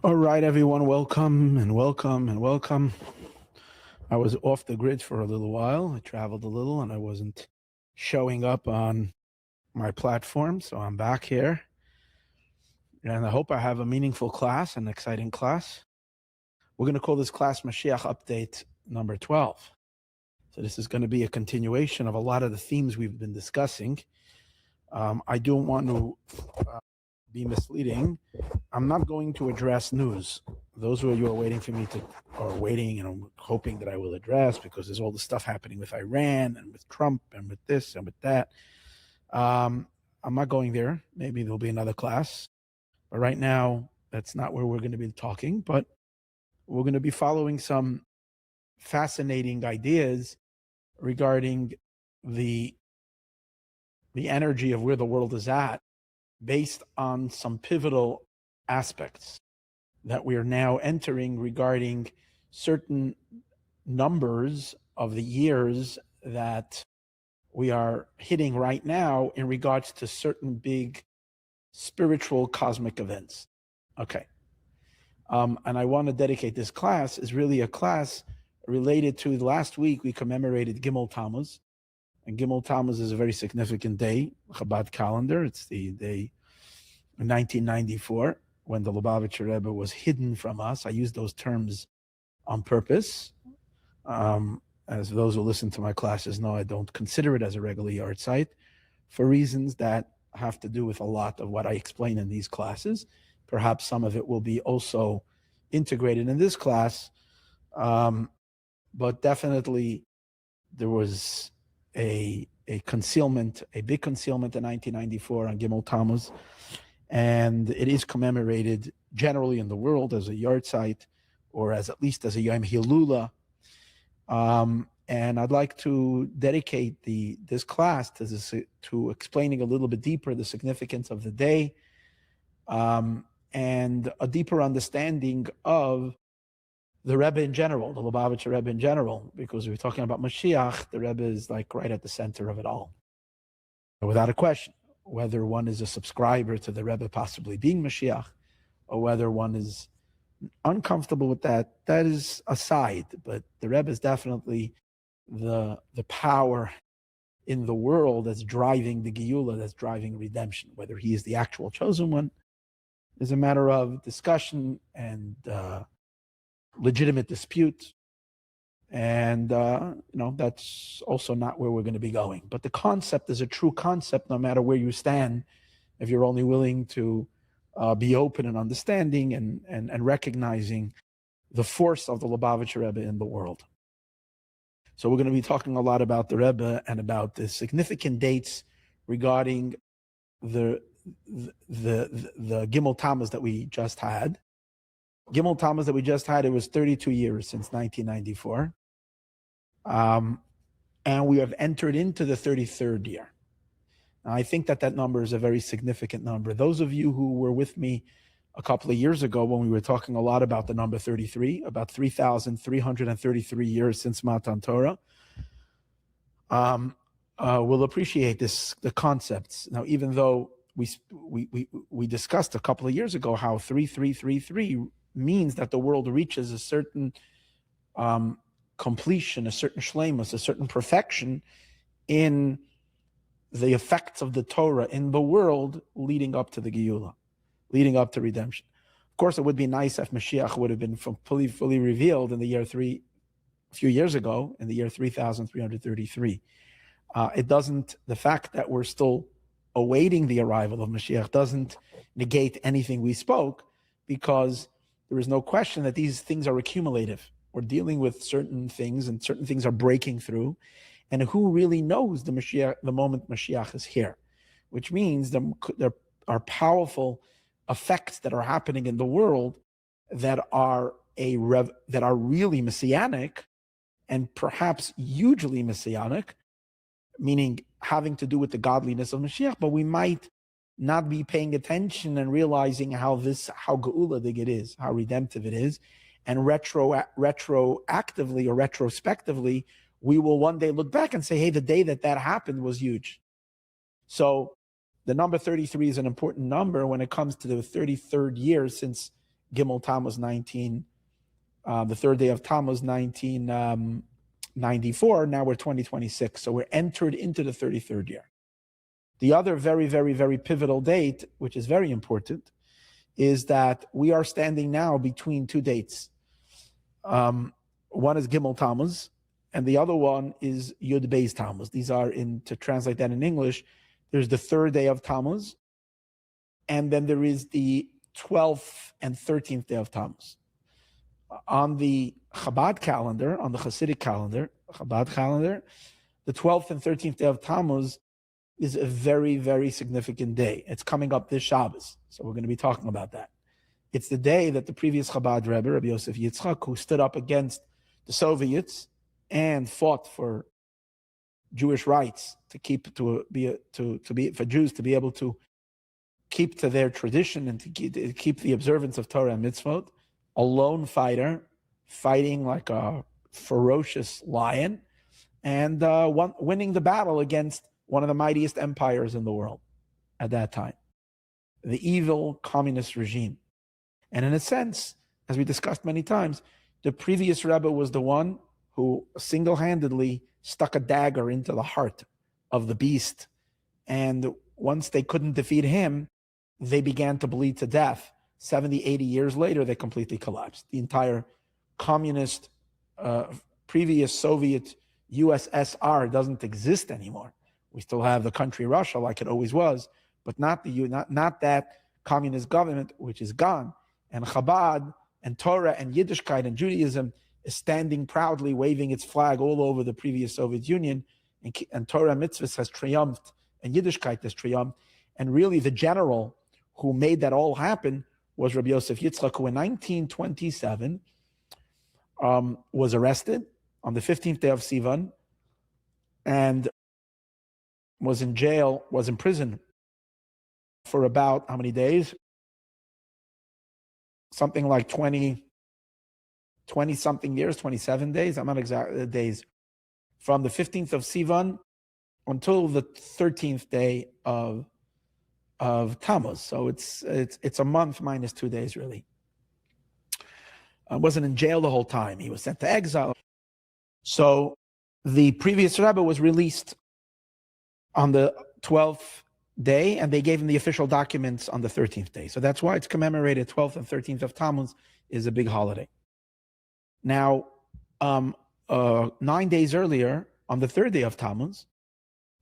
All right, everyone, welcome and welcome and welcome. I was off the grid for a little while. I traveled a little and I wasn't showing up on my platform, so I'm back here. And I hope I have a meaningful class, an exciting class. We're going to call this class Mashiach Update number 12. So this is going to be a continuation of a lot of the themes we've been discussing. I don't want to be misleading. I'm not going to address news. Those who are waiting for me to, are waiting and I'm hoping that I will address, because there's all the stuff happening with Iran and with Trump and with this and with that. I'm not going there. Maybe there'll be another class. But right now, that's not where we're going to be talking. But we're going to be following some fascinating ideas regarding the energy of where the world is at, based on some pivotal aspects that we are now entering regarding certain numbers of the years that we are hitting right now in regards to certain big spiritual cosmic events. Okay. And I want to dedicate this class, is really a class related to last week we commemorated Gimel Tamuz. And Gimel Tamuz is a very significant day, Chabad calendar. It's the day in 1994 when the Lubavitcher Rebbe was hidden from us. I use those terms on purpose. As those who listen to my classes know, I don't consider it as a regular yard site for reasons that have to do with a lot of what I explain in these classes. Perhaps some of it will be also integrated in this class, but definitely there was a concealment, a big concealment in 1994 on Gimel Tamuz, and it is commemorated generally in the world as a yard site, or as at least as a Yom Hilula. And I'd like to dedicate this class to explaining a little bit deeper the significance of the day, and a deeper understanding of the Rebbe in general, the Lubavitcher Rebbe in general, because we're talking about Mashiach, the Rebbe is like right at the center of it all. Without a question, whether one is a subscriber to the Rebbe possibly being Mashiach, or whether one is uncomfortable with that, that is aside. But the Rebbe is definitely the power in the world that's driving the Geula, that's driving redemption. Whether he is the actual chosen one is a matter of discussion and legitimate dispute, and that's also not where we're going to be going. But the concept is a true concept, no matter where you stand, if you're only willing to be open and understanding and recognizing the force of the Lubavitcher Rebbe in the world. So we're going to be talking a lot about the Rebbe and about the significant dates regarding the Gimel Tamuz that we just had. Gimel Tamuz that we just had, it was 32 years since 1994. And we have entered into the 33rd year. Now, I think that number is a very significant number. Those of you who were with me a couple of years ago when we were talking a lot about the number 33, about 3,333 years since Matan Torah, will appreciate the concepts. Now, even though we discussed a couple of years ago how 3333 means that the world reaches a certain completion, a certain shleimus, a certain perfection in the effects of the Torah in the world leading up to the Geula, leading up to redemption. Of course, it would be nice if Mashiach would have been fully revealed in the year 3, a few years ago, in the year 3,333. It doesn't, the fact that we're still awaiting the arrival of Mashiach doesn't negate anything we spoke, because there is no question that these things are accumulative. We're dealing with certain things, and certain things are breaking through. And who really knows the Mashiach, the moment Mashiach is here? Which means there are powerful effects that are happening in the world that are really messianic, and perhaps hugely messianic, meaning having to do with the godliness of Mashiach, but we might not be paying attention and realizing how geuladig it is, how redemptive it is, and retroactively or retrospectively, we will one day look back and say, hey, the day that happened was huge. So the number 33 is an important number when it comes to the 33rd year since Gimel Tamuz 19, the third day of Tammuz 1994. Now we're 2026. So we're entered into the 33rd year. The other very, very, very pivotal date, which is very important, is that we are standing now between two dates. One is Gimel Tamuz, and the other one is Yud Beis Tammuz. These are, to translate that in English, there's the third day of Tammuz, and then there is the 12th and 13th day of Tammuz. On the Chabad calendar, on the Hasidic calendar, Chabad calendar, the 12th and 13th day of Tammuz is a very, very significant day. It's coming up this Shabbos, so we're going to be talking about that. It's the day that the previous Chabad Rebbe, Rabbi Yosef Yitzchak, who stood up against the Soviets and fought for Jewish rights for Jews to be able to keep to their tradition and to keep the observance of Torah and mitzvot. A lone fighter, fighting like a ferocious lion, and winning the battle against one of the mightiest empires in the world at that time, the evil communist regime. And in a sense, as we discussed many times, the previous Rebbe was the one who single-handedly stuck a dagger into the heart of the beast. And once they couldn't defeat him, they began to bleed to death. 70, 80 years later, they completely collapsed. The entire communist, previous Soviet USSR doesn't exist anymore. We still have the country Russia like it always was, but not that communist government, which is gone. And Chabad and Torah and Yiddishkeit and Judaism is standing proudly, waving its flag all over the previous Soviet Union. And Torah mitzvahs has triumphed, and Yiddishkeit has triumphed. And really, the general who made that all happen was Rabbi Yosef Yitzchak, who in 1927 was arrested on the 15th day of Sivan and was in jail, was in prison for about how many days? Something like 20 something years, 27 days. I'm not exactly the days. From the 15th of Sivan until the 13th day of Tammuz. So it's a month minus 2 days, really. I wasn't in jail the whole time. He was sent to exile. So the previous Rebbe was released on the 12th day, and they gave him the official documents on the 13th day. So that's why it's commemorated. 12th and 13th of Tammuz is a big holiday. Now, 9 days earlier, on the third day of Tammuz,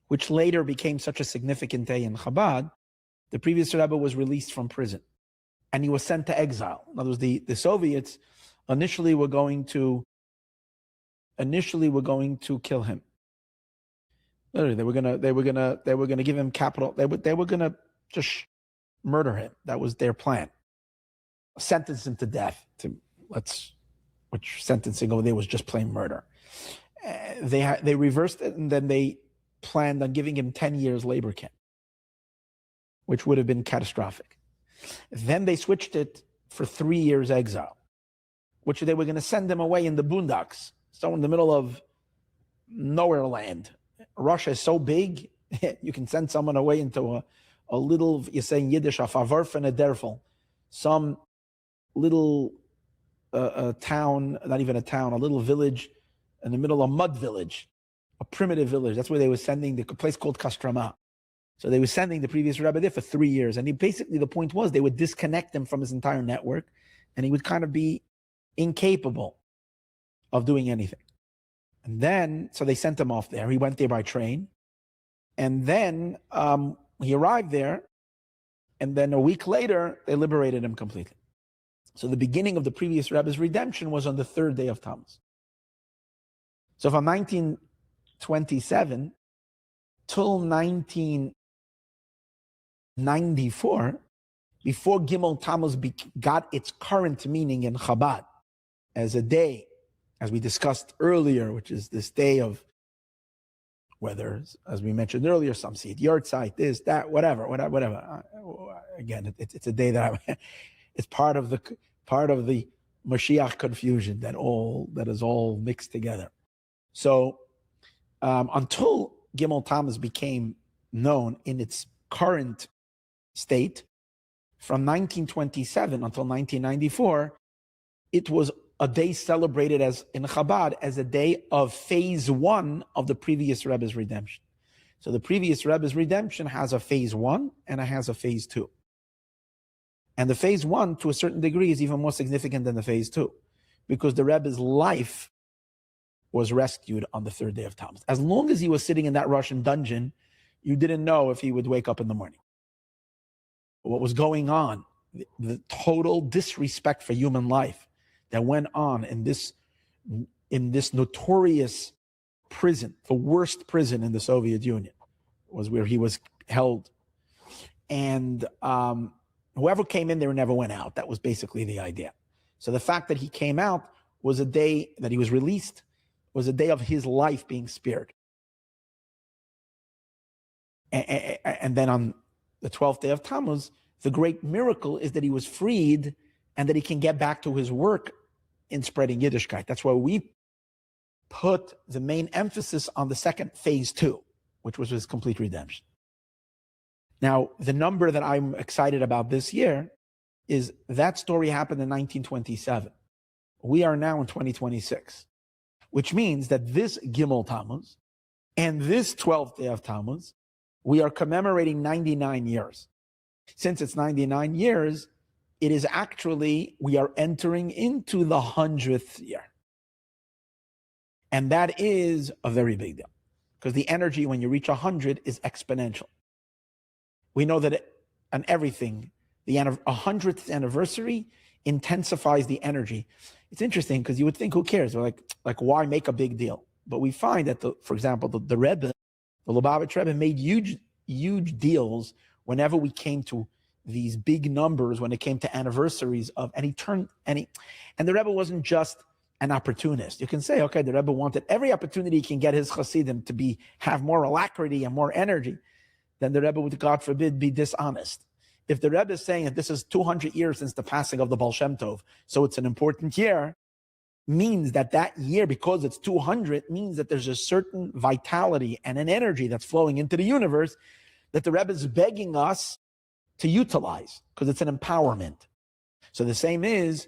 which later became such a significant day in Chabad, the previous Rebbe was released from prison, and he was sent to exile. In other words, the Soviets initially were going to kill him. Literally, they were gonna give him capital. They were gonna just murder him. That was their plan. Sentence him to death. Which sentencing over there was just plain murder. They reversed it, and then they planned on giving him 10 years labor camp, which would have been catastrophic. Then they switched it for 3 years exile, which they were going to send him away in the boondocks, so in the middle of nowhere land. Russia is so big, you can send someone away into a little, you say in Yiddish, a favarf and a derfel, some little town, not even a town, a little village in the middle of a mud village, a primitive village. That's where they were sending the place called Kostroma. So they were sending the previous Rebbe there for 3 years. And the point was they would disconnect him from his entire network, and he would kind of be incapable of doing anything. And then, so they sent him off there. He went there by train. And then he arrived there, and then a week later, they liberated him completely. So the beginning of the previous Rebbe's redemption was on the third day of Tammuz. So from 1927 till 1994, before Gimel Tamuz got its current meaning in Chabad as a day, as we discussed earlier, which is this day of, whether, as we mentioned earlier, some see it yahrzeit, this, that, whatever. Again, it's a day that it's part of the Mashiach confusion that is all mixed together. So until Gimel Tamuz became known in its current state, from 1927 until 1994, it was a day celebrated as in Chabad as a day of phase 1 of the previous Rebbe's redemption. So the previous Rebbe's redemption has a phase 1 and it has a phase 2. And the phase 1, to a certain degree, is even more significant than the phase 2, because the Rebbe's life was rescued on the third day of Tammuz. As long as he was sitting in that Russian dungeon, you didn't know if he would wake up in the morning. What was going on, the total disrespect for human life that went on in this notorious prison, the worst prison in the Soviet Union, was where he was held. And whoever came in there never went out. That was basically the idea. So the fact that he came out was a day that he was released, was a day of his life being spared. And then on the 12th day of Tammuz, the great miracle is that he was freed and that he can get back to his work in spreading Yiddishkeit. That's why we put the main emphasis on the second phase 2, which was his complete redemption. Now, the number that I'm excited about this year is that story happened in 1927. We are now in 2026, which means that this Gimel Tamuz and this 12th day of Tammuz, we are commemorating 99 years. Since it's 99 years, it is actually, we are entering into the 100th year. And that is a very big deal, because the energy when you reach 100 is exponential. We know that on everything, the 100th anniversary intensifies the energy. It's interesting because you would think, who cares? Like why make a big deal? But we find that, for example, the Rebbe, the Lubavitcher Rebbe, made huge deals whenever we came to these big numbers, when it came to anniversaries of, and the Rebbe wasn't just an opportunist. You can say, okay, the Rebbe wanted every opportunity he can get his Chassidim to have more alacrity and more energy. Then the Rebbe would, God forbid, be dishonest. If the Rebbe is saying that this is 200 years since the passing of the Baal Shem Tov, so it's an important year, means that year, because it's 200, means that there's a certain vitality and an energy that's flowing into the universe that the Rebbe is begging us to utilize, because it's an empowerment. So the same is,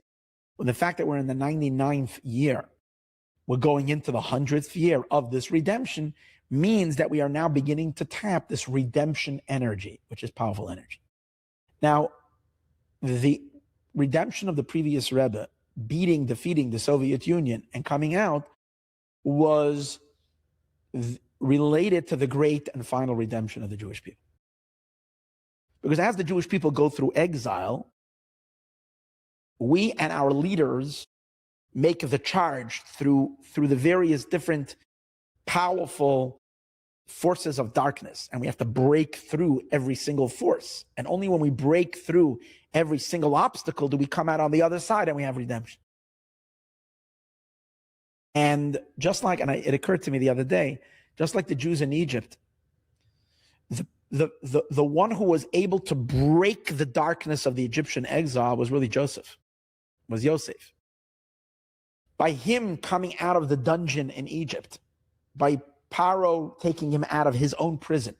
with the fact that we're in the 99th year, we're going into the 100th year of this redemption, means that we are now beginning to tap this redemption energy, which is powerful energy. Now, the redemption of the previous Rebbe, defeating the Soviet Union and coming out, was related to the great and final redemption of the Jewish people. Because as the Jewish people go through exile, we and our leaders make the charge through the various different powerful forces of darkness, and we have to break through every single force. And only when we break through every single obstacle do we come out on the other side and we have redemption. And it occurred to me the other day, just like the Jews in Egypt, the one who was able to break the darkness of the Egyptian exile was really Yosef. By him coming out of the dungeon in Egypt, by Paro taking him out of his own prison,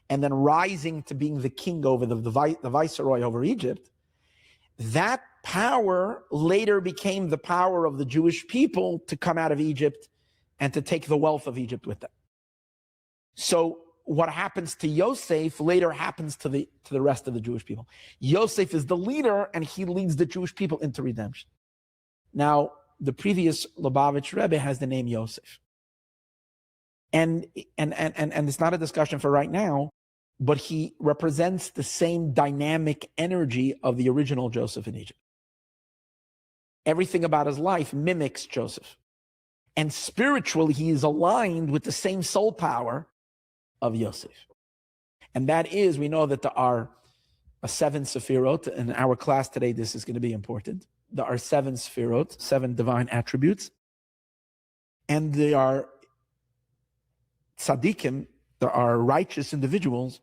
and then rising to being the king over the viceroy over Egypt, that power later became the power of the Jewish people to come out of Egypt and to take the wealth of Egypt with them. So what happens to Yosef later happens to the rest of the Jewish people. Yosef is the leader, and he leads the Jewish people into redemption. Now, the previous Lubavitcher Rebbe has the name Yosef. And it's not a discussion for right now, but he represents the same dynamic energy of the original Joseph in Egypt. Everything about his life mimics Joseph. And spiritually, he is aligned with the same soul power of Yosef. And that is, we know that there are 7 Sefirot. In our class today, this is going to be important. There are 7 Sefirot, 7 divine attributes. And they are tzaddikim, there are righteous individuals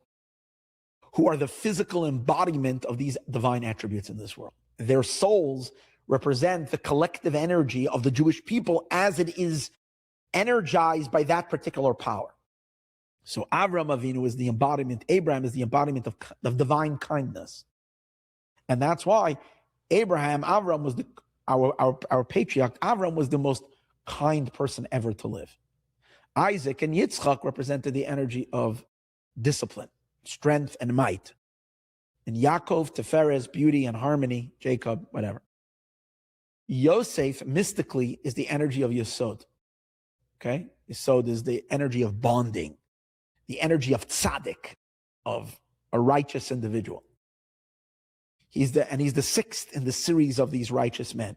who are the physical embodiment of these divine attributes in this world. Their souls represent the collective energy of the Jewish people as it is energized by that particular power. So Avraham Avinu is the embodiment, Abraham is the embodiment of divine kindness. And that's why Avram was our patriarch. Avram was the most kind person ever to live. Isaac and Yitzchak represented the energy of discipline, strength, and might. And Yaakov, Tiferes, beauty and harmony, Jacob, whatever. Yosef, mystically, is the energy of Yesod. Okay? Yesod is the energy of bonding, the energy of tzaddik, of a righteous individual. He's the sixth in the series of these righteous men.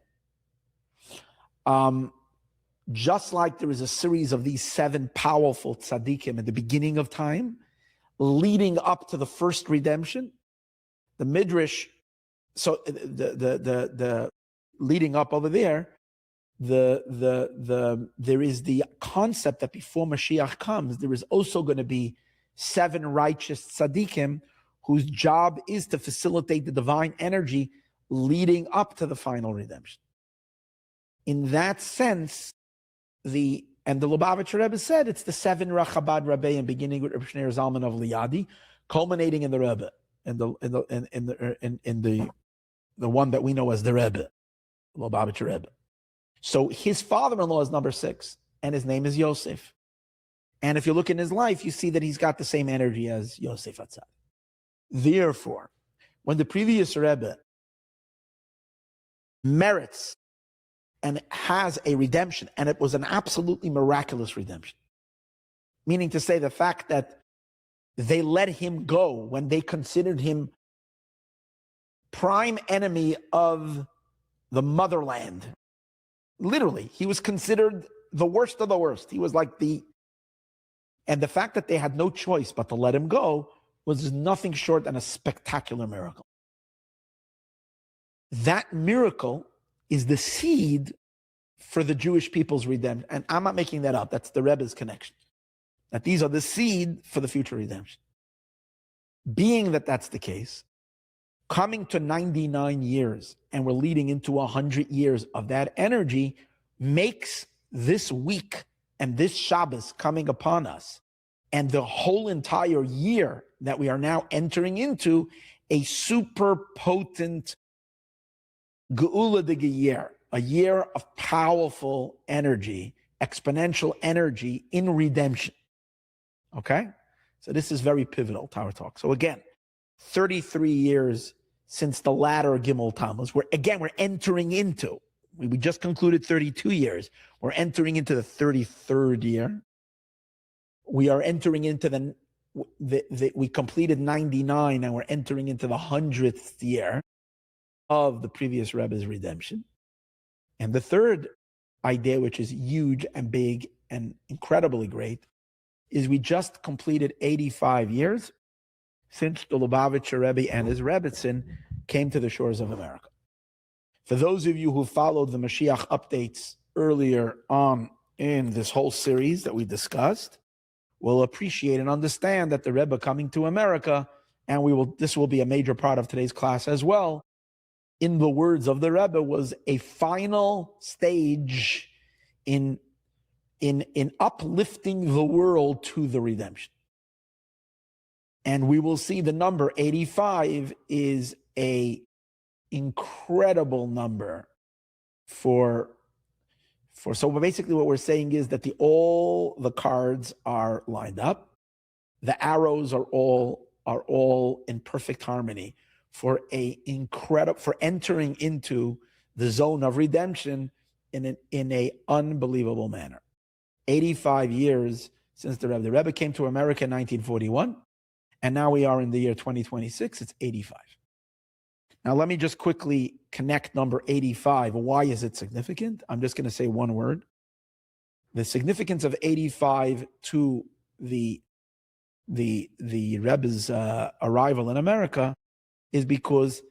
Just like there is a series of these 7 powerful tzaddikim at the beginning of time, leading up to the first redemption, the Midrash, so the leading up over there, there is the concept that before Mashiach comes, there is also going to be 7 righteous tzaddikim whose job is to facilitate the divine energy leading up to the final redemption. In that sense, the Lubavitcher Rebbe said it's the 7 Chabad Rebbeim, beginning with Rebbe Shneur Zalman of Liadi, culminating in the Rebbe, in the one that we know as the Rebbe, Lubavitcher Rebbe. So his father-in-law is number 6, and his name is Yosef. And if you look in his life, you see that he's got the same energy as Yosef Atzad. Therefore, when the previous Rebbe merits and has a redemption, and it was an absolutely miraculous redemption, meaning to say the fact that they let him go when they considered him prime enemy of the motherland. Literally, he was considered the worst of the worst. He was like and the fact that they had no choice but to let him go was nothing short than a spectacular miracle. That miracle is the seed for the Jewish people's redemption. And I'm not making that up. That's the Rebbe's connection. That these are the seed for the future redemption. Being that that's the case, coming to 99 years, and we're leading into 100 years of that energy, makes this week and this Shabbos coming upon us, and the whole entire year that we are now entering into, a super potent Geula de Geyer, a year of powerful energy, exponential energy in redemption. Okay? So this is very pivotal, Tower Talk. So again, 33 years since the latter Gimel Tamuz. We're entering into, we just concluded 32 years. We're entering into the 33rd year. We are entering into we completed 99 and we're entering into the 100th year of the previous Rebbe's redemption. And the third idea, which is huge and big and incredibly great, is we just completed 85 years since the Lubavitcher Rebbe and his Rebbetzin came to the shores of America. For those of you who followed the Mashiach updates earlier on in this whole series that we discussed, will appreciate and understand that the Rebbe coming to America, and this will be a major part of today's class as well, in the words of the Rebbe, was a final stage in uplifting the world to the redemption. And we will see the number 85 is a incredible number so basically what we're saying is that all the cards are lined up. The arrows are all in perfect harmony for entering into the zone of redemption in an unbelievable manner. 85 years since the Rebbe. The Rebbe came to America in 1941, and now we are in the year 2026. It's 85. Now, let me just quickly connect number 85. Why is it significant? I'm just going to say one word. The significance of 85 to the Rebbe's arrival in America is because,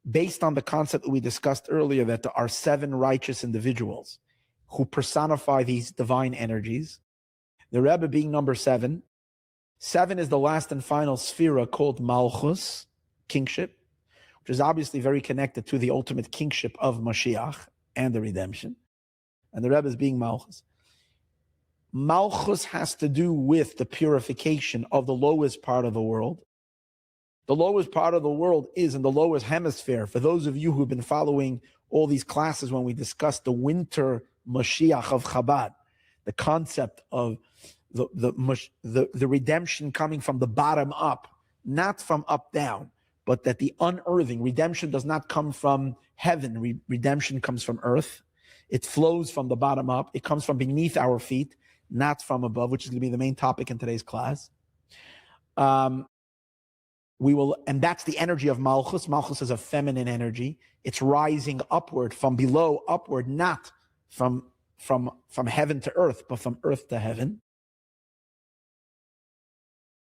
based on the concept that we discussed earlier, that there are 7 righteous individuals who personify these divine energies, the Rebbe being number 7. 7 is the last and final sphera called Malchus, kingship, which is obviously very connected to the ultimate kingship of Mashiach and the redemption. And the Rebbe is being Malchus. Malchus has to do with the purification of the lowest part of the world, The lowest part of the world is in the lowest hemisphere. For those of you who have been following all these classes when we discussed the winter Mashiach of Chabad, the concept of the redemption coming from the bottom up, not from up down, but that the unearthing, redemption does not come from heaven, redemption comes from earth. It flows from the bottom up. It comes from beneath our feet, not from above, which is going to be the main topic in today's class. And that's the energy of Malchus. Malchus is a feminine energy. It's rising upward, from below upward, not from heaven to earth, but from earth to heaven.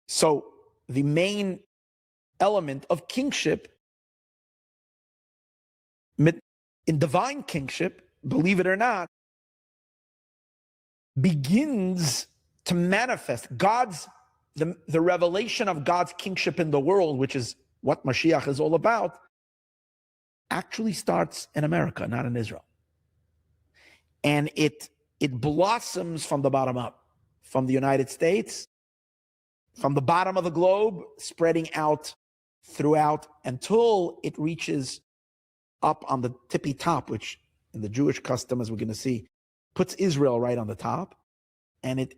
So the main element of kingship, in divine kingship, believe it or not, begins to manifest the revelation of God's kingship in the world, which is what Mashiach is all about, actually starts in America, not in Israel. And it blossoms from the bottom up, from the United States, from the bottom of the globe, spreading out throughout until it reaches up on the tippy top, which in the Jewish custom, as we're going to see, puts Israel right on the top. And it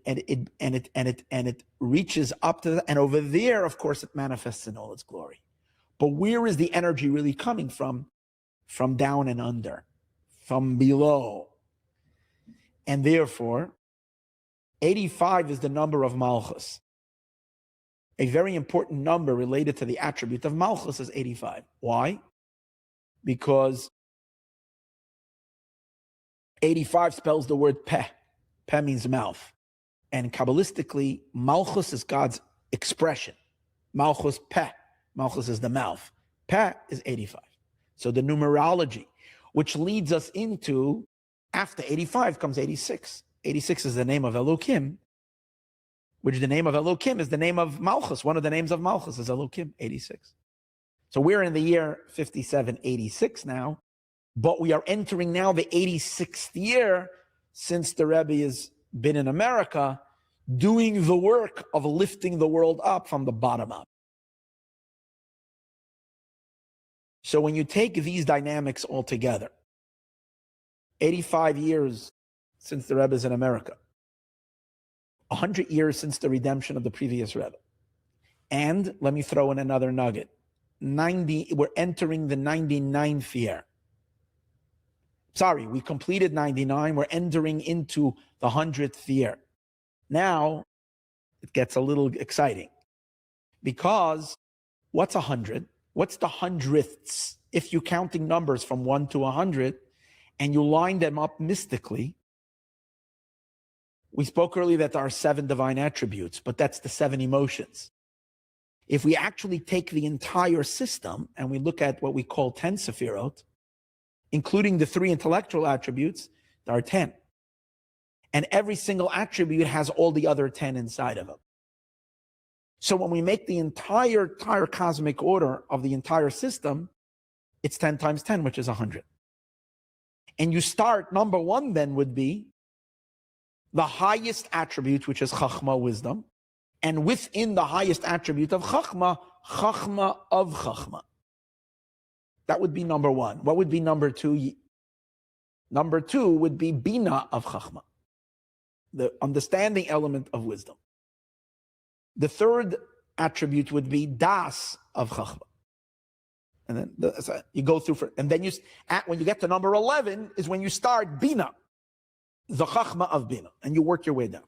reaches up to and over there, of course, it manifests in all its glory. But where is the energy really coming from? From down and under, from below. And therefore, 85 is the number of Malchus. A very important number related to the attribute of Malchus is 85. Why? Because 85 spells the word peh. Peh means mouth. And Kabbalistically, Malchus is God's expression. Malchus peh. Malchus is the mouth. Peh is 85. So the numerology, which leads us into, after 85 comes 86. 86 is the name of Elohim, which the name of Elohim is the name of Malchus. One of the names of Malchus is Elohim, 86. So we're in the year 5786 now, but we are entering now the 86th year since the Rebbe has been in America doing the work of lifting the world up from the bottom up. So when you take these dynamics all together, 85 years since the Rebbe is in America, 100 years since the redemption of the previous Rebbe, and let me throw in another nugget, we're entering the 99th year. Sorry, we completed 99, we're entering into the 100th year. Now, it gets a little exciting, because what's 100? What's the hundredths? If you're counting numbers from 1 to 100, and you line them up mystically, we spoke earlier that there are 7 divine attributes, but that's the 7 emotions. If we actually take the entire system and we look at what we call 10 Sefirot, including the 3 intellectual attributes, there are 10. And every single attribute has all the other 10 inside of it. So when we make the entire cosmic order of the entire system, it's 10 times 10, which is 100. And you start, number 1 then would be the highest attribute, which is Chachma, wisdom. And within the highest attribute of Chachma, Chachma of Chachma. That would be number 1. What would be number 2? Number 2 would be Bina of Chachma, the understanding element of wisdom. The 3rd attribute would be Das of Chachma. And then you go through, and then when you get to number 11 is when you start Bina, the Chachma of Bina, and you work your way down.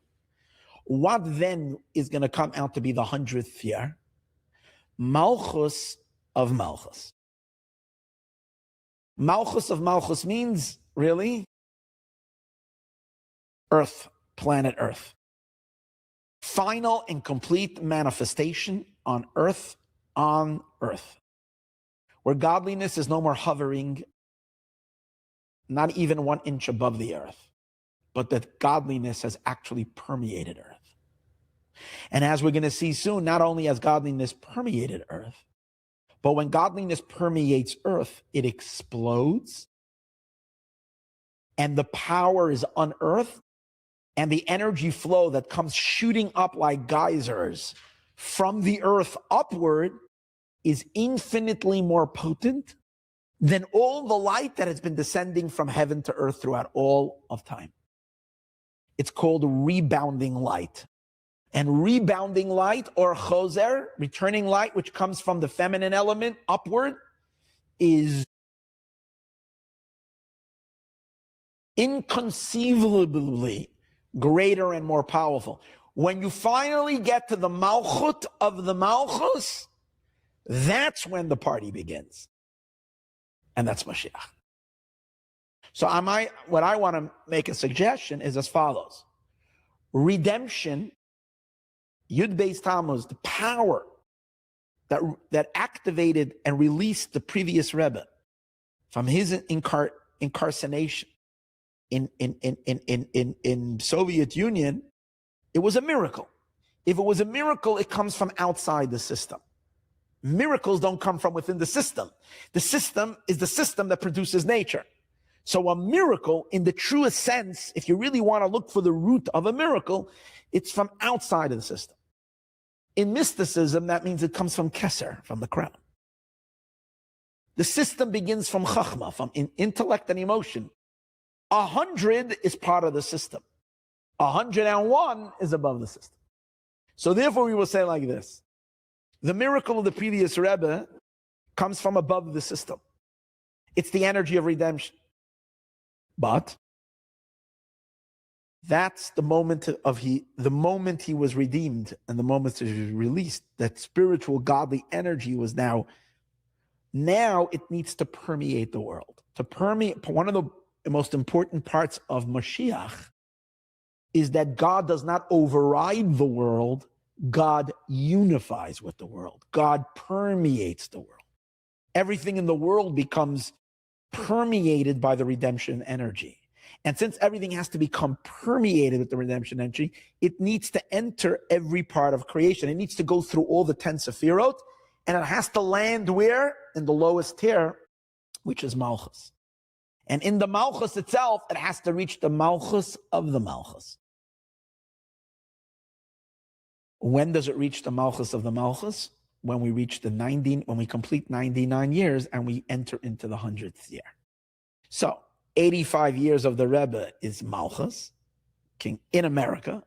What then is going to come out to be the 100th year? Malchus of Malchus. Malchus of Malchus means, really, Earth, planet Earth. Final and complete manifestation on Earth, where godliness is no more hovering, not even 1 inch above the earth, but that godliness has actually permeated earth. And as we're going to see soon, not only has godliness permeated earth, but when godliness permeates earth, it explodes, and the power is unearthed, and the energy flow that comes shooting up like geysers from the earth upward is infinitely more potent than all the light that has been descending from heaven to earth throughout all of time. It's called rebounding light. And rebounding light, or choser, returning light, which comes from the feminine element upward, is inconceivably greater and more powerful. When you finally get to the malchut of the malchus, that's when the party begins. And that's Mashiach. So what I want to make a suggestion is as follows. Redemption, Yud Beis Tamuz, the power that activated and released the previous Rebbe from his incarceration in Soviet Union, it was a miracle. If it was a miracle, it comes from outside the system. Miracles don't come from within the system. The system is the system that produces nature. So a miracle, in the truest sense, if you really want to look for the root of a miracle, it's from outside of the system. In mysticism, that means it comes from Keser, from the crown. The system begins from Chachma, from intellect and emotion. 100 is part of the system. 101 is above the system. So therefore we will say like this. The miracle of the previous Rebbe comes from above the system. It's the energy of redemption. But that's the moment the moment he was redeemed and the moment he was released, that spiritual godly energy was now it needs to permeate the world. To permeate, one of the most important parts of Mashiach is that God does not override the world, God unifies with the world. God permeates the world. Everything in the world becomes permeated by the redemption energy. And since everything has to become permeated with the redemption energy, it needs to enter every part of creation. It needs to go through all the 10 Sefirot, and it has to land where? In the lowest tier, which is Malchus. And in the Malchus itself, it has to reach the Malchus of the Malchus. When does it reach the Malchus of the Malchus? When we reach when we complete 99 years and we enter into the 100th year. So 85 years of the Rebbe is Malchus, king in America.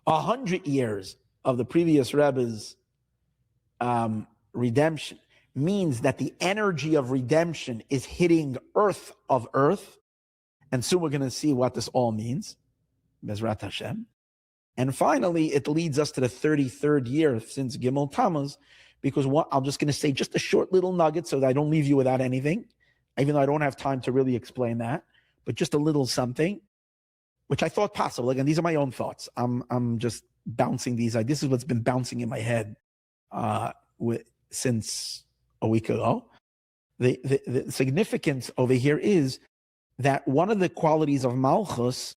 100 years of the previous Rebbe's redemption means that the energy of redemption is hitting earth of earth. And soon we're going to see what this all means. Bezrat Hashem. And finally, it leads us to the 33rd year since Gimel Tamuz, because I'm just going to say just a short little nugget so that I don't leave you without anything, even though I don't have time to really explain that, but just a little something, which I thought possible. Again, these are my own thoughts. I'm just bouncing these. This is what's been bouncing in my head since a week ago. The significance over here is that one of the qualities of Malchus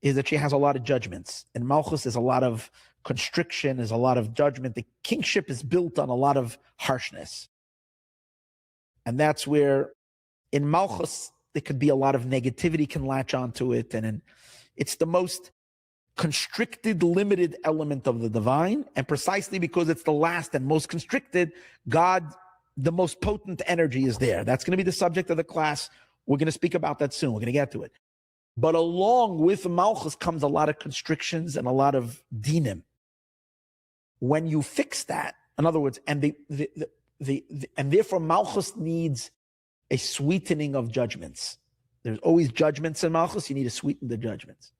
is that she has a lot of judgments. And Malchus is a lot of constriction, is a lot of judgment. The kingship is built on a lot of harshness. And that's where in Malchus, there could be a lot of negativity can latch onto it. And it's the most constricted, limited element of the divine. And precisely because it's the last and most constricted, God, the most potent energy is there. That's going to be the subject of the class. We're going to speak about that soon. We're going to get to it. But along with Malchus comes a lot of constrictions and a lot of dinim. When you fix that, in other words, and therefore Malchus needs a sweetening of judgments. There's always judgments in Malchus. You need to sweeten the judgments.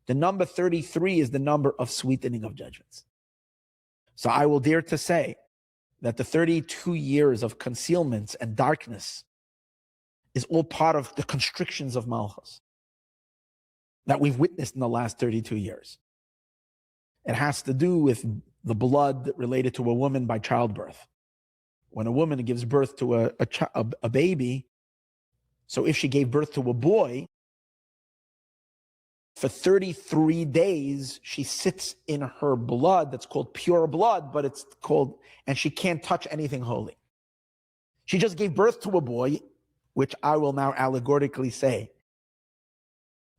The number 33 is the number of sweetening of judgments. So I will dare to say that the 32 years of concealments and darkness is all part of the constrictions of Malchus that we've witnessed in the last 32 years. It has to do with the blood related to a woman by childbirth. When a woman gives birth to a baby, so if she gave birth to a boy, for 33 days, she sits in her blood that's called pure blood, but it's called, and she can't touch anything holy. She just gave birth to a boy, which I will now allegorically say,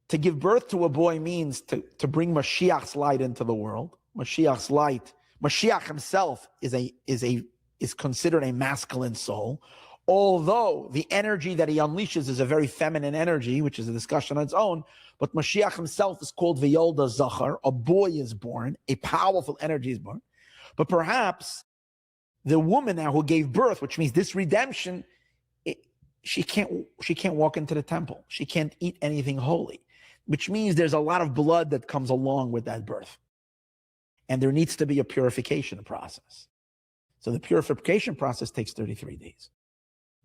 to give birth to a boy means to bring Mashiach's light into the world. Mashiach's light, Mashiach himself is a is considered a masculine soul, although the energy that he unleashes is a very feminine energy, which is a discussion on its own. But Mashiach himself is called V'yolda Zachar, a boy is born, a powerful energy is born. But perhaps the woman now who gave birth, which means this redemption, she can't walk into the temple. She can't eat anything holy, which means there's a lot of blood that comes along with that birth. And there needs to be a purification process. So the purification process takes 33 days.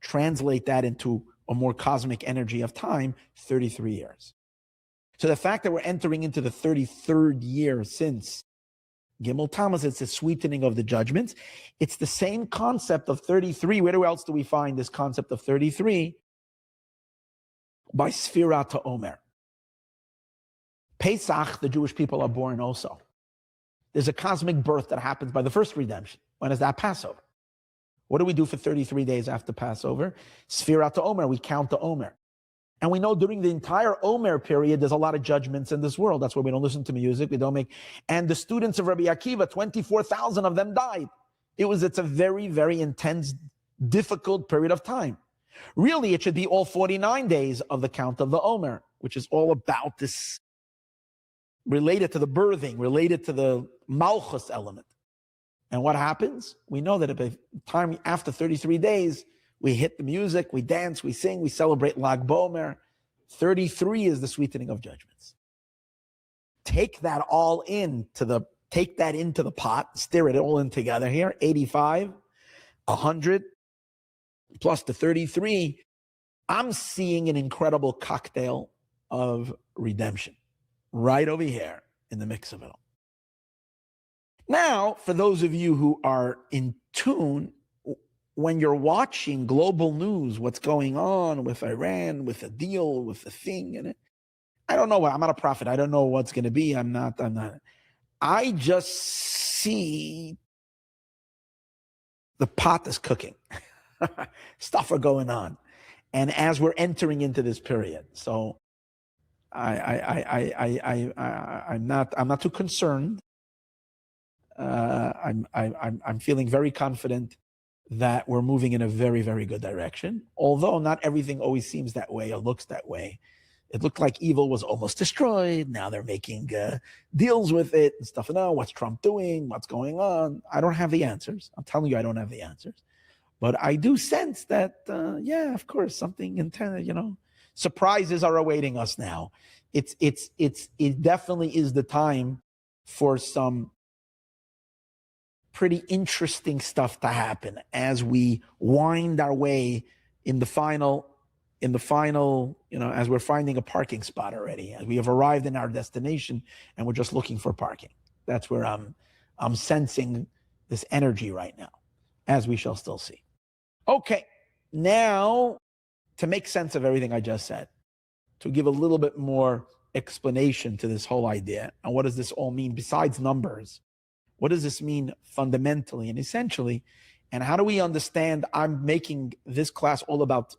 Translate that into a more cosmic energy of time, 33 years. So the fact that we're entering into the 33rd year since Gimel Tamuz, it's a sweetening of the judgments. It's the same concept of 33. Where else do we find this concept of 33? By Sfirat HaOmer. Pesach, the Jewish people are born also. There's a cosmic birth that happens by the first redemption. When is that? Passover. What do we do for 33 days after Passover? Sfirat HaOmer, we count the Omer. And we know during the entire Omer period, there's a lot of judgments in this world. That's why we don't listen to music, we don't make... And the students of Rabbi Akiva, 24,000 of them died. It's a very, very intense, difficult period of time. Really, it should be all 49 days of the count of the Omer, which is all about this, related to the birthing, related to the Malchus element. And what happens? We know that at the time after 33 days, we hit the music, we dance, we sing, we celebrate Lag BaOmer. 33 is the sweetening of judgments. Take that all into the pot, stir it all in together here. 85, 100, plus the 33. I'm seeing an incredible cocktail of redemption right over here in the mix of it all. Now, for those of you who are in tune, when you're watching global news, what's going on with Iran, with a deal, with a thing in it, I don't know. I'm not a prophet. I don't know what's going to be. I'm not. I just see the pot is cooking. Stuff are going on. And as we're entering into this period, so I'm not too concerned. I'm feeling very confident that we're moving in a very, very good direction. Although not everything always seems that way or looks that way. It looked like evil was almost destroyed. Now they're making deals with it and stuff. Now, what's Trump doing? What's going on? I don't have the answers. I'm telling you, I don't have the answers. But I do sense that, yeah, of course, something intended, surprises are awaiting us now. It definitely is the time for some pretty interesting stuff to happen as we wind our way in the final, as we're finding a parking spot already, as we have arrived in our destination and we're just looking for parking. That's where I'm sensing this energy right now, as we shall still see. Okay, now to make sense of everything I just said, to give a little bit more explanation to this whole idea, and what does this all mean besides numbers? What does this mean fundamentally and essentially? And how do we understand I'm making this class all about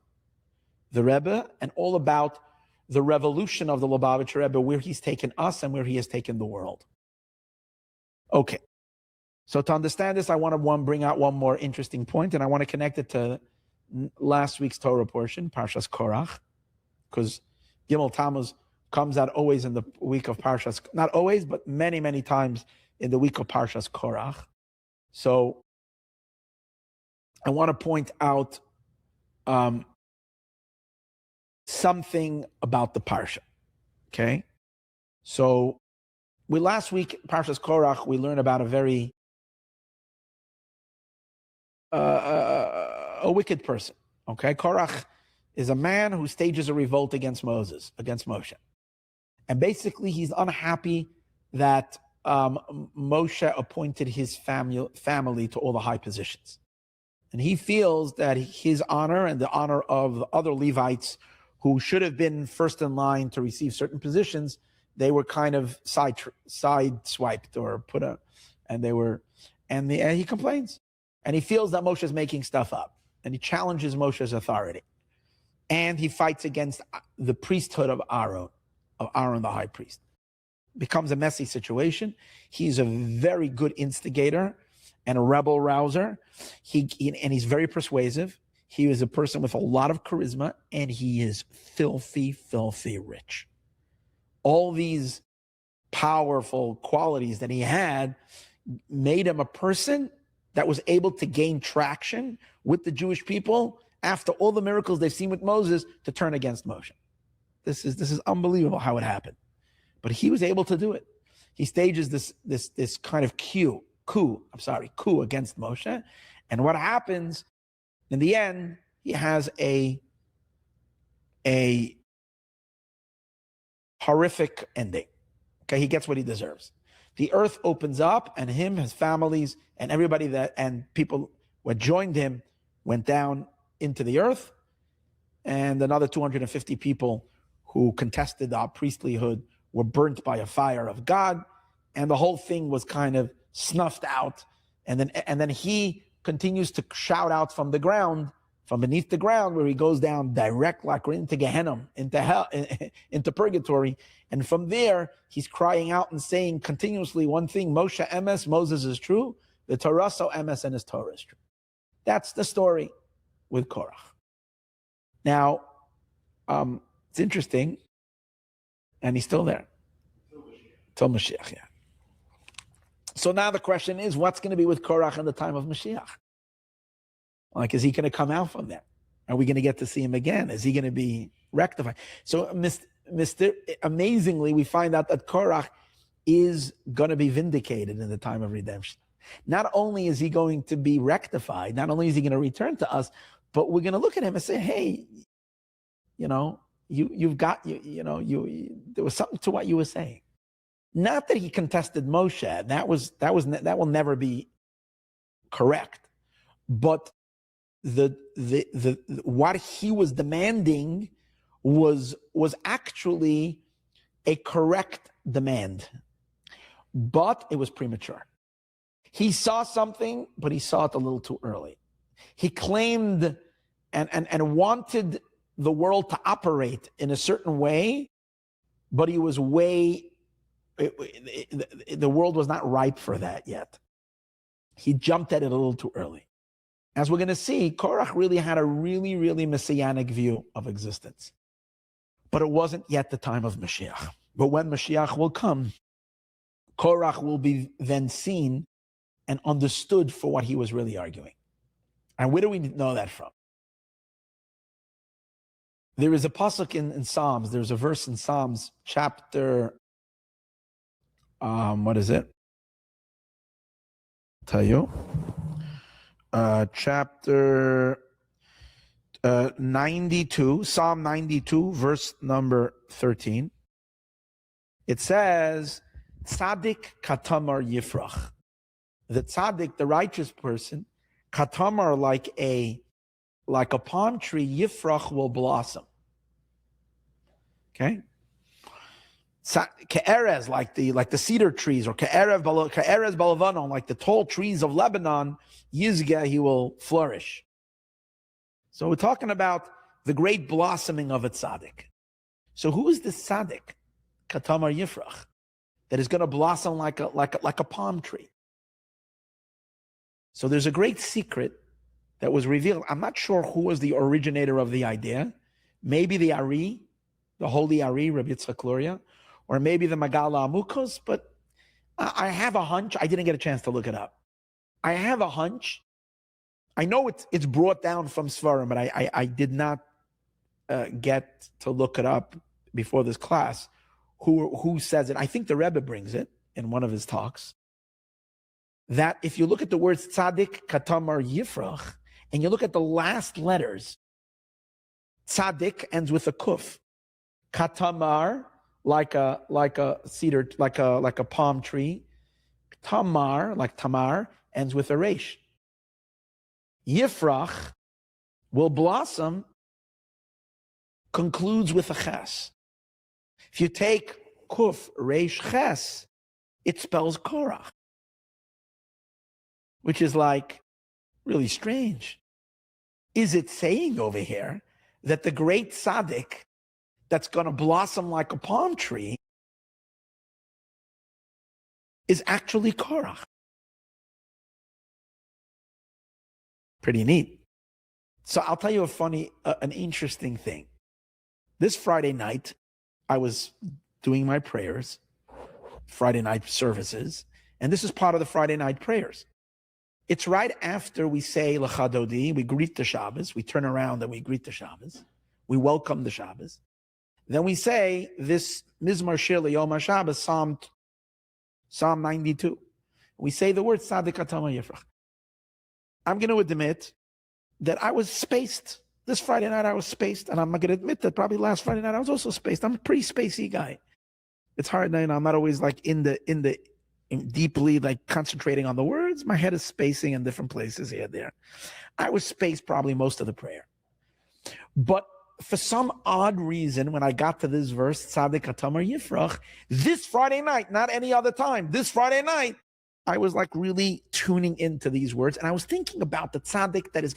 the Rebbe and all about the revolution of the Lubavitcher Rebbe, where he's taken us and where he has taken the world? Okay. So to understand this, I want to bring out one more interesting point, and I want to connect it to last week's Torah portion, Parshas Korach, because Gimel Tamuz comes out always in the week of Parshas, not always, but many, many times in the week of Parshas Korach. So I want to point out something about the Parsha, okay? So last week, Parshas Korach, we learned about a very a wicked person, okay? Korach is a man who stages a revolt against Moshe. And basically, he's unhappy that Moshe appointed his family to all the high positions. And he feels that his honor and the honor of the other Levites who should have been first in line to receive certain positions, they were kind of sideswiped or and he complains. And he feels that Moshe is making stuff up. And he challenges Moshe's authority. And he fights against the priesthood of Aaron the high priest. Becomes a messy situation. He's a very good instigator, and a rebel rouser. And he's very persuasive. He is a person with a lot of charisma, and he is filthy, filthy rich. All these powerful qualities that he had made him a person that was able to gain traction with the Jewish people after all the miracles they've seen with Moses to turn against Moshe. This is unbelievable how it happened. But he was able to do it. He stages this kind of coup against Moshe. And what happens in the end, he has a horrific ending. Okay, he gets what he deserves. The earth opens up, and him, his families, and everybody and people who had joined him went down into the earth, and another 250 people who contested our priestlyhood were burnt by a fire of God, and the whole thing was kind of snuffed out. And then he continues to shout out from the ground, from beneath the ground, where he goes down direct, like into Gehenna, into hell, into purgatory. And from there, he's crying out and saying continuously one thing: Moshe emes, Moses is true, the Torah so emes, and his Torah is true. That's the story with Korach. Now, it's interesting, and he's still there. Till Mashiach, yeah. So now the question is, what's going to be with Korach in the time of Mashiach? Like, is he going to come out from there? Are we going to get to see him again? Is he going to be rectified? So, amazingly, we find out that Korach is going to be vindicated in the time of redemption. Not only is he going to be rectified, not only is he going to return to us, but we're going to look at him and say, hey, there was something to what you were saying. Not that he contested Moshe. That will never be correct. But what he was demanding was actually a correct demand, but it was premature. He saw something, but he saw it a little too early. He claimed and wanted the world to operate in a certain way, but he was the world was not ripe for that yet. He jumped at it a little too early. As we're going to see, Korach really had a really, really messianic view of existence. But it wasn't yet the time of Mashiach. But when Mashiach will come, Korach will be then seen and understood for what he was really arguing. And where do we know that from? There is a pasuk in Psalms. There's a verse in Psalms, chapter, what is it? I'll tell you. Chapter 92, Psalm 92, verse number 13. It says, Tzaddik katamar yifrach. The tzaddik, the righteous person, katamar, like a palm tree, yifrach, will blossom. Okay? Ke'erez, like the cedar trees, or ke'erez balavanon, like the tall trees of Lebanon, yizgeh, he will flourish. So we're talking about the great blossoming of a tzaddik. So who is this tzaddik, katamar yifrach, that is going to blossom like a palm tree? So there's a great secret that was revealed. I'm not sure who was the originator of the idea. Maybe the Ari, the holy Ari, Rabbi Yitzchak Luria, or maybe the Magala Amukos, but I have a hunch. I didn't get a chance to look it up. I have a hunch. I know it's brought down from Svarim, but I did not get to look it up before this class. Who says it? I think the Rebbe brings it in one of his talks. That if you look at the words tzaddik, katamar, yifrach, and you look at the last letters, tzaddik ends with a kuf. Katamar, like a cedar, like a palm tree. Tamar, like tamar, ends with a resh. Yifrach, will blossom, concludes with a ches. If you take kuf, resh, ches, it spells Korach, which is like really strange. Is it saying over here that the great tzaddik that's going to blossom like a palm tree is actually Korach? Pretty neat. So I'll tell you an interesting thing. This Friday night, I was doing my prayers, Friday night services, and this is part of the Friday night prayers. It's right after we say L'chadodi, we greet the Shabbos, we turn around and we greet the Shabbos, we welcome the Shabbos. Then we say this Mizmar Shir L'Yom HaShabbos, Psalm 92. We say the word Tzadik Atama Yifrach. I'm going to admit that I was spaced. This Friday night I was spaced, and I'm going to admit that probably last Friday night I was also spaced. I'm a pretty spacey guy. It's hard, I'm not always like deeply like concentrating on the words. My head is spacing in different places here and there. I was spaced probably most of the prayer. But for some odd reason, when I got to this verse, Tzadik Atamar Yifrach, this Friday night, not any other time, this Friday night, I was like really tuning into these words, and I was thinking about the tzaddik that is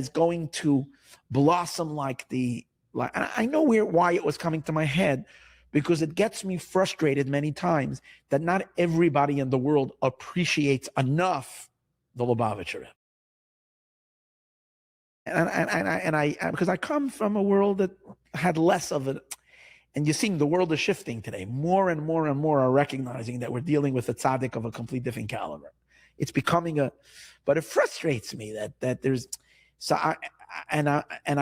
going to blossom and I know why it was coming to my head, because it gets me frustrated many times that not everybody in the world appreciates enough the Lubavitcher. And I because I come from a world that had less of it, and you're seeing the world is shifting today. More and more and more are recognizing that we're dealing with a tzaddik of a complete different caliber. It's becoming but it frustrates me that there's. So I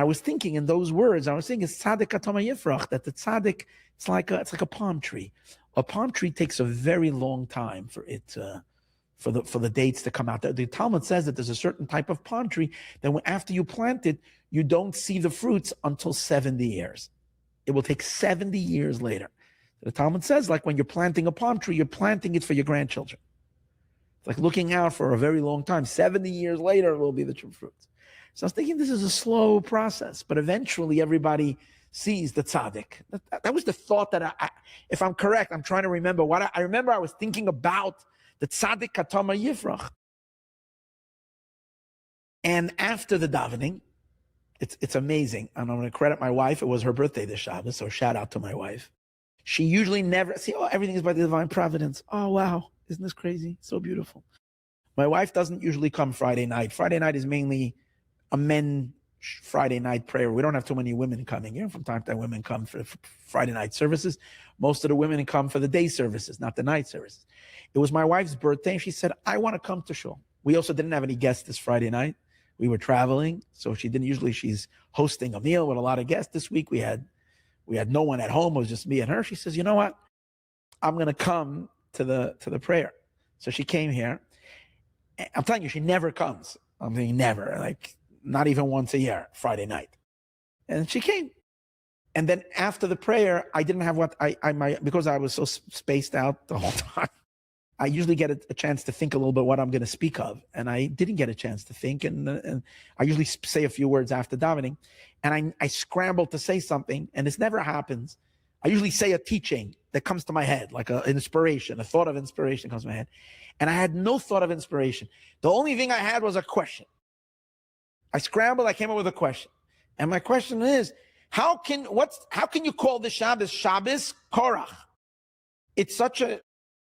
was thinking in those words, I was thinking it's tzaddik atama yifrach, that the tzaddik, it's like a palm tree. A palm tree takes a very long time for it for the dates to come out. The Talmud says that there's a certain type of palm tree that after you plant it, you don't see the fruits until 70 years. It will take 70 years later. The Talmud says, like when you're planting a palm tree, you're planting it for your grandchildren. It's like looking out for a very long time. 70 years later, it will be the true fruits. So I was thinking this is a slow process, but eventually everybody sees the tzaddik. That was the thought that if I'm correct, I'm trying to remember what I remember. I was thinking about the tzaddik katama yifrach. And after the davening, it's amazing. And I'm going to credit my wife. It was her birthday this Shabbos, so shout out to my wife. She usually never, everything is by the divine providence. Oh, wow. Isn't this crazy? So beautiful. My wife doesn't usually come Friday night. Friday night is mainly a men Friday night prayer. We don't have too many women coming here. From time to time, women come for Friday night services. Most of the women come for the day services, not the night services. It was my wife's birthday, and she said, I want to come to shul. We also didn't have any guests this Friday night. We were traveling, so she didn't. Usually she's hosting a meal with a lot of guests. This week we had no one at home. It was just me and her. She says, you know what? I'm going to come to the prayer. So she came here. I'm telling you, she never comes. I'm saying never, like not even once a year, Friday night. And she came. And then after the prayer, I didn't have because I was so spaced out the whole time. I usually get a chance to think a little bit what I'm going to speak of. And I didn't get a chance to think. And I usually say a few words after davening. And I scrambled to say something. And this never happens. I usually say a teaching that comes to my head, like an inspiration, a thought of inspiration comes to my head. And I had no thought of inspiration. The only thing I had was a question. I scrambled, I came up with a question. And my question is, how can you call this Shabbos Korach? It's such a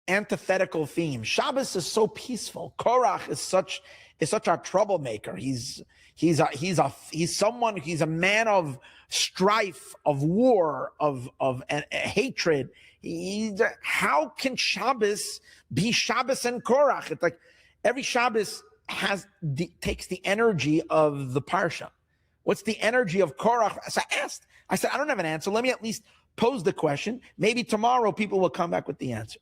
antithetical theme. Shabbos is so peaceful. Korach is such a troublemaker. He's a man of strife, of war, of hatred. How can Shabbos be Shabbos and Korach? It's like every Shabbos takes the energy of the parsha. What's the energy of Korach? So I said, I don't have an answer. Let me at least pose the question. Maybe tomorrow people will come back with the answer.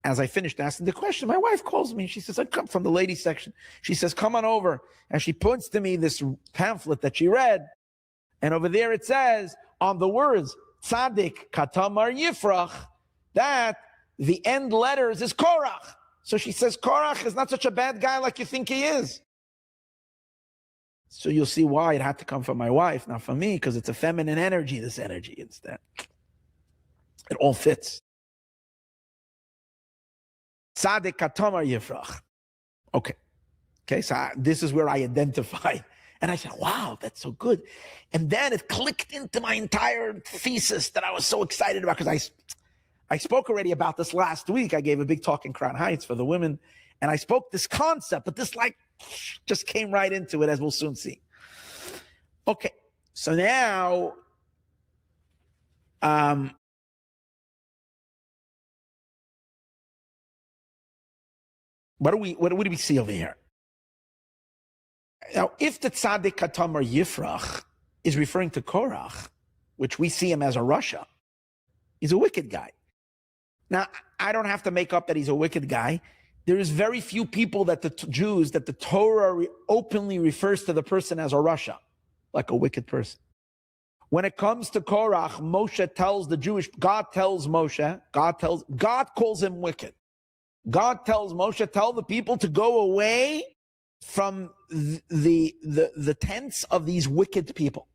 As I finished asking the question, my wife calls me and she says, I come from the ladies section. She says, come on over. And she points to me this pamphlet that she read. And over there it says, on the words, Tzadik Katamar Yifrach, that the end letters is Korach. So she says, Korach is not such a bad guy like you think he is. So you'll see why it had to come from my wife, not from me, because it's a feminine energy, this energy. It's that. It all fits. Tzadik Katamar Yifrach. Okay, so this is where I identify. And I said, wow, that's so good. And then it clicked into my entire thesis that I was so excited about, because I spoke already about this last week. I gave a big talk in Crown Heights for the women, and I spoke this concept, but this like Just came right into it, as we'll soon see. Okay, so now, what do we see over here? Now, if the tzaddik katamar yifrach is referring to Korach, which we see him as a rasha, he's a wicked guy. Now, I don't have to make up that he's a wicked guy. There is very few people that the Jews, that the Torah openly refers to the person as a rasha, like a wicked person. When it comes to Korach, Moshe tells the Jewish, God tells Moshe, God calls him wicked. God tells Moshe, tell the people to go away from the tents of these wicked people,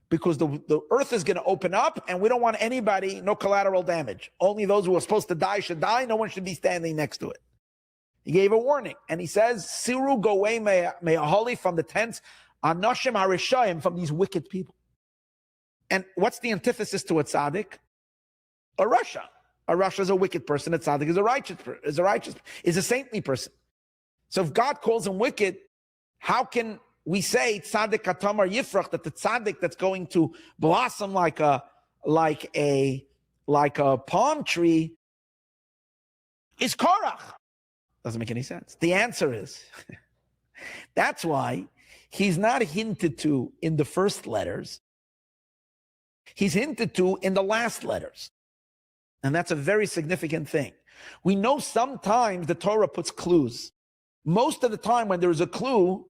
because the earth is going to open up and we don't want anybody, no collateral damage. Only those who are supposed to die should die. No one should be standing next to it. He gave a warning, and he says, Siru, go away, me'aholi, from the tents, anoshim harishayim, from these wicked people. And what's the antithesis to a tzaddik? A rasha. A rasha is a wicked person. A tzaddik is a saintly person. So if God calls him wicked, how can we say tzaddik katamar yifrach, that the tzaddik that's going to blossom like a palm tree is Korach? Doesn't make any sense. The answer is, that's why he's not hinted to in the first letters. He's hinted to in the last letters. And that's a very significant thing. We know sometimes the Torah puts clues. Most of the time when there is a clue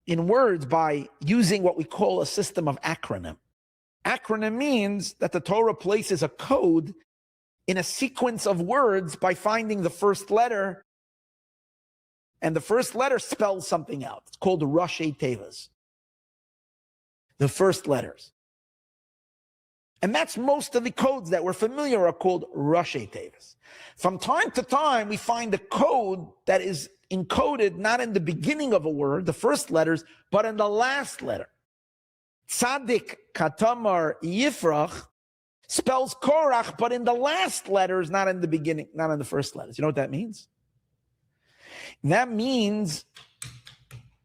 in words, by using what we call a system of acronym. Acronym means that the Torah places a code in a sequence of words by finding the first letter, and the first letter spells something out. It's called Rashi Tevas. The first letters. And that's most of the codes that we're familiar are called Rashi Tevas. From time to time, we find a code that is encoded not in the beginning of a word, the first letters, but in the last letter. Tzaddik katamar yifrach spells Korach, but in the last letters, not in the beginning, not in the first letters. You know what that means? That means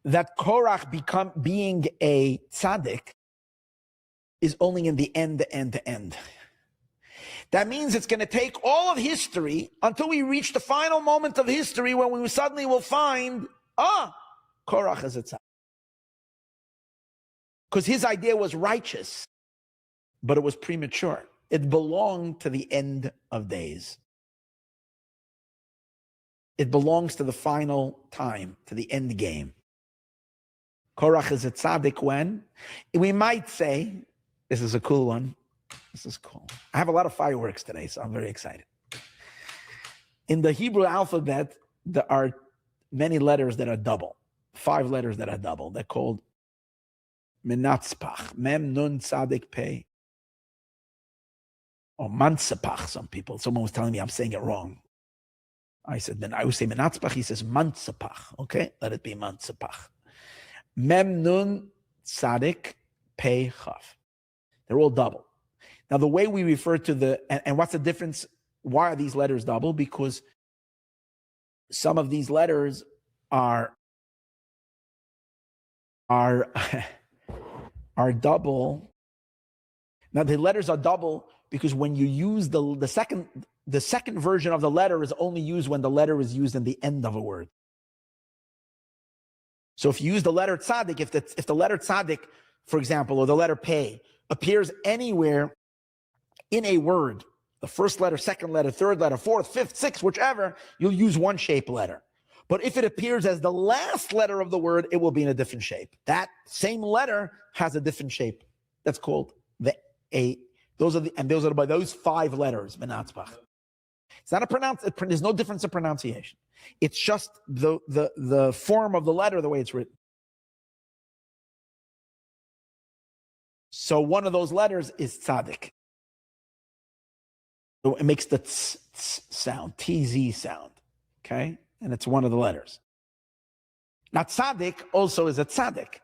that Korach being a tzaddik is only in the end. That means it's going to take all of history until we reach the final moment of history when we suddenly will find, Korach is a tzaddik. Because his idea was righteous, but it was premature. It belonged to the end of days. It belongs to the final time, to the end game. Korach is a tzaddik when? We might say, this is a cool one. This is cool. I have a lot of fireworks today, so I'm very excited. In the Hebrew alphabet, there are many letters that are double. 5 letters that are double. They're called Menatzpach. Mem, Nun, Tzadik, Pei. Or Mansapach, some people. Someone was telling me I'm saying it wrong. I said, then I would say Menatzpach. He says Mansapach. Okay, let it be Mansapach. Mem, Nun, Tzadik, Pei, Chaf. They're all double. Now, the way we refer to and what's the difference? Why are these letters double? Because some of these letters are double. Now, the letters are double because when you use the second version of the letter is only used when the letter is used in the end of a word. So if you use the letter tzaddik, if the letter tzaddik, for example, or the letter pei, appears anywhere in a word, the first letter, second letter, third letter, fourth, fifth, sixth, whichever, you'll use one shape letter. But if it appears as the last letter of the word, it will be in a different shape. That same letter has a different shape. That's called those are by those 5 letters, Menatzbach. It's not there's no difference in pronunciation. It's just the form of the letter, the way it's written. So one of those letters is tzaddik. So it makes the sound, TZ sound, okay? And it's one of the letters. Now tzaddik also is a tzaddik.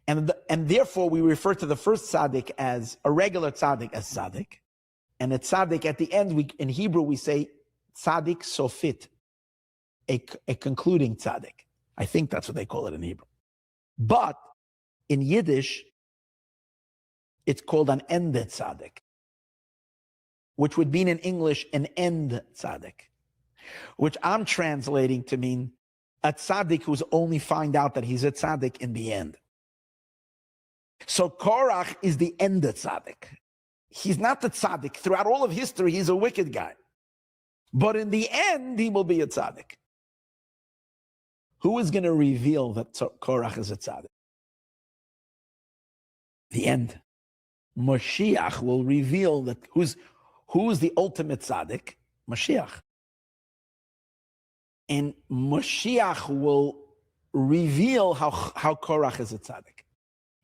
And therefore we refer to the first tzaddik as a regular tzaddik as tzaddik. And a tzaddik at the end, in Hebrew we say tzaddik sofit, a concluding tzaddik. I think that's what they call it in Hebrew. But in Yiddish, it's called an end tzaddik, which would mean in English an end tzaddik, which I'm translating to mean a tzaddik who's only find out that he's a tzaddik in the end. So Korach is the end tzaddik. He's not the tzaddik. Throughout all of history, he's a wicked guy. But in the end, he will be a tzaddik. Who is going to reveal that Korach is a tzaddik? The end. Moshiach will reveal that who's the ultimate tzaddik? Mashiach. And Moshiach will reveal how Korach is a tzaddik.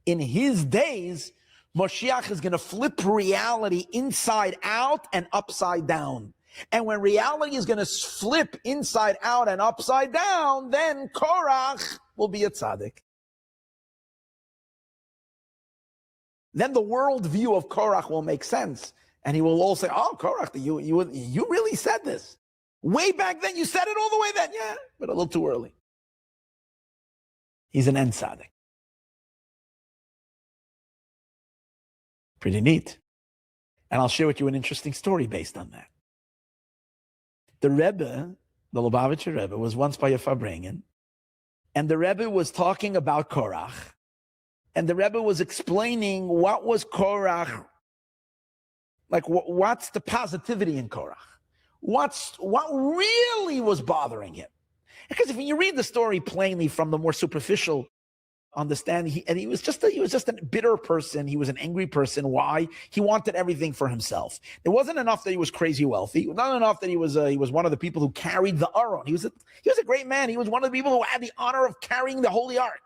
In his days, Moshiach is going to flip reality inside out and upside down. And when reality is going to flip inside out and upside down, then Korach will be a tzaddik. Then the world view of Korach will make sense. And he will all say, oh, Korach, you really said this. Way back then, you said it all the way then. Yeah, but a little too early. He's an end tzaddik. Pretty neat. And I'll share with you an interesting story based on that. The Rebbe, the Lubavitcher Rebbe, was once by a Farbrengen, and the Rebbe was talking about Korach, and the Rebbe was explaining what was Korach, like what's the positivity in Korach, what really was bothering him. Because if you read the story plainly from the more superficial understanding, he was just a bitter person. He was an angry person. Why? He wanted everything for himself. It wasn't enough that he was crazy wealthy. It was not enough that he was one of the people who carried the Aron. He was a great man. He was one of the people who had the honor of carrying the Holy Ark.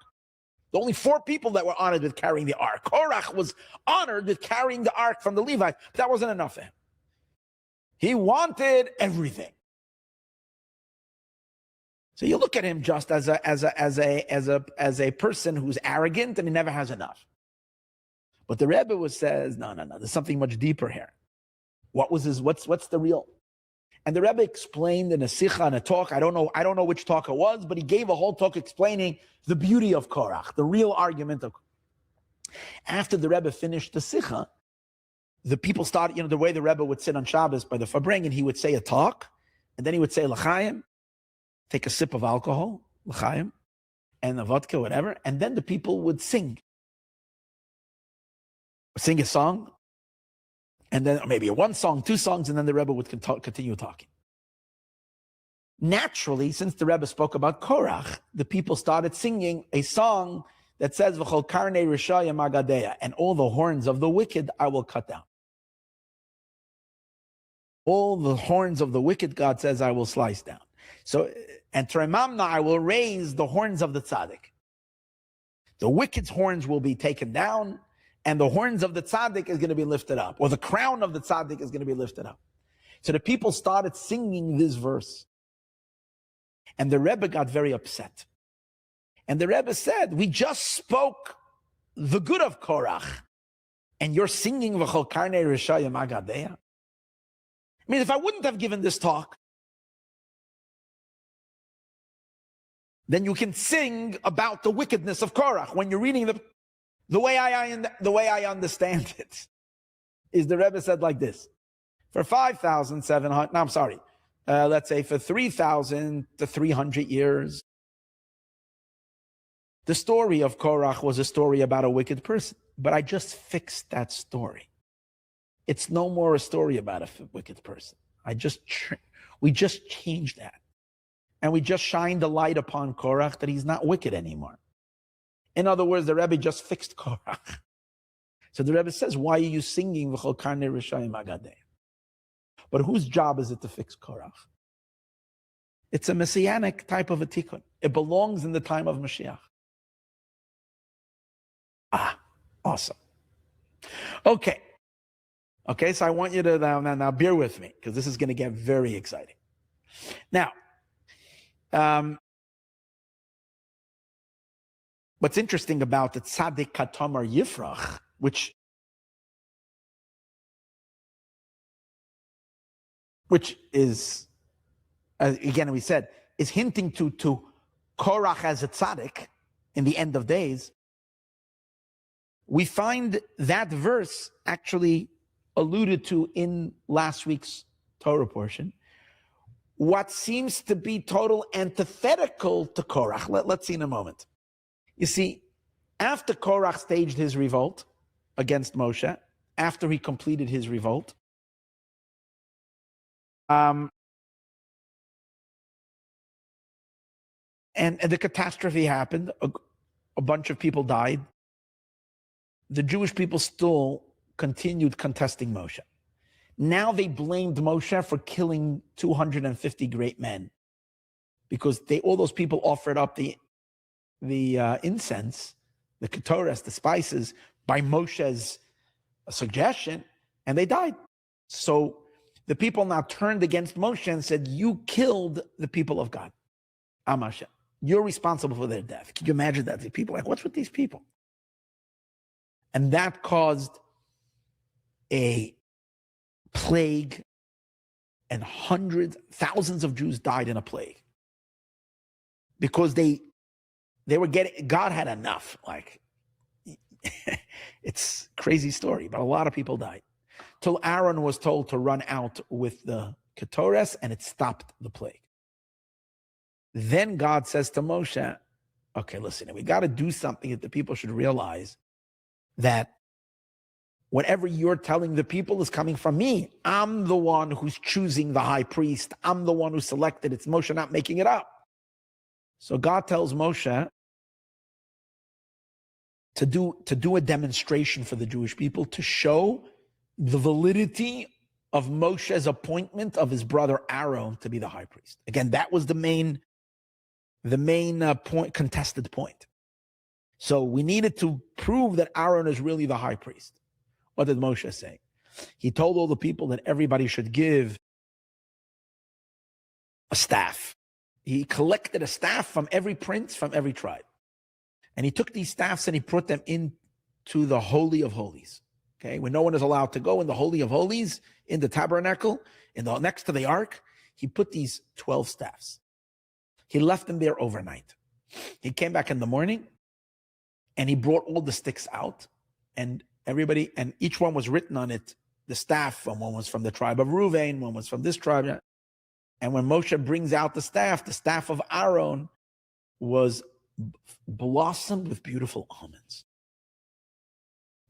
The only 4 people that were honored with carrying the Ark. Korach was honored with carrying the Ark from the Levites, but that wasn't enough for him. He wanted everything. So you look at him just as a person who's arrogant and he never has enough. But the Rebbe says, no, there's something much deeper here. What's the real? And the Rebbe explained in a sikha and a talk. I don't know which talk it was, but he gave a whole talk explaining the beauty of Korach, the real argument of. After the Rebbe finished the sikha, the people started, the way the Rebbe would sit on Shabbos by the Farbrengen, he would say a talk, and then he would say l'chaim, take a sip of alcohol, l'chaim, and a vodka, whatever, and then the people would sing a song, and then maybe one song, 2 songs, and then the Rebbe would continue talking. Naturally, since the Rebbe spoke about Korach, the people started singing a song that says, V'chol karnei rishayim agadeya, and all the horns of the wicked I will cut down. All the horns of the wicked, God says, I will slice down. So, and Tremamna, I will raise the horns of the tzaddik. The wicked's horns will be taken down, and the horns of the tzaddik is going to be lifted up, or the crown of the tzaddik is going to be lifted up. So the people started singing this verse. And the Rebbe got very upset. And the Rebbe said, we just spoke the good of Korach, and you're singing V'chol karnei rishayim agadeya. I mean, if I wouldn't have given this talk, then you can sing about the wickedness of Korach. When you're reading the way I understand it, is the Rebbe said like this: for 5,700, no, I'm sorry, let's say for 3,000 to 300 years, the story of Korach was a story about a wicked person. But I just fixed that story. It's no more a story about a wicked person. We just changed that. And we just shined the light upon Korach that he's not wicked anymore. In other words, the Rebbe just fixed Korach. So the Rebbe says, why are you singing V'chol karnei rishayim agadeya? But whose job is it to fix Korach? It's a messianic type of a tikkun. It belongs in the time of Mashiach. Awesome. Okay, so I want you to now bear with me, because this is going to get very exciting. Now, what's interesting about the tzaddik katamar yifrach, which is, again, we said, is hinting to Korach as a tzaddik in the end of days, we find that verse actually alluded to in last week's Torah portion, what seems to be total antithetical to Korach. Let's see in a moment. You see, after Korach staged his revolt against Moshe, after he completed his revolt, and the catastrophe happened, a bunch of people died. The Jewish people still continued contesting Moshe. Now they blamed Moshe for killing 250 great men, because all those people offered up the incense, the ketores, the spices, by Moshe's suggestion, and they died. So the people now turned against Moshe and said, you killed the people of God. Amasha, you're responsible for their death. Can you imagine that? The people are like, what's with these people? And that caused a plague, and hundreds, thousands of Jews died in a plague, because they were getting, God had enough. Like, it's a crazy story, but a lot of people died. Till Aaron was told to run out with the ketores, and it stopped the plague. Then God says to Moshe, okay, listen, we got to do something that the people should realize, that whatever you're telling the people is coming from me. I'm the one who's choosing the high priest. I'm the one who selected. It's Moshe not making it up. So God tells Moshe to do a demonstration for the Jewish people to show the validity of Moshe's appointment of his brother Aaron to be the high priest. Again, that was the main point, contested point. So we needed to prove that Aaron is really the high priest. What did Moshe say? He told all the people that everybody should give a staff. He collected a staff from every prince, from every tribe. And he took these staffs and he put them into the Holy of Holies. Okay, when no one is allowed to go in the Holy of Holies, in the tabernacle, next to the ark, he put these 12 staffs. He left them there overnight. He came back in the morning and he brought all the sticks out, and everybody, and each one was written on it, the staff, one was from the tribe of Reuven, one was from this tribe. And when Moshe brings out the staff of Aaron was blossomed with beautiful almonds.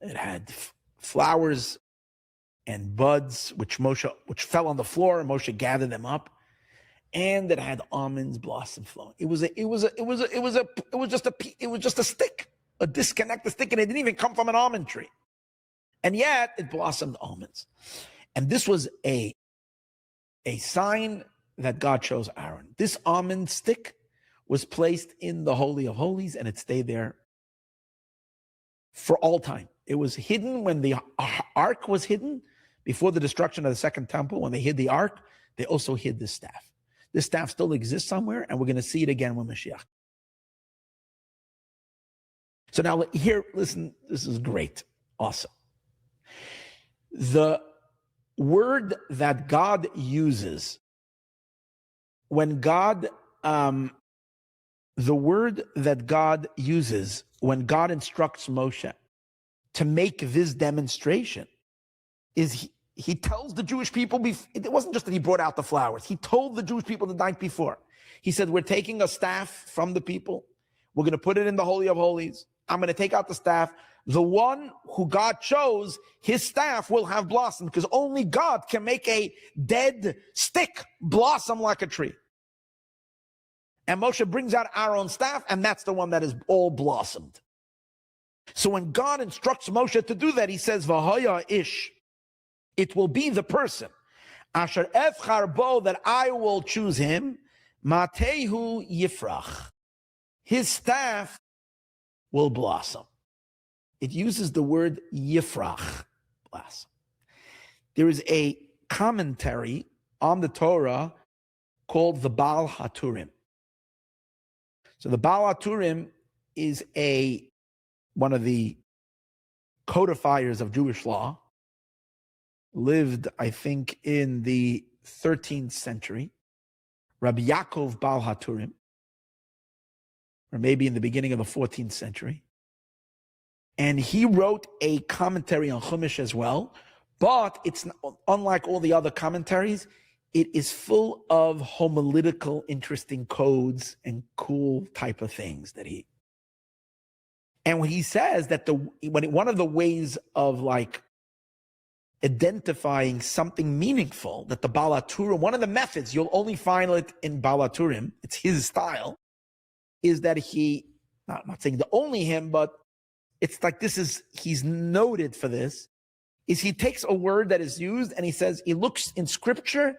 It had flowers and buds, which fell on the floor, and Moshe gathered them up, and it had almonds blossom flowing. It was just a stick, a disconnected stick, and it didn't even come from an almond tree. And yet it blossomed almonds. And this was a sign that God chose Aaron. This almond stick was placed in the Holy of Holies, and it stayed there for all time. It was hidden when the ark was hidden before the destruction of the second temple. When they hid the ark, they also hid this staff. This staff still exists somewhere, and we're going to see it again with Mashiach. So now here, listen, this is great. Awesome. The word that God uses when God, the word that God uses when God instructs Moshe to make this demonstration is he tells the Jewish people, it wasn't just that he brought out the flowers. He told the Jewish people the night before. He said, we're taking a staff from the people. We're going to put it in the Holy of Holies. I'm going to take out the staff. The one who God chose, his staff will have blossom, because only God can make a dead stick blossom like a tree. And Moshe brings out Aaron's staff, and that's the one that is all blossomed. So when God instructs Moshe to do that, he says, V'haya ish, it will be the person, Asher evchar bo, that I will choose him, Matehu yifrach, his staff will blossom. It uses the word yifrach, blossom. There is a commentary on the Torah called the Baal HaTurim. So the Baal HaTurim is one of the codifiers of Jewish law, lived, I think, in the 13th century. Rabbi Yaakov Baal HaTurim. or maybe in the beginning of the 14th century. And he wrote a commentary on Chumash as well, but it's unlike all the other commentaries, it is full of homiletical, interesting codes and cool type of things that he. And when he says that one of the ways of like identifying something meaningful, that the Baal HaTurim, one of the methods, you'll only find it in Baal HaTurim, it's his style, is that he, not saying the only him, but it's like he's noted for this, is he takes a word that is used and he says, he looks in scripture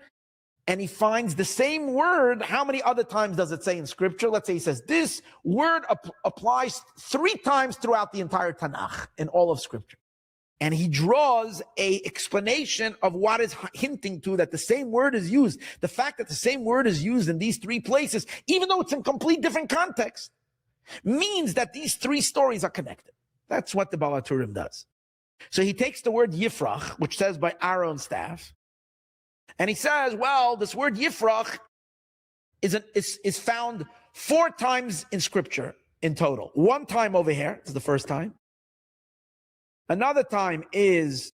and he finds the same word. How many other times does it say in scripture? Let's say he says, this word applies 3 times throughout the entire Tanakh in all of scripture. And he draws a explanation of what is hinting to that the same word is used. The fact that the same word is used in these 3 places, even though it's in complete different context, means that these 3 stories are connected. That's what the Baal HaTurim does. So he takes the word Yifrach, which says by Aaron's staff, and he says, well, this word Yifrach is found 4 times in scripture in total. 1 time over here, this is the first time. Another time is,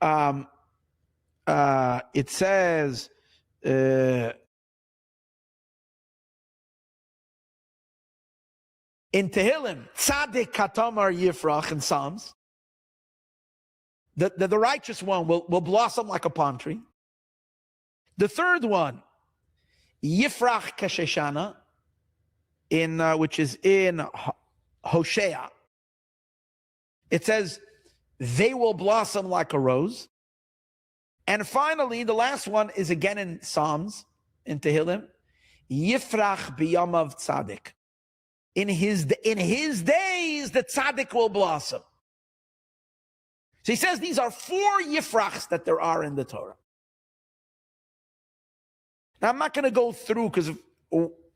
it says, in Tehillim, Tzadik Katamar Yifrach in Psalms, the righteous one will blossom like a palm tree. The third one, Yifrach Kasheshana, which is in Hosea. It says, they will blossom like a rose. And finally, the last one is again in Psalms, in Tehillim, Yifrach biyamav tzaddik. In his days, the tzaddik will blossom. So he says these are 4 Yifrachs that there are in the Torah. Now, I'm not going to go through because of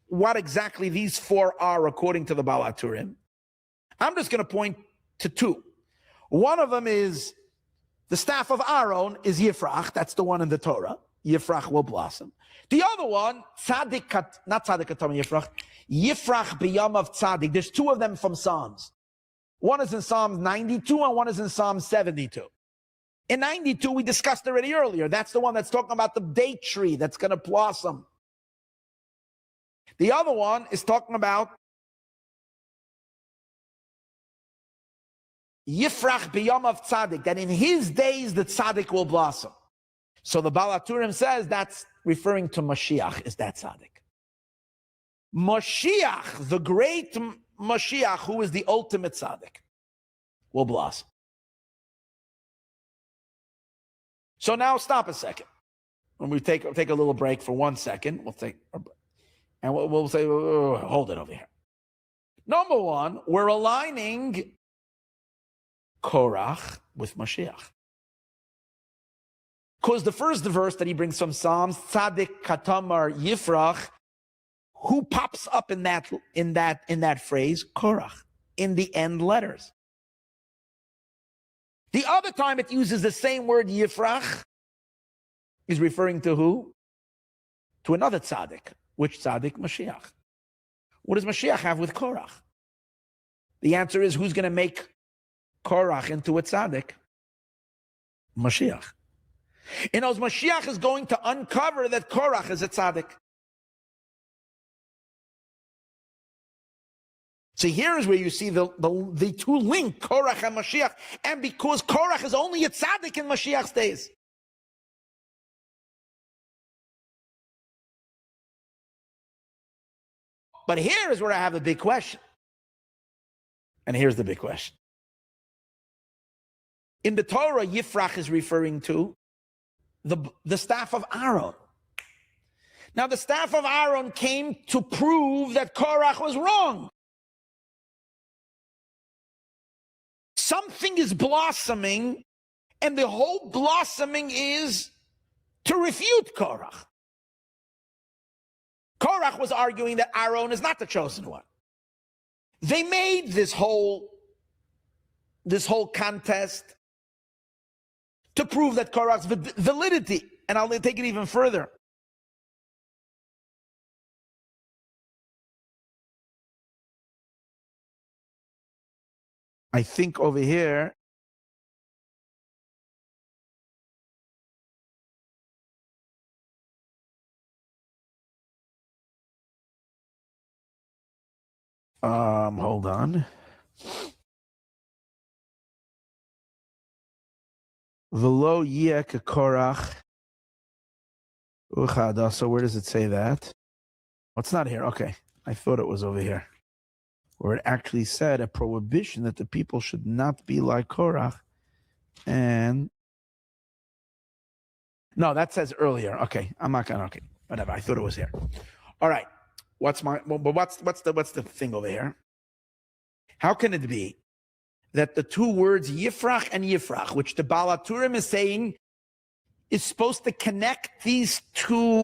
what exactly these 4 are according to the Baal HaTurim. I'm just going to point to 2. One of them is the staff of Aaron is Yifrach. That's the one in the Torah. Yifrach will blossom. The other one, not Tzadik Katam Yifrach, Yifrach biyamav Tzadik. There's 2 of them from Psalms. One is in Psalm 92 and one is in Psalm 72. In 92, we discussed already earlier. That's the one that's talking about the date tree that's going to blossom. The other one is talking about Yifrach biyamav Tzadik, that in his days the Tzadik will blossom. So the Baal HaTurim says that's referring to Mashiach, is that Tzadik. Moshiach, the great Mashiach, who is the ultimate tzaddik, will blossom. So now stop a second. When we take a little break for 1 second, we'll say, hold it over here. Number 1, we're aligning Korach with Mashiach. Because the first verse that he brings from Psalms, Tzaddik Katamar Yifrach, who pops up in that phrase? Korach, in the end letters. The other time it uses the same word Yifrach is referring to who? To another tzaddik. Which tzaddik? Mashiach. What does Mashiach have with Korach? The answer is, who's going to make Korach into a tzaddik? Mashiach. In other words, Mashiach is going to uncover that Korach is a tzaddik. So here is where you see the 2 link, Korach and Mashiach. And because Korach is only a tzaddik in Mashiach's days. But here is where I have the big question. And here's the big question. In the Torah, Yifrach is referring to the staff of Aaron. Now, the staff of Aaron came to prove that Korach was wrong. Something is blossoming, and the whole blossoming is to refute Korach. Korach was arguing that Aaron is not the chosen one. They made this whole contest to prove that Korach's validity. And I'll take it even further. I think over here, hold on. V'lo yeh kekorach uchada. So where does it say that? Oh, it's not here. Okay. I thought it was over here, where it actually said a prohibition that the people should not be like Korach. And no, that says earlier. Okay, I'm not gonna. Okay, whatever. I thought it was here. All right. What's the thing over here? How can it be that the two words Yifrach and Yifrach, which the Baal HaTurim is saying, is supposed to connect these two?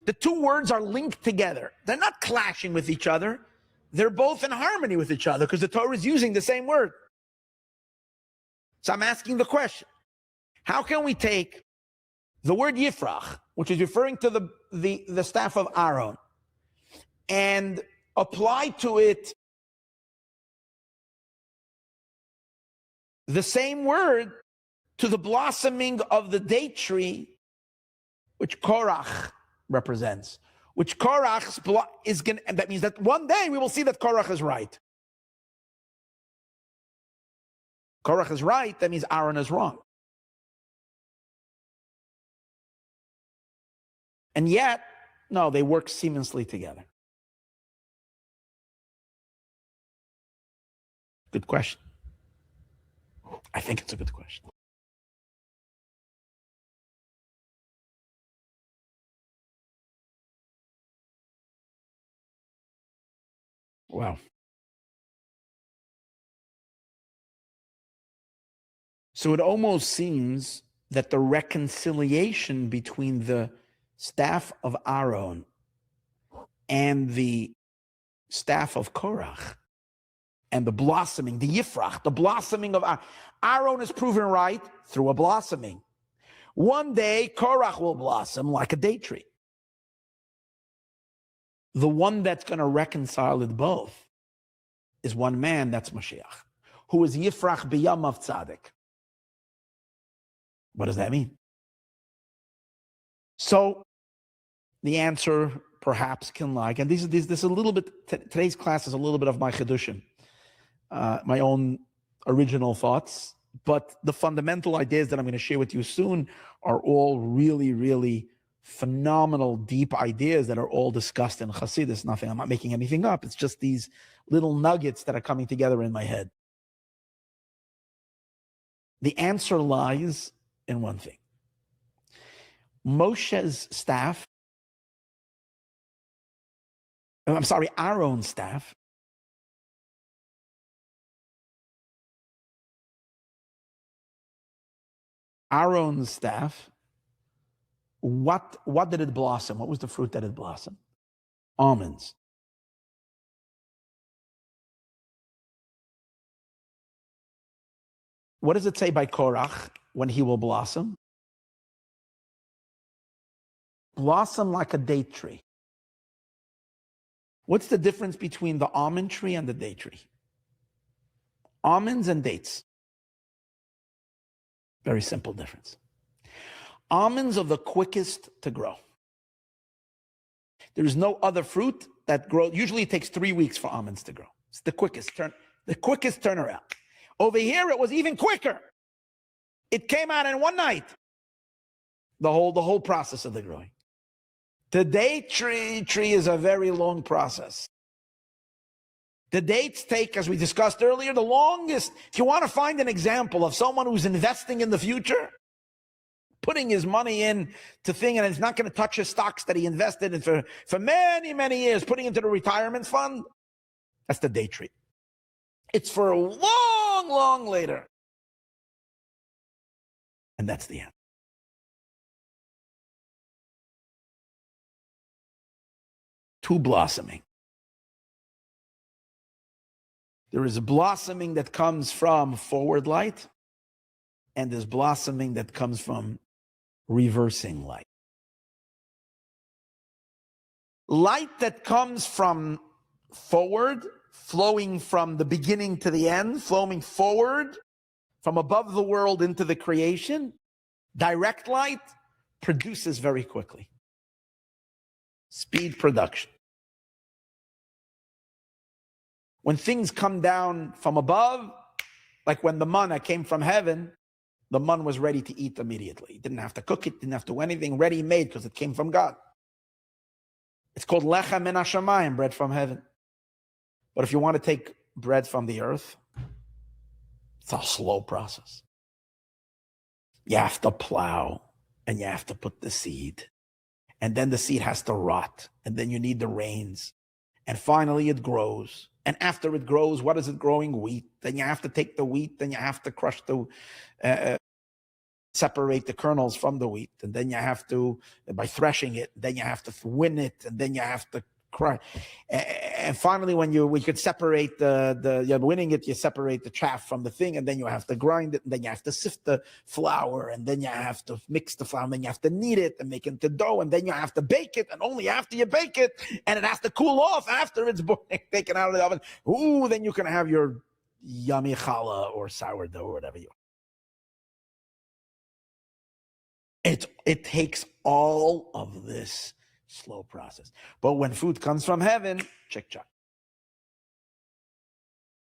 The two words are linked together. They're not clashing with each other. They're both in harmony with each other because the Torah is using the same word. So I'm asking the question, how can we take the word Yifrach, which is referring to the staff of Aaron, and apply to it the same word to the blossoming of the date tree, which Korach represents, which Korach is going to, that means that one day we will see that Korach is right. Korach is right, that means Aaron is wrong. And yet, no, they work seamlessly together. Good question. I think it's a good question. Wow. So it almost seems that the reconciliation between the staff of Aaron and the staff of Korach and the blossoming, the Yifrach, the blossoming of Aaron is proven right through a blossoming. One day, Korach will blossom like a date tree. The one that's going to reconcile it both is one man, that's Mashiach, who is Yifrach b'yam of Tzaddik. What does that mean? So the answer perhaps can lie, and this is a little bit, today's class is a little bit of my chidushim, my own original thoughts, but the fundamental ideas that I'm going to share with you soon are all really, really phenomenal, deep ideas that are all discussed in Chassidus. Nothing, I'm not making anything up. It's just these little nuggets that are coming together in my head. The answer lies in one thing. Aaron's staff, what did it blossom? What was the fruit that it blossomed? Almonds. What does it say by Korach when he will blossom? Blossom like a date tree. What's the difference between the almond tree and the date tree? Almonds and dates. Very simple difference. Almonds are the quickest to grow. There is no other fruit that grows. Usually it takes 3 weeks for almonds to grow. It's the quickest turnaround. Over here, it was even quicker. It came out in one night. The whole process of the growing. The date tree is a very long process. The dates take, as we discussed earlier, the longest. If you want to find an example of someone who's investing in the future, putting his money in to thing, and it's not going to touch his stocks that he invested in for many, many years, putting into the retirement fund, that's the date tree. It's for a long, long later. And that's the end. Two blossoming. There is a blossoming that comes from forward light, and there's blossoming that comes from reversing light. Light that comes from forward flowing from the beginning to the end, flowing forward from above the world into the creation, direct light produces very quickly. Speed production. When things come down from above, like when the manna came from heaven, the man was ready to eat immediately. Didn't have to cook it, didn't have to do anything, ready made because it came from God. It's called lechem min hashamayim, bread from heaven. But if you want to take bread from the earth, it's a slow process. You have to plow and you have to put the seed. And then the seed has to rot. And then you need the rains. And finally it grows. And after it grows, what is it growing? Wheat. Then you have to take the wheat, then you have to crush the, separate the kernels from the wheat. And then you have to, by threshing it, then you have to win it, and then you have to crush. And finally, when we could separate you're winning it, you separate the chaff from the thing, and then you have to grind it, and then you have to sift the flour, and then you have to mix the flour, and then you have to knead it and make it into dough, and then you have to bake it, and only after you bake it, and it has to cool off after it's taken out of the oven. Ooh, then you can have your yummy challah or sourdough or whatever you want. It takes all of this slow process. But when food comes from heaven, check.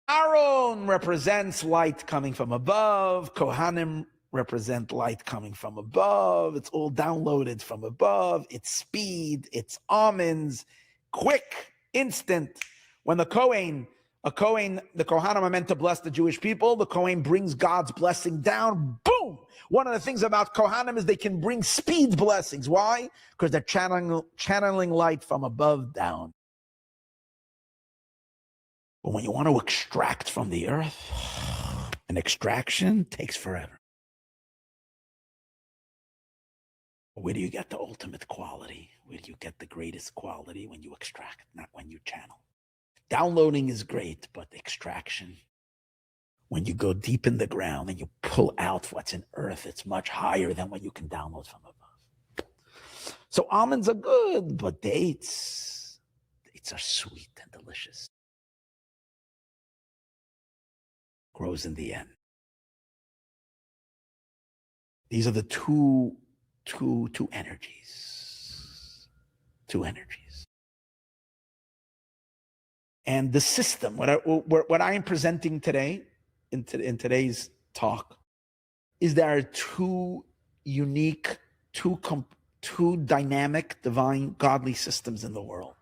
Aaron represents light coming from above. Kohanim represent light coming from above. It's all downloaded from above. It's speed. It's almonds. Quick, instant. When the Kohanim are meant to bless the Jewish people, the Kohen brings God's blessing down. Boom! One of the things about Kohanim is they can bring speed blessings. Why? Because they're channeling light from above down. But when you want to extract from the earth, an extraction takes forever. Where do you get the ultimate quality? Where do you get the greatest quality? When you extract, not when you channel. Downloading is great, but extraction, when you go deep in the ground and you pull out what's in earth, it's much higher than what you can download from above. So almonds are good, but dates are sweet and delicious. Grows in the end. These are the two energies. Two energies. And the system, what I am presenting today, in today's talk, is there are two unique, two dynamic, divine, godly systems in the world.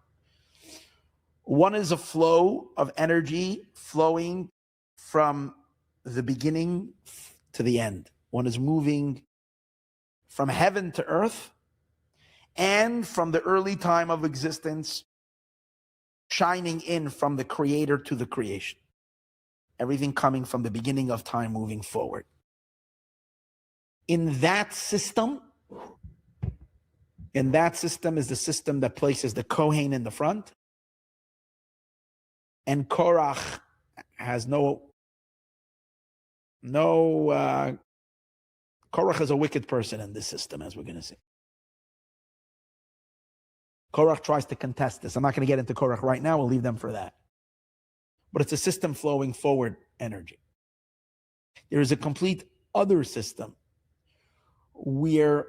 One is a flow of energy flowing from the beginning to the end. One is moving from heaven to earth and from the early time of existence, shining in from the creator to the creation. Everything coming from the beginning of time moving forward. In that system is the system that places the Kohen in the front. And Korach has Korach is a wicked person in this system, as we're going to see. Korach tries to contest this. I'm not going to get into Korach right now. We'll leave them for that. But it's a system flowing forward energy. There is a complete other system where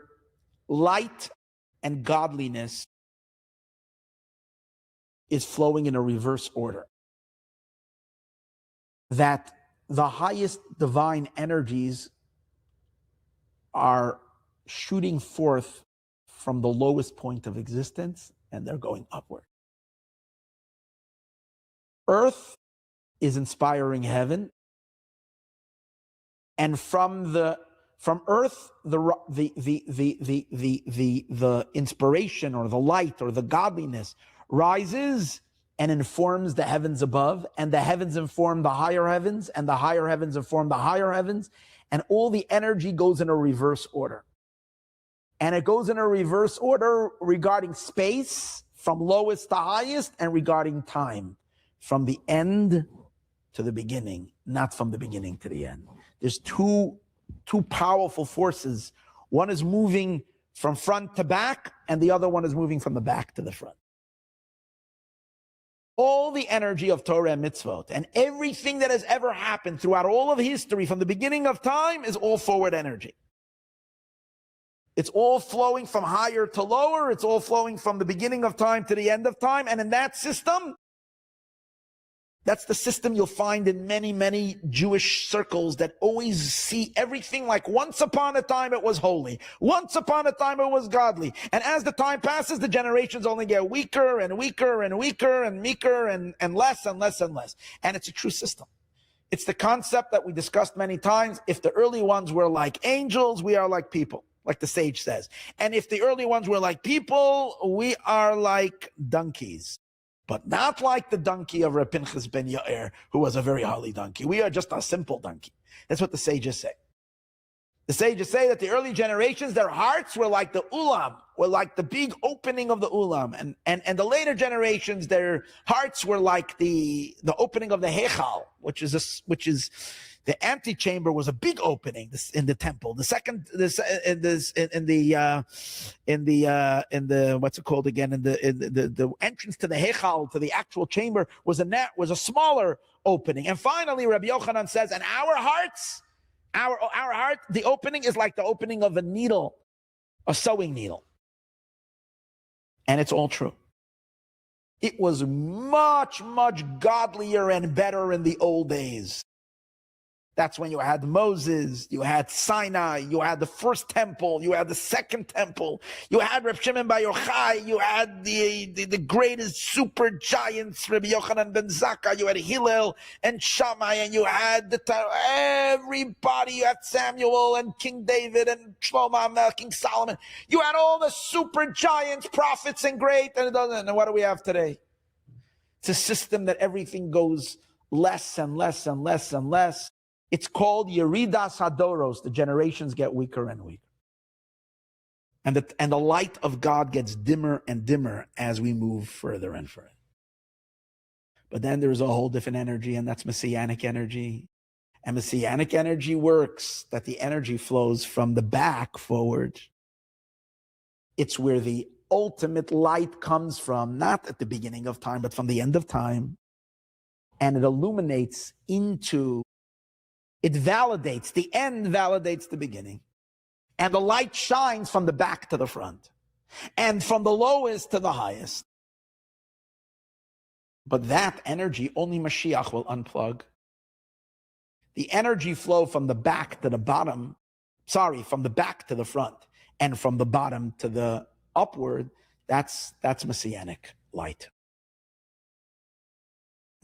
light and godliness is flowing in a reverse order. That the highest divine energies are shooting forth from the lowest point of existence, and they're going upward. Earth is inspiring heaven, and from earth, the inspiration or the light or the godliness rises and informs the heavens above, and the heavens inform the higher heavens, and the higher heavens inform the higher heavens, and all the energy goes in a reverse order. And it goes in a reverse order regarding space, from lowest to highest, and regarding time, from the end to the beginning, not from the beginning to the end. There's two powerful forces. One is moving from front to back, and the other one is moving from the back to the front. all the energy of Torah and mitzvot, and everything that has ever happened throughout all of history from the beginning of time is all forward energy. It's all flowing from higher to lower. It's all flowing from the beginning of time to the end of time. And in that system, that's the system you'll find in many, many Jewish circles that always see everything like once upon a time it was holy. Once upon a time it was godly. And as the time passes, the generations only get weaker and weaker and weaker and meeker and less and less and less. And it's a true system. It's the concept that we discussed many times. If the early ones were like angels, we are like people, like the sage says. And if the early ones were like people, we are like donkeys. But not like the donkey of Reb Pinchas ben Yair, who was a very holy donkey. We are just a simple donkey. That's what the sages say. The sages say that the early generations, their hearts were like the ulam, were like the big opening of the ulam. And the later generations, their hearts were like the opening of the hechal, which is the antechamber was a big opening in the temple. The second, in the what's it called again? In the entrance to the hechal, to the actual chamber, was a smaller opening. And finally, Rabbi Yochanan says, and our hearts, our heart, the opening is like the opening of a needle, a sewing needle. And it's all true. It was much, much godlier and better in the old days. That's when you had Moses, you had Sinai, you had the first temple, you had the second temple, you had Reb Shimon Bar Yochai, you had the greatest super giants, Rabbi Yochanan ben Zakkai, you had Hillel and Shammai, and you had everybody, you had Samuel and King David and Shlomo, King Solomon. You had all the super giants, prophets and great, and what do we have today? It's a system that everything goes less and less and less and less. It's called Yeridas Hadoros. The generations get weaker and weaker. And the light of God gets dimmer and dimmer as we move further and further. But then there's a whole different energy, and that's Messianic energy. And Messianic energy works that the energy flows from the back forward. It's where the ultimate light comes from, not at the beginning of time, but from the end of time. And it illuminates into It validates, the end validates the beginning. And the light shines from the back to the front. And from the lowest to the highest. But that energy, only Mashiach will unplug. The energy flow from the back to the bottom, from the back to the front, and from the bottom to the upward, that's Messianic light.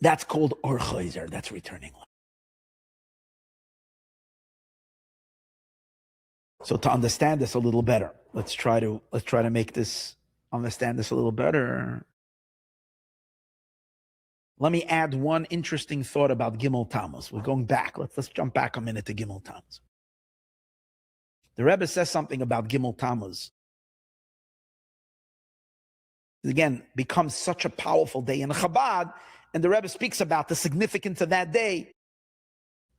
That's called Or Chayzer, that's returning light. So to understand this a little better, let's try to make this, understand this a little better. Let me add one interesting thought about Gimel Tamuz. We're going back. Let's jump back a minute to Gimel Tamuz. The Rebbe says something about Gimel Tamuz. Again, becomes such a powerful day in Chabad, and the Rebbe speaks about the significance of that day,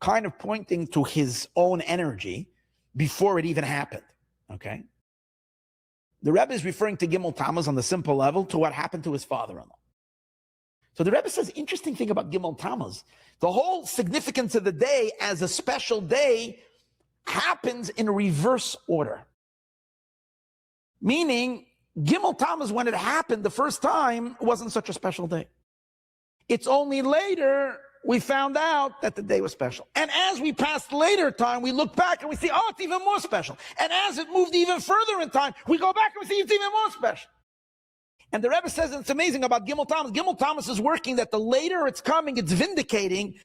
kind of pointing to his own energy before it even happened, okay? The Rebbe is referring to Gimel Tamuz on the simple level to what happened to his father-in-law. So the Rebbe says, interesting thing about Gimel Tamuz, the whole significance of the day as a special day happens in reverse order. Meaning, Gimel Tamuz, when it happened the first time, wasn't such a special day. It's only later we found out that the day was special. And as we passed later time, we look back and we see, oh, it's even more special. And as it moved even further in time, we go back and we see it's even more special. And the Rebbe says, and it's amazing about Gimel Tamuz. Gimel Tamuz is working that the later it's coming, it's vindicating.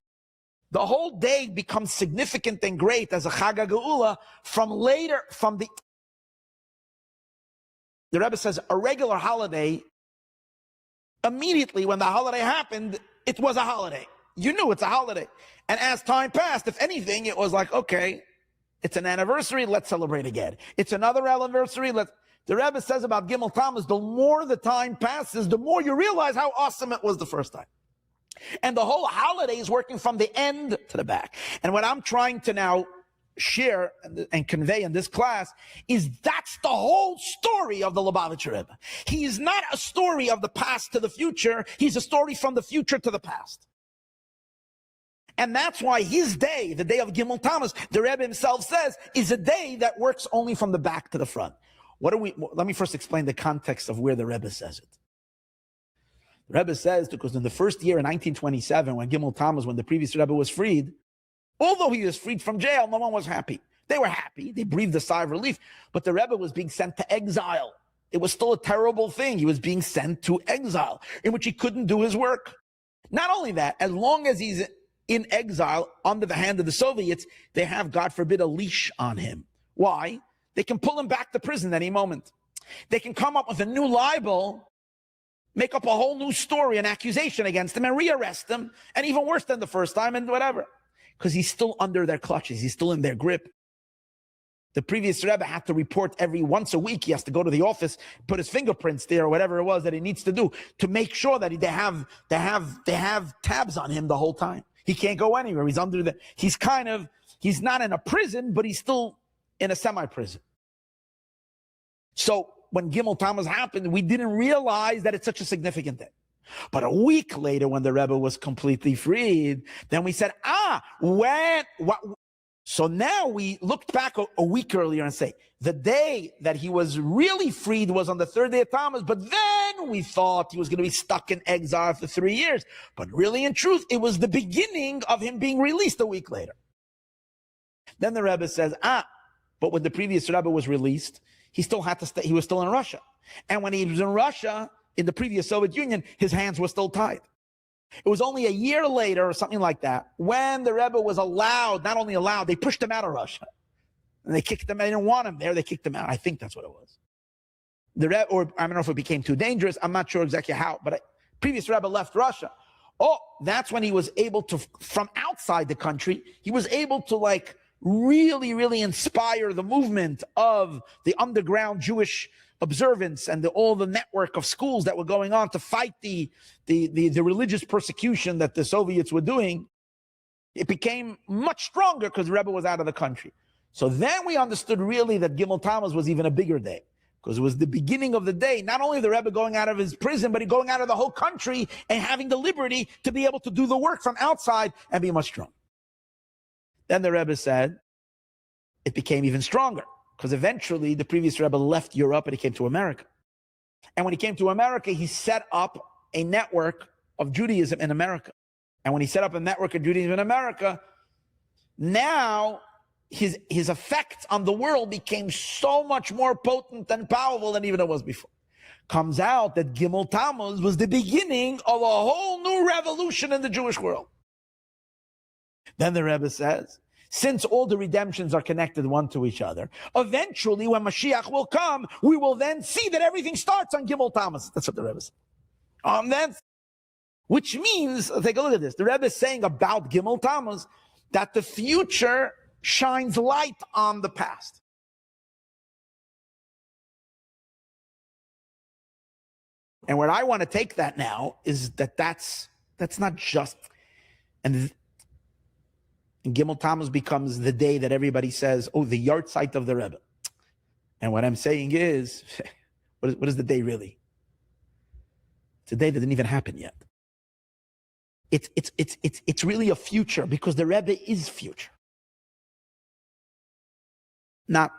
The whole day becomes significant and great as a Chag HaGeula the Rebbe says, a regular holiday, immediately when the holiday happened, it was a holiday. You knew it's a holiday. And as time passed, if anything, it was like, okay, it's an anniversary, let's celebrate again. It's another anniversary, the Rebbe says about Gimel Tamuz, the more the time passes, the more you realize how awesome it was the first time. And the whole holiday is working from the end to the back. And what I'm trying to now share and convey in this class is that's the whole story of the Lubavitcher Rebbe. He is not a story of the past to the future. He's a story from the future to the past. And that's why his day, the day of Gimel Tamuz, the Rebbe himself says, is a day that works only from the back to the front. Let me first explain the context of where the Rebbe says it. The Rebbe says, because in the first year in 1927, when Gimel Tamuz, when the previous Rebbe was freed, although he was freed from jail, no one was happy. They were happy. They breathed a sigh of relief. But the Rebbe was being sent to exile. It was still a terrible thing. He was being sent to exile, in which he couldn't do his work. Not only that, as long as he's in exile under the hand of the Soviets, they have, God forbid, a leash on him. Why? They can pull him back to prison any moment. They can come up with a new libel, make up a whole new story, an accusation against him, and rearrest him, and even worse than the first time, and whatever. Because he's still under their clutches. He's still in their grip. The previous Rebbe had to report every once a week. He has to go to the office, put his fingerprints there, or whatever it was that he needs to do to make sure that they have tabs on him the whole time. He can't go anywhere. He's he's not in a prison, but he's still in a semi-prison. So when Gimel Tamuz happened, we didn't realize that it's such a significant thing. But a week later, when the Rebbe was completely freed, then we said, what? So now we looked back a week earlier and say, the day that he was really freed was on the third day of Tamuz, but then we thought he was going to be stuck in exile for 3 years. But really, in truth, it was the beginning of him being released a week later. Then the Rebbe says, but when the previous Rebbe was released, he still had to stay, he was still in Russia. And when he was in Russia, in the previous Soviet Union, his hands were still tied. It was only a year later or something like that when the Rebbe was allowed, not only allowed, they pushed him out of Russia. And they kicked him, they didn't want him there, they kicked him out. I think that's what it was. The Rebbe, or I don't know if it became too dangerous, I'm not sure exactly how, but previous Rebbe left Russia. That's when he was able to, from outside the country, he was able to really, really inspire the movement of the underground Jewish observance and all the network of schools that were going on to fight the religious persecution that the Soviets were doing. It became much stronger because the Rebbe was out of the country. So then we understood really that Gimel Tamuz was even a bigger day, because it was the beginning of the day, not only the Rebbe going out of his prison, but he going out of the whole country and having the liberty to be able to do the work from outside and be much stronger. Then the Rebbe said it became even stronger, because eventually the previous Rebbe left Europe and he came to America. And when he came to America, he set up a network of Judaism in America. And when he set up a network of Judaism in America, now his effect on the world became so much more potent and powerful than even it was before. Comes out that Gimel Tamuz was the beginning of a whole new revolution in the Jewish world. Then the Rebbe says, since all the redemptions are connected one to each other, eventually when Mashiach will come, we will then see that everything starts on Gimel Tamuz. That's what the Rebbe said. Which means, take a look at this. The Rebbe is saying about Gimel Tamuz that the future shines light on the past. And where I want to take that now is that's not just, and Gimel Tamuz becomes the day that everybody says, the yard site of the Rebbe. And what I'm saying is, what is the day really? It's a day that didn't even happen yet. It's really a future, because the Rebbe is future. Not,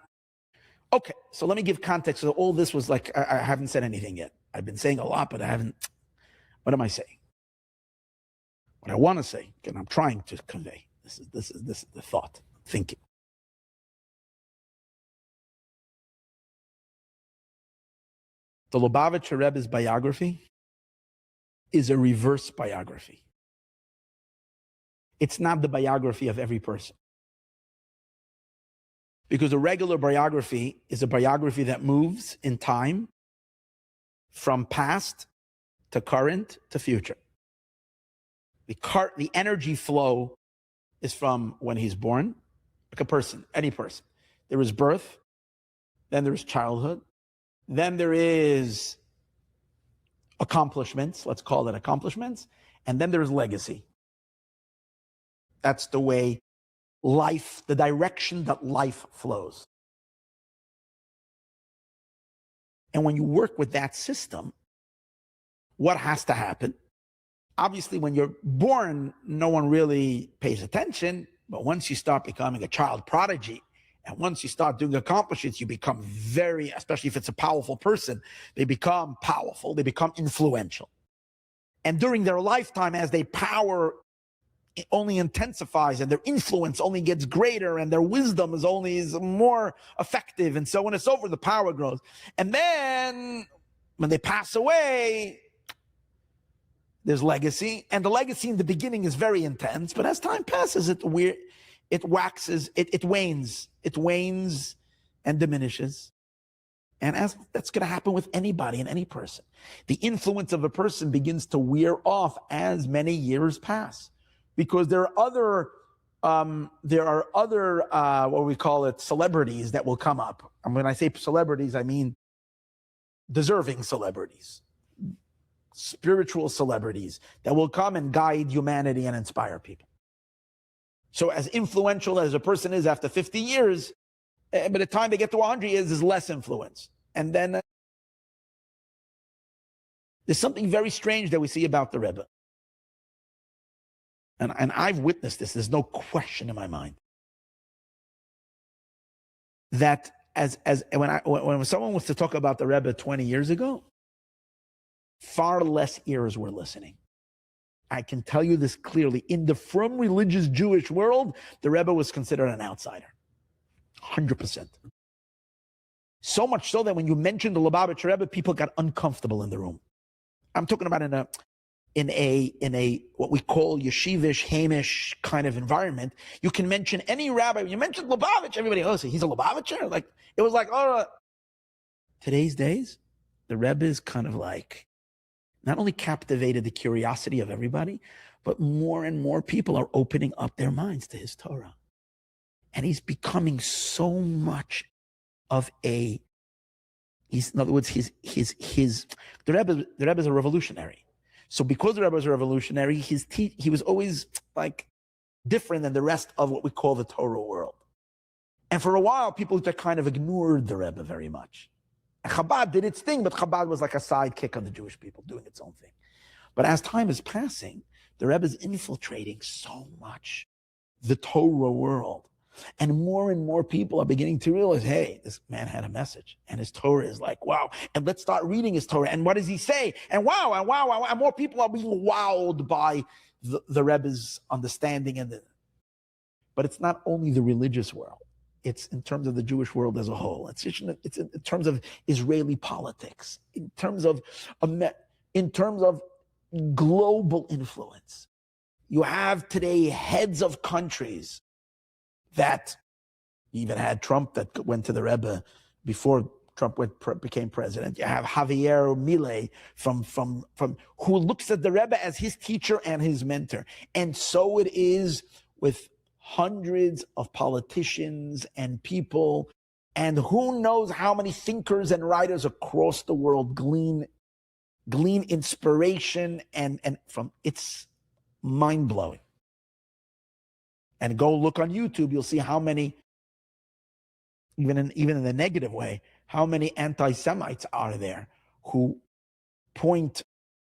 okay, so let me give context. So all this was I haven't said anything yet. I've been saying a lot, but I haven't, what am I saying? What I want to say, and I'm trying to convey. This is the thought, thinking. The Lubavitcher Rebbe's biography is a reverse biography. It's not the biography of every person. Because a regular biography is a biography that moves in time from past to current to future. The energy flow is from when he's born, like a person, any person. There is birth, then there is childhood, then there is accomplishments, let's call it accomplishments, and then there's legacy. That's the way life, the direction that life flows. And when you work with that system, what has to happen? Obviously, when you're born, no one really pays attention. But once you start becoming a child prodigy, and once you start doing accomplishments, you become very, especially if it's a powerful person, they become powerful, they become influential. And during their lifetime, as their power only intensifies and their influence only gets greater and their wisdom is more effective. And so when it's over, the power grows. And then when they pass away, there's legacy. And the legacy in the beginning is very intense, but as time passes, it waxes, it wanes and diminishes. And as that's going to happen with anybody and any person, the influence of a person begins to wear off as many years pass, because there are other what we call it, celebrities that will come up. And when I say celebrities, I mean deserving celebrities, spiritual celebrities that will come and guide humanity and inspire people. So as influential as a person is after 50 years, by the time they get to 100 years, there's less influence. And then there's something very strange that we see about the Rebbe. And I've witnessed this. There's no question in my mind that when someone was to talk about the Rebbe 20 years ago, far less ears were listening. I can tell you this clearly. In the frum religious Jewish world, the Rebbe was considered an outsider. 100%. So much so that when you mentioned the Lubavitcher Rebbe, people got uncomfortable in the room. I'm talking about in a what we call yeshivish, hamish kind of environment. You can mention any rabbi. You mentioned Lubavitch, everybody, oh, so he's a Lubavitcher? Like, it was like, oh. Today's days, the Rebbe is kind of like, not only captivated the curiosity of everybody, but more and more people are opening up their minds to his Torah. And he's becoming so much of in other words, the Rebbe is a revolutionary. So because the Rebbe is a revolutionary, he was always like different than the rest of what we call the Torah world. And for a while, people kind of ignored the Rebbe very much. And Chabad did its thing, but Chabad was like a sidekick of the Jewish people doing its own thing. But as time is passing, the Rebbe is infiltrating so much the Torah world. And more people are beginning to realize, hey, this man had a message. And his Torah is like, wow. And let's start reading his Torah. And what does he say? And wow. And more people are being wowed by the Rebbe's understanding. But it's not only the religious world. It's in terms of the Jewish world as a whole. It's in terms of Israeli politics, in terms of global influence. You have today heads of countries that even had Trump that went to the Rebbe before Trump became president. You have Javier Milei from who looks at the Rebbe as his teacher and his mentor. And so it is with hundreds of politicians and people, and who knows how many thinkers and writers across the world glean inspiration and from it's mind-blowing. And go look on YouTube, you'll see how many, even in the negative way, how many anti-Semites are there who point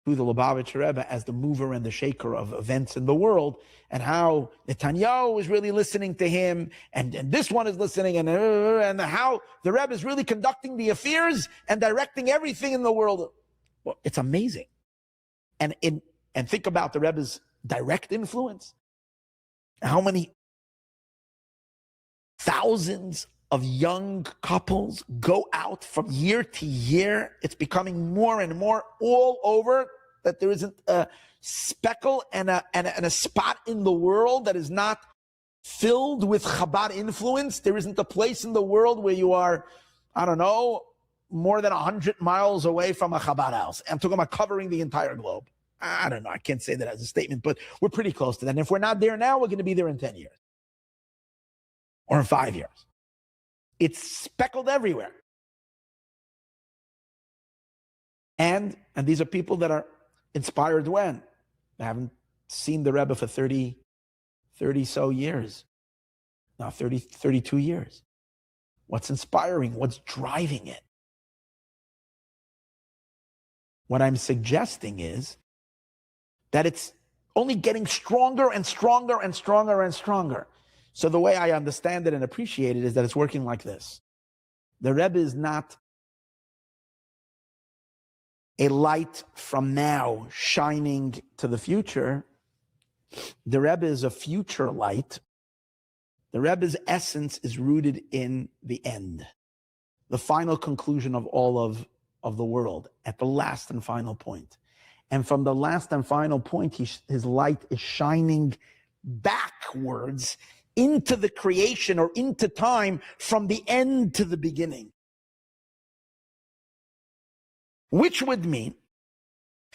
to the Lubavitcher Rebbe as the mover and the shaker of events in the world, and how Netanyahu is really listening to him, and this one is listening, and how the Rebbe is really conducting the affairs and directing everything in the world. Well, it's amazing. And think about the Rebbe's direct influence. How many thousands of young couples go out from year to year? It's becoming more and more all over that there isn't a speckle and a spot in the world that is not filled with Chabad influence. There isn't a place in the world where you are, I don't know, more than 100 miles away from a Chabad house. I'm talking about covering the entire globe. I don't know. I can't say that as a statement, but we're pretty close to that. And if we're not there now, we're going to be there in 10 years or in 5 years. It's speckled everywhere. And these are people that are inspired when? They haven't seen the Rebbe for 30 so years. now 32 years. What's inspiring? What's driving it? What I'm suggesting is that it's only getting stronger and stronger and stronger and stronger. So the way I understand it and appreciate it is that it's working like this. The Rebbe is not a light from now shining to the future. The Rebbe is a future light. The Rebbe's essence is rooted in the end, the final conclusion of all of the world, at the last and final point. And from the last and final point, his light is shining backwards into the creation or into time from the end to the beginning. Which would mean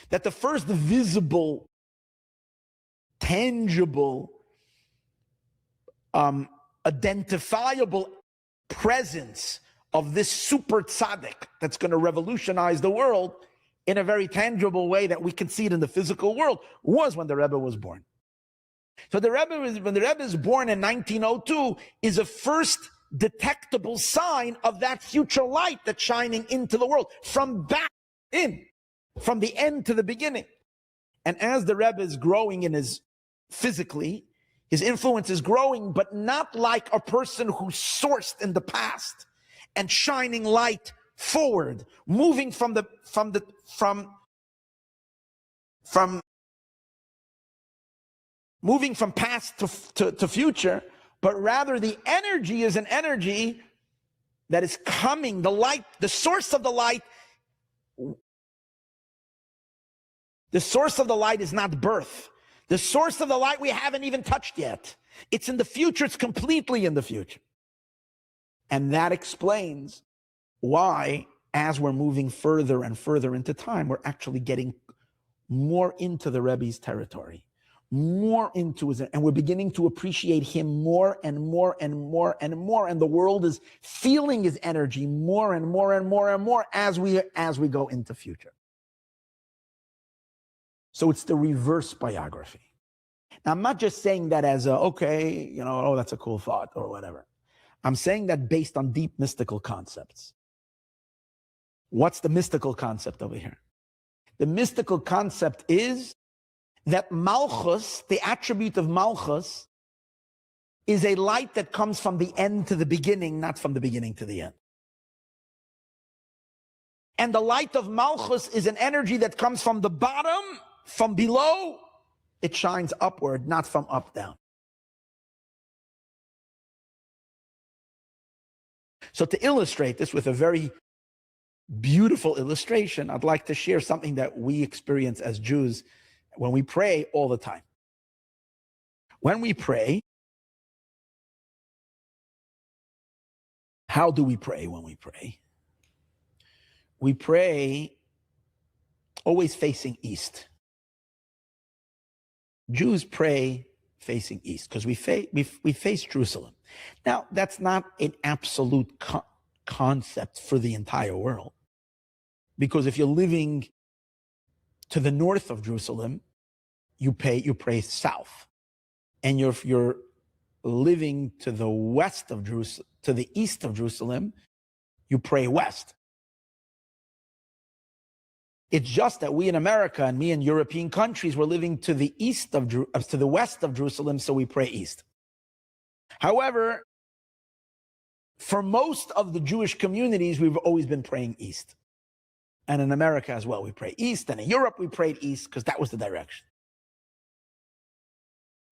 that the first visible, tangible, identifiable presence of this super tzaddik that's going to revolutionize the world in a very tangible way that we can see it in the physical world was when the Rebbe was born. So when the Rebbe is born in 1902 is a first detectable sign of that future light that's shining into the world from back in, from the end to the beginning. And as the Rebbe is growing in his physically, his influence is growing, but not like a person who's sourced in the past and shining light forward, moving from moving from past to future, but rather the energy is an energy that is coming, the light, the source of the light. The source of the light is not birth. The source of the light we haven't even touched yet. It's in the future, it's completely in the future. And that explains why, as we're moving further and further into time, we're actually getting more into the Rebbe's territory, more into his, and we're beginning to appreciate him more and more and more and more, and the world is feeling his energy more and more and more and more as we go into future. So it's the reverse biography. Now, I'm not just saying that as that's a cool thought or whatever. I'm saying that based on deep mystical concepts. What's the mystical concept over here? The mystical concept is that Malchus, the attribute of Malchus, is a light that comes from the end to the beginning, not from the beginning to the end. And the light of Malchus is an energy that comes from the bottom, from below. It shines upward, not from up down. So to illustrate this with a very beautiful illustration, I'd like to share something that we experience as Jews when we pray all the time. When we pray, how do we pray when we pray? We pray always facing east. Jews pray facing east because we face Jerusalem. Now, that's not an absolute concept for the entire world, because if you're living to the north of Jerusalem, you pray south, and if you're living to the west of Jerusalem, to the east of Jerusalem, you pray west. It's just that we in America and me in European countries, we're living to the to the west of Jerusalem, so we pray east. However, for most of the Jewish communities, we've always been praying east. And in America as well, we pray east. And in Europe, we prayed east because that was the direction.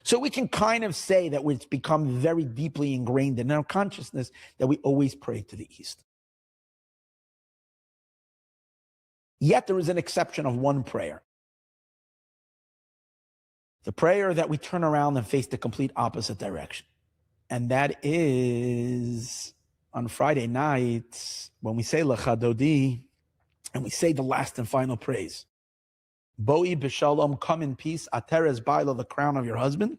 So we can kind of say that it's become very deeply ingrained in our consciousness that we always pray to the east. Yet there is an exception of one prayer. The prayer that we turn around and face the complete opposite direction. And that is on Friday nights when we say Lecha Dodi and we say the last and final praise. Boi b'shalom, come in peace, ateres bailo, the crown of your husband.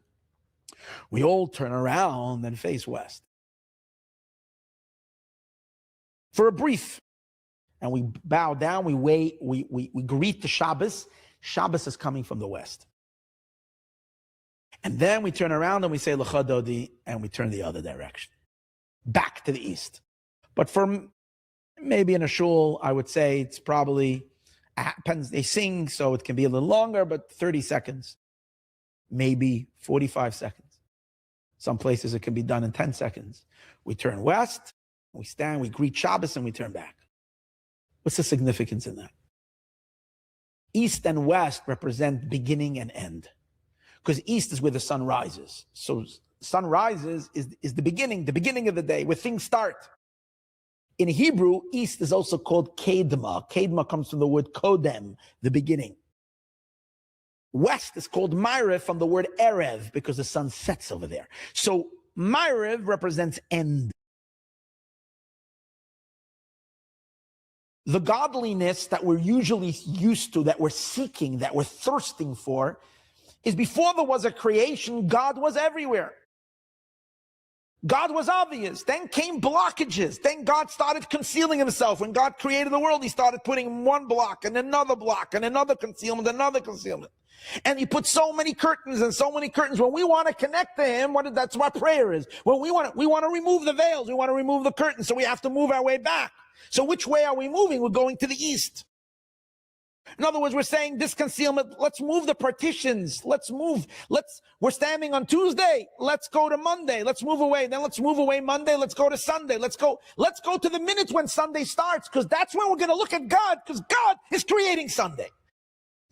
We all turn around and face west. For a brief, and we bow down, we wait, we greet the Shabbos. Shabbos is coming from the west. And then we turn around and we say L'cha Dodi, and we turn the other direction, back to the east. But for maybe in a shul, I would say it's probably, happens, they sing, so it can be a little longer, but 30 seconds, maybe 45 seconds. Some places it can be done in 10 seconds. We turn west, we stand, we greet Shabbos, and we turn back. What's the significance in that? East and west represent beginning and end, because east is where the sun rises. So sun rises is the beginning of the day, where things start. In Hebrew, east is also called kedma. Kedma comes from the word kodem, the beginning. West is called Ma'ariv from the word erev, because the sun sets over there. So Ma'ariv represents end. The godliness that we're usually used to, that we're seeking, that we're thirsting for, is before there was a creation, God was everywhere. God was obvious. Then came blockages. Then God started concealing himself. When God created the world, he started putting one block and another concealment, another concealment. And he put so many curtains and so many curtains. When we want to connect to him, that's what prayer is. When we want to remove the veils, we want to remove the curtains, so we have to move our way back. So which way are we moving? We're going to the east. In other words, we're saying this concealment, let's move the partitions. We're standing on Tuesday. Let's go to Monday. Let's move away. Then let's move away Monday. Let's go to Sunday. Let's go to the minute when Sunday starts, because that's when we're going to look at God, because God is creating Sunday.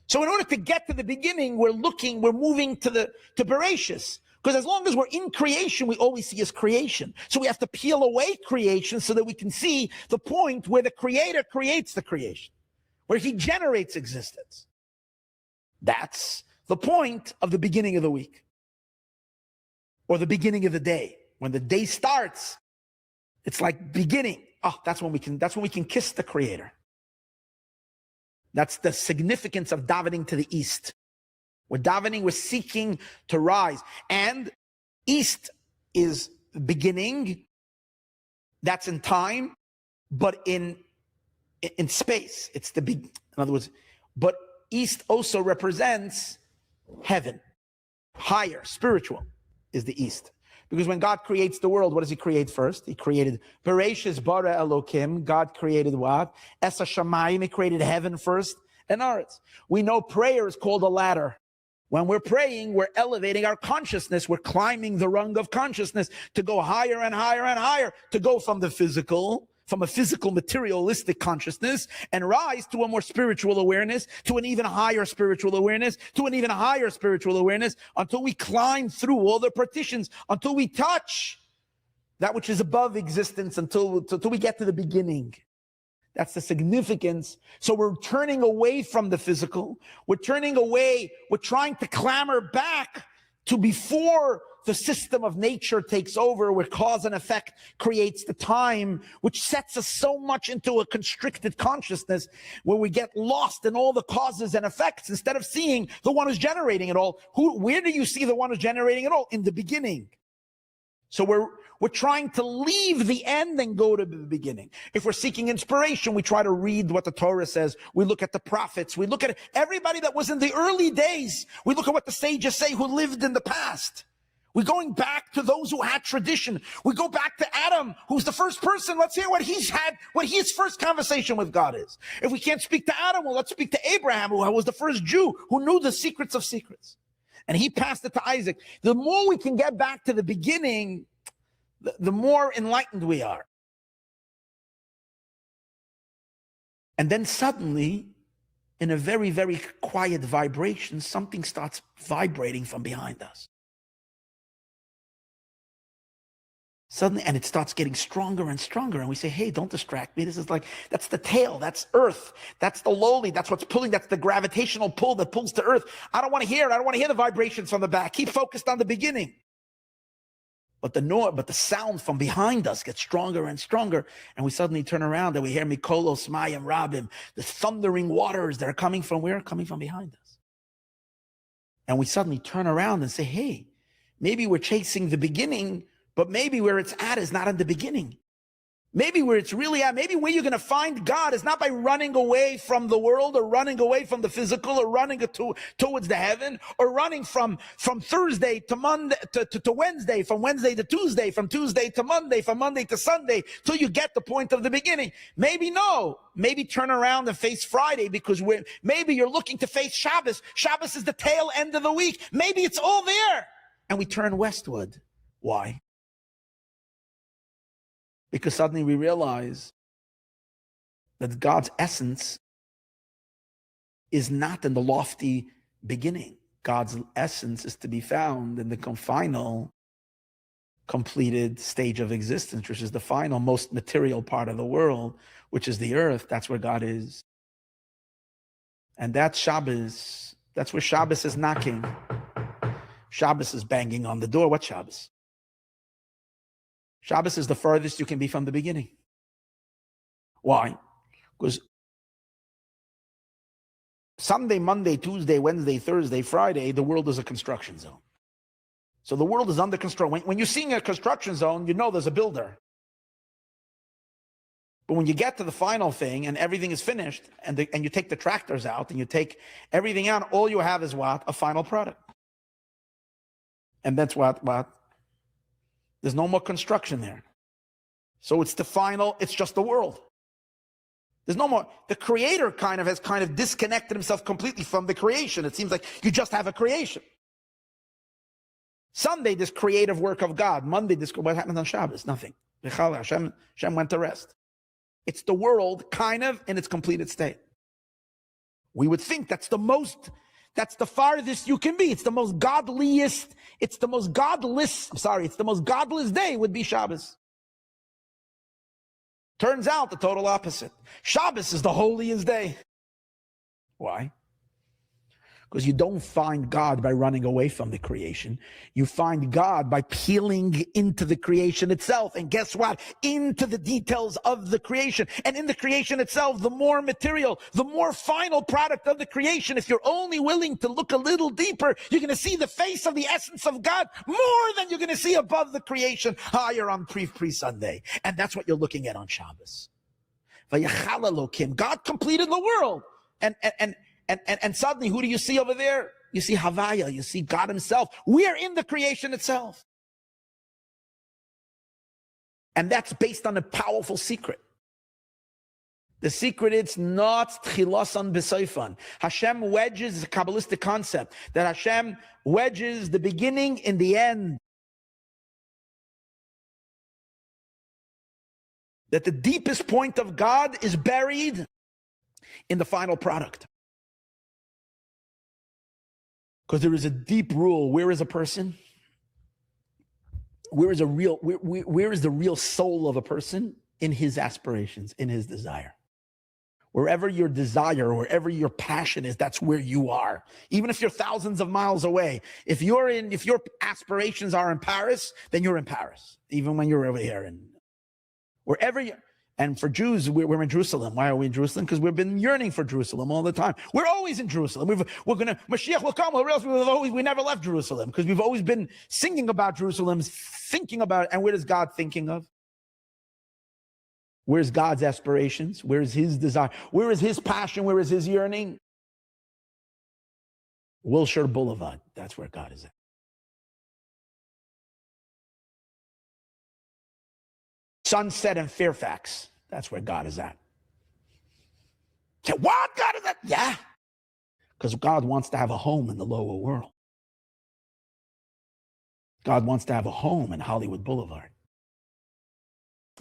So in order to get to the beginning, we're moving to Bereshis. Because as long as we're in creation, we always see as creation. So we have to peel away creation so that we can see the point where the Creator creates the creation, where he generates existence. That's the point of the beginning of the week, or the beginning of the day. When the day starts, it's like beginning. That's when we can kiss the Creator. That's the significance of davening to the east. We're davening, we're seeking to rise. And east is beginning, that's in time, but in space. It's the big, in other words, but east also represents heaven. Higher, spiritual is the east. Because when God creates the world, what does he create first? He created Bereshis bara Elokim. God created what? Esa Shamayim. He created heaven first and earth. We know prayer is called a ladder. When we're praying, we're elevating our consciousness. We're climbing the rung of consciousness to go higher and higher and higher, to go from a physical materialistic consciousness, and rise to a more spiritual awareness, to an even higher spiritual awareness, to an even higher spiritual awareness, until we climb through all the partitions, until we touch that which is above existence, until we get to the beginning. That's the significance. So we're turning away from the physical. We're turning away. We're trying to clamber back to before the system of nature takes over, where cause and effect creates the time, which sets us so much into a constricted consciousness, where we get lost in all the causes and effects instead of seeing the one who's generating it all. Where do you see the one who's generating it all? In the beginning. So we're trying to leave the end and go to the beginning. If we're seeking inspiration, we try to read what the Torah says. We look at the prophets. We look at everybody that was in the early days. We look at what the sages say who lived in the past. We're going back to those who had tradition. We go back to Adam, who's the first person. Let's hear what his first conversation with God is. If we can't speak to Adam, well, let's speak to Abraham, who was the first Jew who knew the secrets of secrets. And he passed it to Isaac. The more we can get back to the beginning, the more enlightened we are. And then suddenly, in a very, very quiet vibration, something starts vibrating from behind us. Suddenly, and it starts getting stronger and stronger. And we say, hey, don't distract me. This is like, that's the tail. That's earth. That's the lowly. That's what's pulling. That's the gravitational pull that pulls to earth. I don't want to hear it. I don't want to hear the vibrations from the back. Keep focused on the beginning. But the sound from behind us gets stronger and stronger. And we suddenly turn around and we hear Mikolos, Maayon, Rabim, the thundering waters that are coming from where? Coming from behind us. And we suddenly turn around and say, hey, maybe we're chasing the beginning, but maybe where it's at is not in the beginning. Maybe where it's really at, maybe where you're going to find God is not by running away from the world or running away from the physical or running towards the heaven or running from Thursday to Monday to Wednesday, from Wednesday to Tuesday, from Tuesday to Monday, from Monday to Sunday, till you get the point of the beginning. Maybe no. Maybe turn around and face Friday, because maybe you're looking to face Shabbos. Shabbos is the tail end of the week. Maybe it's all there. And we turn westward. Why? Because suddenly we realize that God's essence is not in the lofty beginning. God's essence is to be found in the final, completed stage of existence, which is the final, most material part of the world, which is the earth. That's where God is. And that's Shabbos. That's where Shabbos is knocking. Shabbos is banging on the door. What Shabbos? Shabbos is the furthest you can be from the beginning. Why? Because Sunday, Monday, Tuesday, Wednesday, Thursday, Friday, the world is a construction zone. So the world is under construction. When you're seeing a construction zone, you know there's a builder. But when you get to the final thing and everything is finished, and you take the tractors out and you take everything out, all you have is what? A final product. And that's what? There's no more construction there. So it's the final, it's just the world. There's no more. The creator has disconnected himself completely from the creation. It seems like you just have a creation. Sunday, this creative work of God. Monday, what happens on Shabbos? Nothing. Hashem went to rest. It's the world in most completed state. We would think that's the farthest you can be. It's the most godless day would be Shabbos. Turns out the total opposite. Shabbos is the holiest day. Why? Because you don't find God by running away from the creation. You find God by peeling into the creation itself. And guess what? Into the details of the creation. And in the creation itself, the more material, the more final product of the creation. If you're only willing to look a little deeper, you're going to see the face of the essence of God more than you're going to see above the creation higher on pre-Sunday. And that's what you're looking at on Shabbos. God completed the world. And suddenly, who do you see over there? You see Havaya, you see God himself. We are in the creation itself. And that's based on a powerful secret. The secret is not tchilasan b'soifan. Hashem wedges, a Kabbalistic concept, that Hashem wedges the beginning in the end. That the deepest point of God is buried in the final product. Because there is a deep rule. Where is a person? Where is the real soul of a person? In his aspirations, in his desire. Wherever your desire, wherever your passion is, that's where you are. Even if you're thousands of miles away. If your aspirations are in Paris, then you're in Paris. Even when you're over here. And wherever you. And for Jews, we're in Jerusalem. Why are we in Jerusalem? Because we've been yearning for Jerusalem all the time. We're always in Jerusalem. Mashiach will come, or else we never left Jerusalem, because we've always been singing about Jerusalem, thinking about it. And where is God thinking of? Where's God's aspirations? Where is his desire? Where is his passion? Where is his yearning? Wilshire Boulevard. That's where God is at. Sunset and Fairfax. That's where God is at. Say, what? God is at? Yeah. Because God wants to have a home in the lower world. God wants to have a home in Hollywood Boulevard.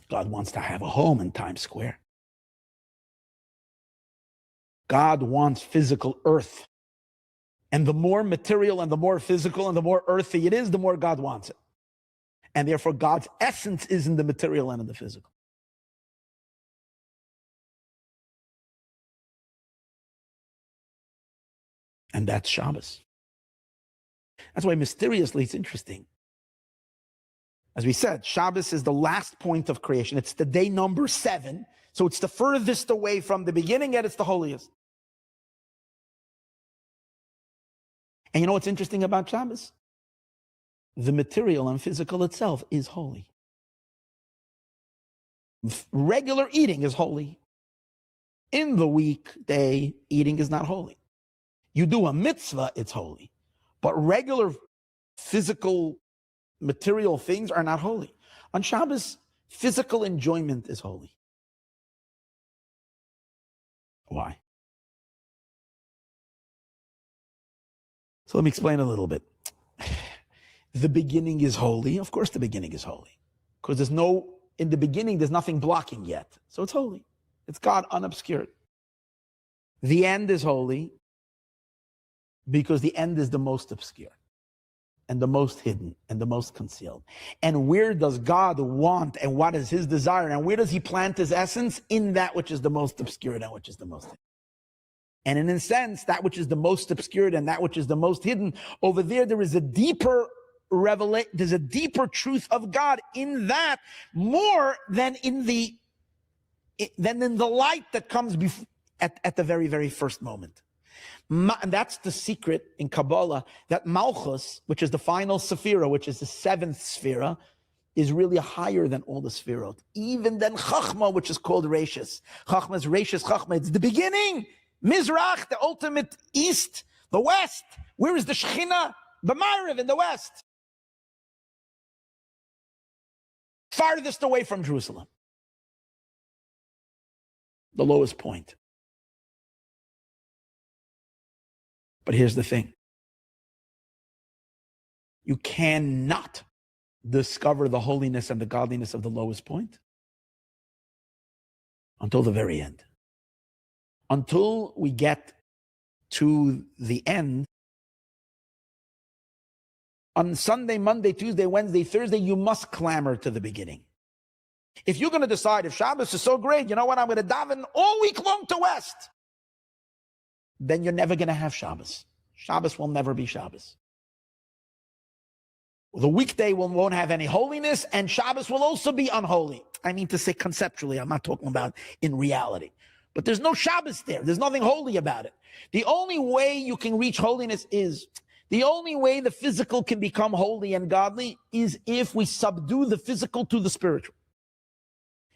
God wants to have a home in Times Square. God wants physical earth. And the more material and the more physical and the more earthy it is, the more God wants it. And therefore, God's essence is in the material and in the physical. And that's Shabbos. That's why mysteriously it's interesting. As we said, Shabbos is the last point of creation. It's the day number 7. So it's the furthest away from the beginning, yet it's the holiest. And you know what's interesting about Shabbos? The material and physical itself is holy. Regular eating is holy. In the weekday, eating is not holy. You do a mitzvah, it's holy. But regular physical, material things are not holy. On Shabbos, physical enjoyment is holy. Why? So let me explain a little bit. The beginning is holy. Of course the beginning is holy. Because in the beginning, there's nothing blocking yet. So it's holy. It's God unobscured. The end is holy because the end is the most obscure and the most hidden and the most concealed. And where does God want and what is his desire and where does he plant his essence? In that which is the most obscured and which is the most hidden. And in a sense, that which is the most obscured and that which is the most hidden, over there is a deeper revelation, there's a deeper truth of God in that, more than in the light that comes at the very, very first moment. And that's the secret in Kabbalah, that Malchus, which is the final Sephira, which is the seventh Sephira, is really higher than all the Sefirot, even than Chachma, which is called Reishis. Chachma is Reishis Chachma. It's the beginning. Mizrach, the ultimate east, the west. Where is the Shekhinah? The Ma'ariv in the west. Farthest away from Jerusalem. The lowest point. But here's the thing. You cannot discover the holiness and the godliness of the lowest point until the very end. Until we get to the end, on Sunday, Monday, Tuesday, Wednesday, Thursday, you must clamor to the beginning. If you're going to decide, if Shabbos is so great, you know what, I'm going to daven all week long to West, then you're never going to have Shabbos. Shabbos will never be Shabbos. The weekday won't have any holiness, and Shabbos will also be unholy. I mean to say conceptually, I'm not talking about in reality. But there's no Shabbos there. There's nothing holy about it. The only way you can reach holiness the only way the physical can become holy and godly is if we subdue the physical to the spiritual.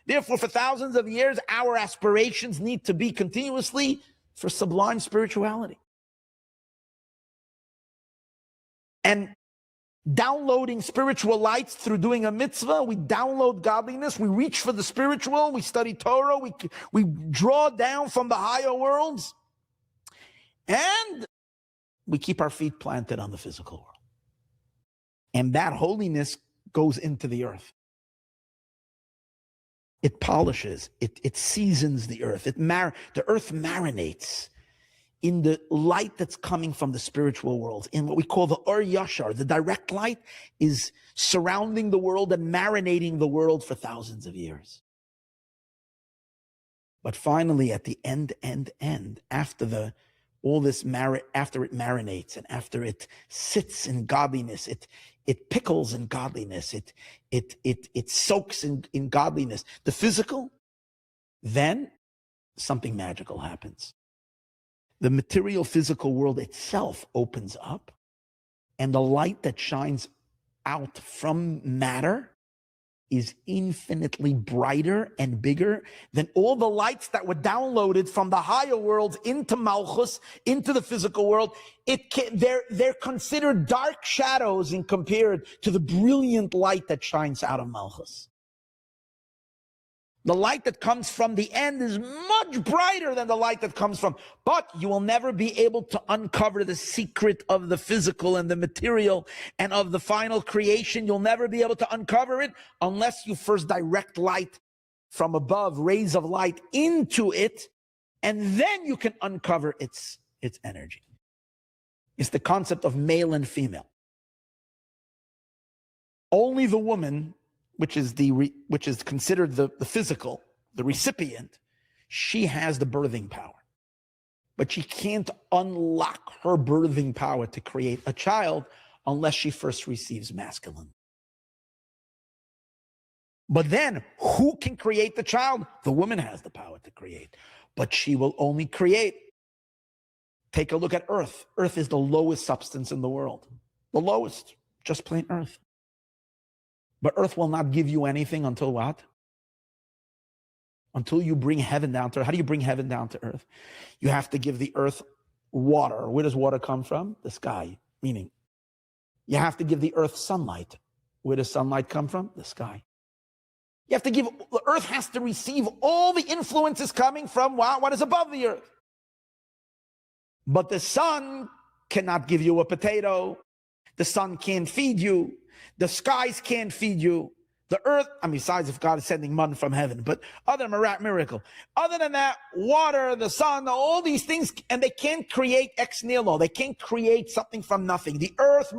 Therefore, for thousands of years, our aspirations need to be continuously for sublime spirituality. And downloading spiritual lights through doing a mitzvah, we download godliness, we reach for the spiritual, we study Torah, we draw down from the higher worlds, and we keep our feet planted on the physical world. And that holiness goes into the earth. It polishes, it seasons the earth. The earth marinates in the light that's coming from the spiritual world, in what we call the Or Yashar. The direct light is surrounding the world and marinating the world for thousands of years. But finally, at the end, after after it marinates and after it sits in godliness, it pickles in godliness, it soaks in godliness, the physical, then something magical happens. The material physical world itself opens up, and the light that shines out from matter is infinitely brighter and bigger than all the lights that were downloaded from the higher worlds into Malchus, into the physical world. They're considered dark shadows in compared to the brilliant light that shines out of Malchus. The light that comes from the end is much brighter than the light that comes from, but you will never be able to uncover the secret of the physical and the material and of the final creation. You'll never be able to uncover it unless you first direct light from above, rays of light into it, and then you can uncover its energy. It's the concept of male and female. Only the woman, which is considered the physical, the recipient, she has the birthing power. But she can't unlock her birthing power to create a child unless she first receives masculine. But then, who can create the child? The woman has the power to create. But she will only create. Take a look at Earth. Earth is the lowest substance in the world. The lowest, just plain Earth. But Earth will not give you anything until what? until you bring heaven down to earth. How do you bring heaven down to earth? You have to give the earth water. Where does water come from? The sky. Meaning, you have to give the earth sunlight. Where does sunlight come from? The sky. You have to give, the earth has to receive all the influences coming from what is above the earth. But the sun cannot give you a potato. The sun can't feed you. The skies can't feed you. The earth, besides if God is sending manna from heaven, but other miracle. Other than that, water, the sun, all these things, and they can't create ex nihilo. They can't create something from nothing. The earth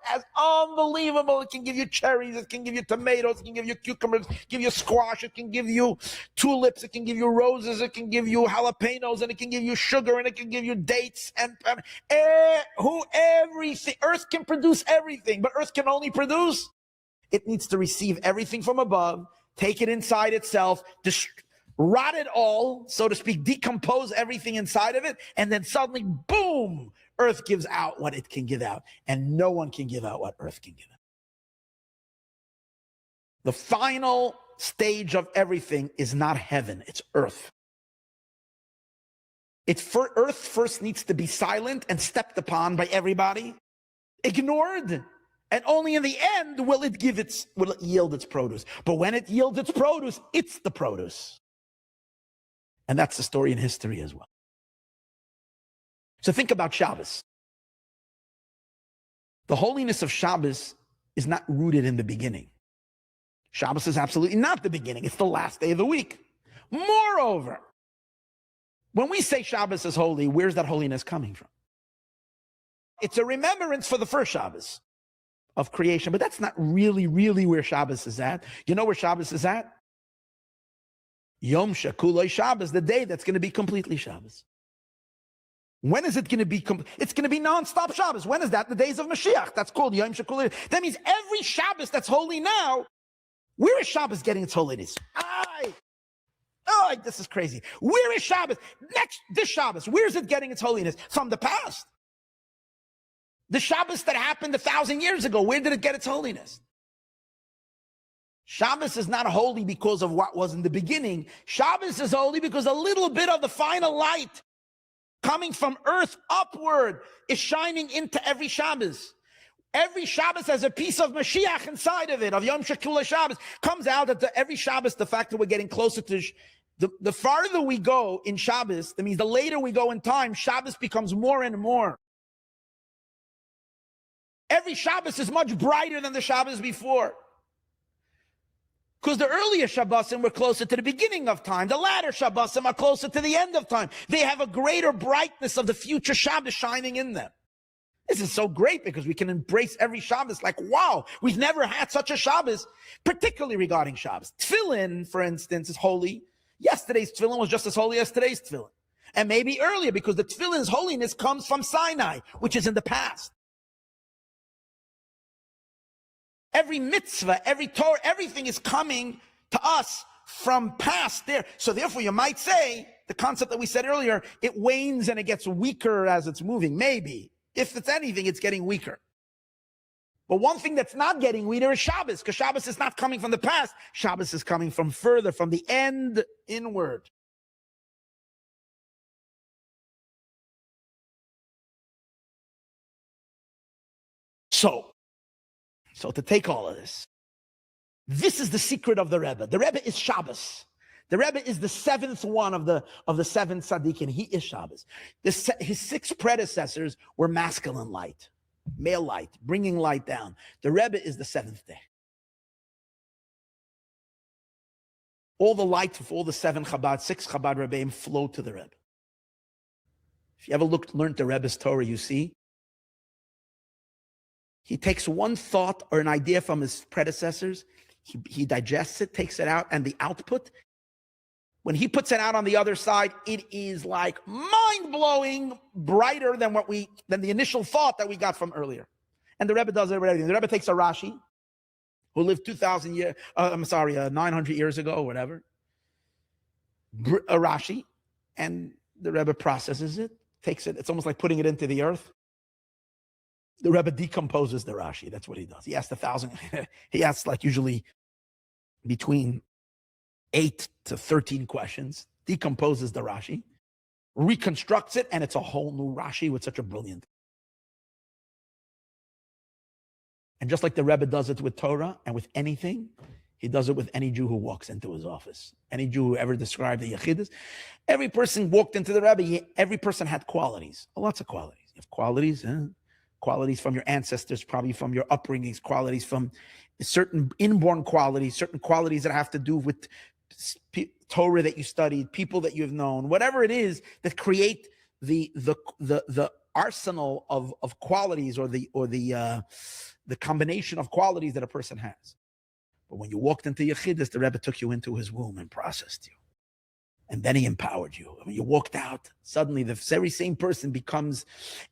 has unbelievable. It can give you cherries. It can give you tomatoes. It can give you cucumbers. It can give you squash. It can give you tulips. It can give you roses. It can give you jalapenos, and it can give you sugar, and it can give you dates, and everything. Earth can produce everything, but earth can only produce. It needs to receive everything from above, take it inside itself, rot it all, so to speak, decompose everything inside of it, and then suddenly, boom, earth gives out what it can give out, and no one can give out what earth can give out. The final stage of everything is not heaven, it's earth. Earth first needs to be silent and stepped upon by everybody, ignored. And only in the end will it yield its produce. But when it yields its produce, it's the produce. And that's the story in history as well. So think about Shabbos. The holiness of Shabbos is not rooted in the beginning. Shabbos is absolutely not the beginning. It's the last day of the week. Moreover, when we say Shabbos is holy, where's that holiness coming from? It's a remembrance for the first Shabbos of creation, but that's not really where Shabbos is at. You know where Shabbos is at? Yom Shekulei Shabbos, the day that's going to be completely Shabbos. When is it going to be? It's going to be non-stop Shabbos. When is that? The days of Mashiach. That's called Yom Shekulei. That means every Shabbos that's holy now, where is Shabbos getting its holiness? This is crazy. Where is Shabbos? This Shabbos, where is it getting its holiness? From the past. The Shabbos that happened 1,000 years ago, where did it get its holiness? Shabbos is not holy because of what was in the beginning. Shabbos is holy because a little bit of the final light coming from earth upward is shining into every Shabbos. Every Shabbos has a piece of Mashiach inside of it, of Yom Shekulei Shabbos. Comes out that every Shabbos, the fact that we're getting closer to the farther we go in Shabbos, that means the later we go in time, Shabbos becomes more and more. Every Shabbos is much brighter than the Shabbos before. Because the earlier Shabbosim were closer to the beginning of time. The latter Shabbosim are closer to the end of time. They have a greater brightness of the future Shabbos shining in them. This is so great because we can embrace every Shabbos like, wow, we've never had such a Shabbos, particularly regarding Shabbos. Tefillin, for instance, is holy. Yesterday's Tefillin was just as holy as today's Tefillin. And maybe earlier because the Tefillin's holiness comes from Sinai, which is in the past. Every mitzvah, every Torah, everything is coming to us from past there. So therefore, you might say, the concept that we said earlier, it wanes and it gets weaker as it's moving. Maybe. If it's anything, it's getting weaker. But one thing that's not getting weaker is Shabbos, because Shabbos is not coming from the past. Shabbos is coming from further, from the end inward. So to take all of this, this is the secret of the Rebbe. The Rebbe is Shabbos. The Rebbe is the seventh one of the seven tzaddikim. He is Shabbos. His six predecessors were masculine light, male light, bringing light down. The Rebbe is the seventh day. All the light of all the six Chabad Rebbeim flow to the Rebbe. If you ever learned the Rebbe's Torah, you see, he takes one thought or an idea from his predecessors, he digests it, takes it out, and the output, when he puts it out on the other side, it is like mind-blowing, brighter than the initial thought that we got from earlier. And the Rebbe does it with everything. The Rebbe takes a Rashi, who lived 900 years ago or whatever, a Rashi, and the Rebbe processes it, takes it, it's almost like putting it into the earth. The Rebbe decomposes the Rashi. That's what he does. He asks he asks like usually between 8 to 13 questions, decomposes the Rashi, reconstructs it, and it's a whole new Rashi with such a brilliant. And just like the Rebbe does it with Torah and with anything, he does it with any Jew who walks into his office. Any Jew who ever described the Yachidus. Every person walked into the Rebbe, every person had qualities, lots of qualities. You have qualities, qualities from your ancestors, probably from your upbringings, qualities from certain inborn qualities, certain qualities that have to do with Torah that you studied, people that you have known, whatever it is that create the arsenal of qualities or the combination of qualities that a person has. But when you walked into Yachidus, the Rebbe took you into his womb and processed you. And then he empowered you. When you walked out, suddenly the very same person becomes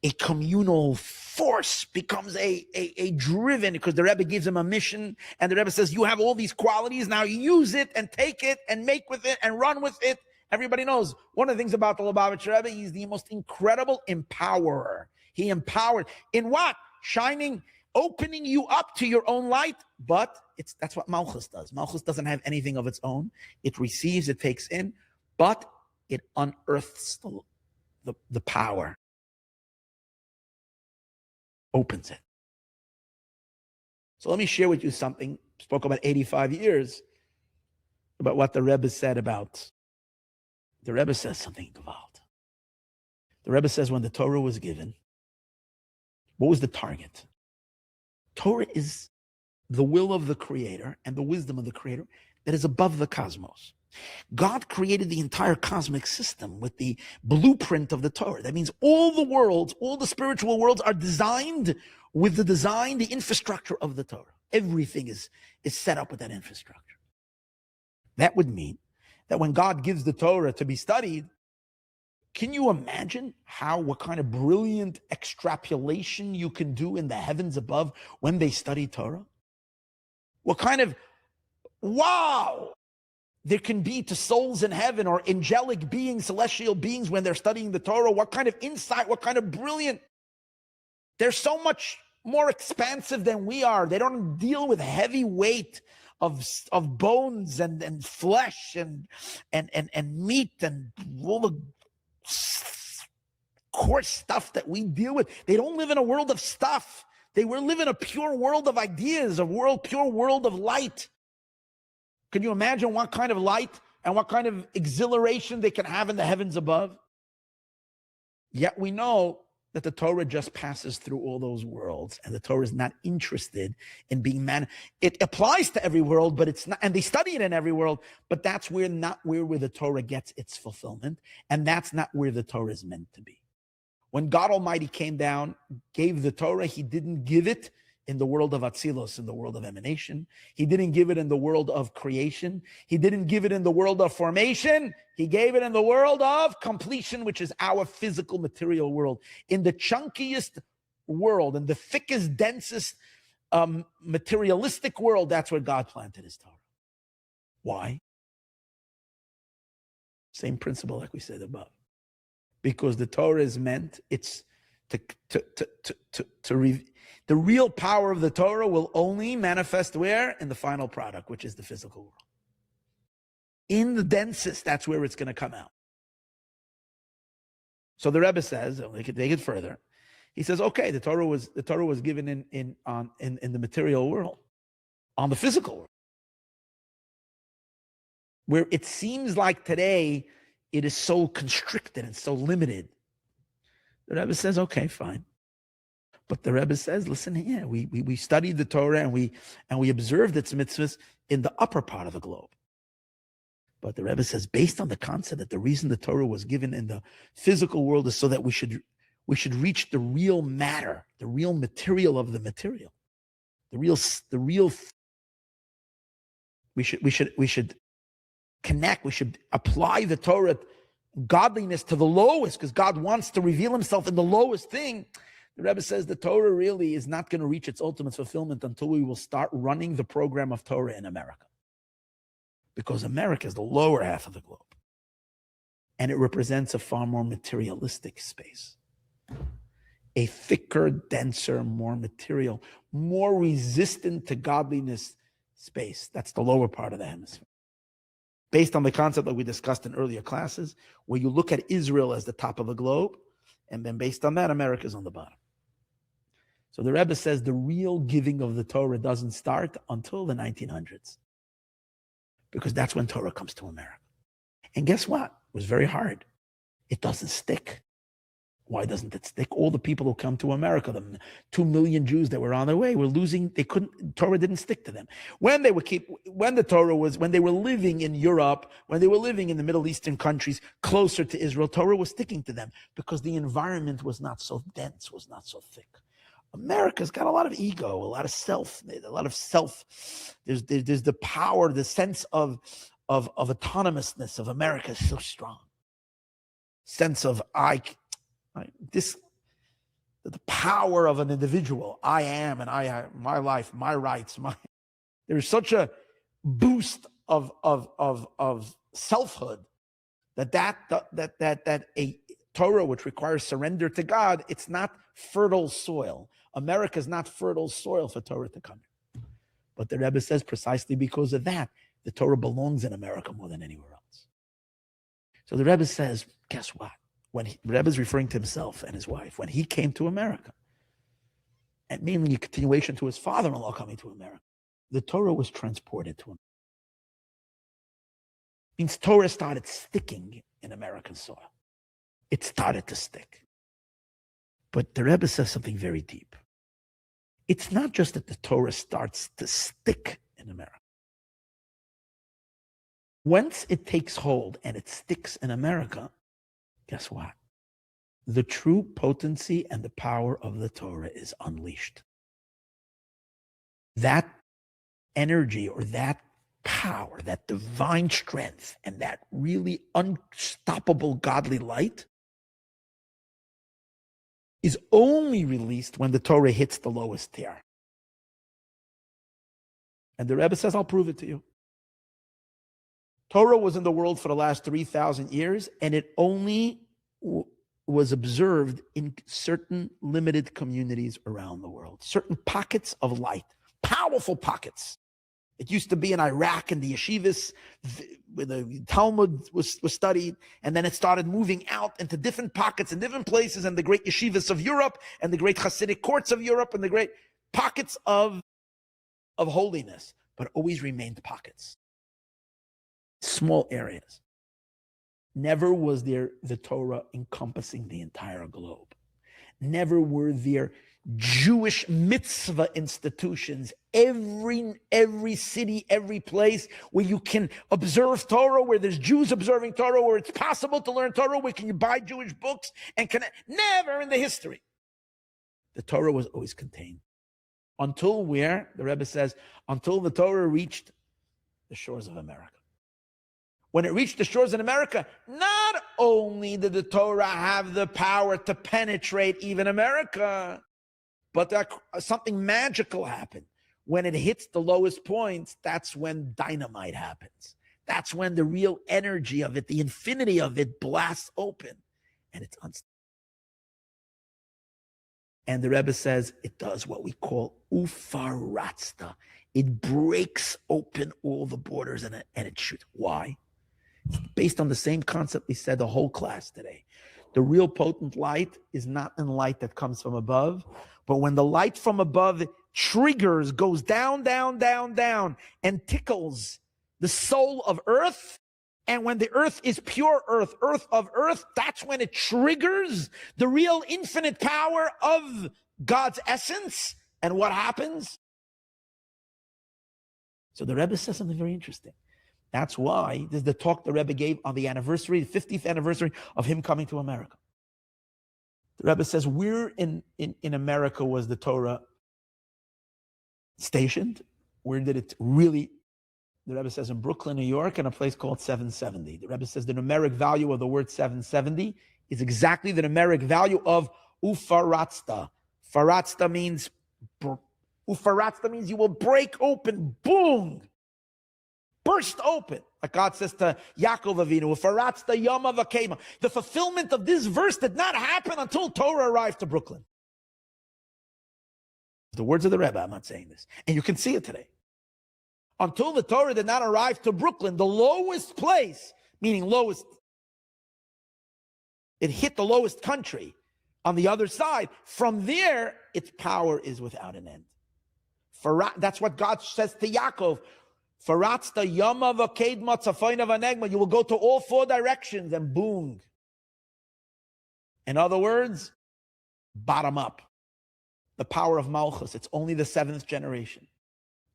a communal force, becomes a driven, because the Rebbe gives him a mission, and the Rebbe says, you have all these qualities, now use it and take it and make with it and run with it. Everybody knows one of the things about the Lubavitcher Rebbe, he's the most incredible empowerer. He empowered in what? Shining, opening you up to your own light, but that's what Malchus does. Malchus doesn't have anything of its own. It receives, it takes in, but it unearths the power, opens it. So let me share with you something. Spoke about 85 years, about what the Rebbe said about. The Rebbe says something gewalt. The Rebbe says when the Torah was given, what was the target? Torah is the will of the Creator and the wisdom of the Creator that is above the cosmos. God created the entire cosmic system with the blueprint of the Torah. That means all the worlds, all the spiritual worlds are designed with the design, the infrastructure of the Torah. Everything is set up with that infrastructure. That would mean that when God gives the Torah to be studied, can you imagine what kind of brilliant extrapolation you can do in the heavens above when they study Torah? What kind of wow there can be to souls in heaven or angelic beings, celestial beings when they're studying the Torah? What kind of insight, what kind of brilliant. They're so much more expansive than we are. They don't deal with heavy weight of bones and flesh and meat and all the coarse stuff that we deal with. They don't live in a world of stuff. They live in a pure world of ideas, pure world of light. Can you imagine what kind of light and what kind of exhilaration they can have in the heavens above? Yet we know that the Torah just passes through all those worlds, and the Torah is not interested in being It applies to every world, but it's not, and they study it in every world, but that's not where the Torah gets its fulfillment, and that's not where the Torah is meant to be. When God Almighty came down, gave the Torah, he didn't give it in the world of Atzilus, in the world of emanation. He didn't give it in the world of creation. He didn't give it in the world of formation. He gave it in the world of completion, which is our physical material world. In the chunkiest world, in the thickest, densest, materialistic world, that's where God planted his Torah. Why? Same principle like we said above. Because the Torah is meant, it's the real power of the Torah will only manifest where? In the final product, which is the physical world. In the densest, that's where it's going to come out. So the Rebbe says, we can take it further. He says, okay, the Torah was given in the material world, on the physical world, where it seems like today it is so constricted and so limited. The Rebbe says, okay, fine. But the Rebbe says, listen here, we studied the Torah and we observed its mitzvahs in the upper part of the globe. But the Rebbe says, based on the concept that the reason the Torah was given in the physical world is so that we should reach the real matter, the real material of the material, we should connect, we should apply the Torah godliness to the lowest, because God wants to reveal himself in the lowest thing. The Rebbe says the Torah really is not going to reach its ultimate fulfillment until we will start running the program of Torah in America. Because America is the lower half of the globe. And it represents a far more materialistic space. A thicker, denser, more material, more resistant to godliness space. That's the lower part of the hemisphere. based on the concept that we discussed in earlier classes, where you look at Israel as the top of the globe, and then based on that, America is on the bottom. So the Rebbe says the real giving of the Torah doesn't start until the 1900s, because that's when Torah comes to America. And guess what? It was very hard. It doesn't stick. Why doesn't it stick? All the people who come to America, the 2 million Jews that were on their way, were losing. Torah didn't stick to them. When they were living in Europe, when they were living in the Middle Eastern countries closer to Israel, Torah was sticking to them because the environment was not so dense, was not so thick. America's got a lot of ego, a lot of self. There's the power, the sense of autonomousness of America is so strong. Sense of the power of an individual. I am, and I have my life, my rights. There's such a boost of selfhood that a Torah which requires surrender to God, it's not fertile soil. America is not fertile soil for Torah to come in. But the Rebbe says precisely because of that, the Torah belongs in America more than anywhere else. So the Rebbe says, guess what? When the Rebbe is referring to himself and his wife, when he came to America, and mainly a continuation to his father-in-law coming to America, the Torah was transported to him. It means Torah started sticking in American soil. It started to stick. But the Rebbe says something very deep. It's not just that the Torah starts to stick in America. Once it takes hold and it sticks in America, guess what? The true potency and the power of the Torah is unleashed. That energy or that power, that divine strength, and that really unstoppable godly light is only released when the Torah hits the lowest tier. And the Rebbe says, I'll prove it to you. Torah was in the world for the last 3,000 years, and it only was observed in certain limited communities around the world, certain pockets of light, powerful pockets. It used to be in Iraq and the yeshivas where the Talmud was studied, and then it started moving out into different pockets and different places, and the great yeshivas of Europe and the great Hasidic courts of Europe and the great pockets of holiness, but always remained pockets, small areas. Never was there the Torah encompassing the entire globe. Never were there Jewish mitzvah institutions, every city, every place where you can observe Torah, where there's Jews observing Torah, where it's possible to learn Torah, where can you buy Jewish books and connect. Never in the history. The Torah was always contained. Until where? The Rebbe says, until the Torah reached the shores of America. When it reached the shores in America, not only did the Torah have the power to penetrate even America, but that something magical happened. When it hits the lowest points, that's when dynamite happens. That's when the real energy of it, the infinity of it, blasts open, and it's unstoppable. And the Rebbe says it does what we call ufaratzta. It breaks open all the borders and it shoots. Why? Based on the same concept we said the whole class today. The real potent light is not in light that comes from above, but when the light from above triggers, goes down, down, down, down, and tickles the soul of earth, and when the earth is pure earth, earth of earth, that's when it triggers the real infinite power of God's essence. And what happens? So the Rebbe says something very interesting. That's why this is the talk the Rebbe gave on the anniversary, the 50th anniversary of him coming to America. The Rebbe says, where in America was the Torah stationed? Where did it really? The Rebbe says in Brooklyn, New York, in a place called 770. The Rebbe says the numeric value of the word 770 is exactly the numeric value of ufaratzta. Faratzta means you will break open, boom, burst open. Like God says to Yaakov Avinu, Faratzta Yama Vakema. The fulfillment of this verse did not happen until Torah arrived to Brooklyn. The words of the Rebbe, I'm not saying this. And you can see it today. until the Torah did not arrive to Brooklyn, the lowest place, meaning lowest, it hit the lowest country on the other side. From there, its power is without an end. That's what God says to Yaakov. You will go to all four directions, and boom. In other words, bottom up. The power of Malchus, it's only the seventh generation.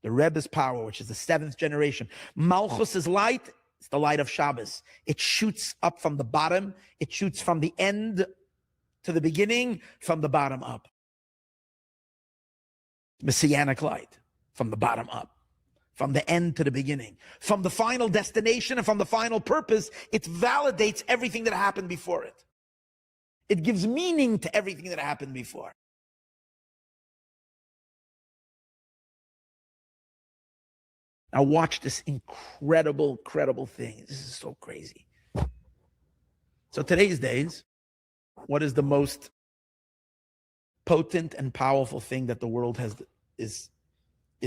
The Rebbe's power, which is the seventh generation. Malchus is light, it's the light of Shabbos. It shoots up from the bottom. It shoots from the end to the beginning, from the bottom up. Messianic light, from the bottom up. From the end to the beginning. From the final destination and from the final purpose, it validates everything that happened before it. It gives meaning to everything that happened before. Now watch this incredible thing. This is so crazy. So today's days, what is the most potent and powerful thing that the world has is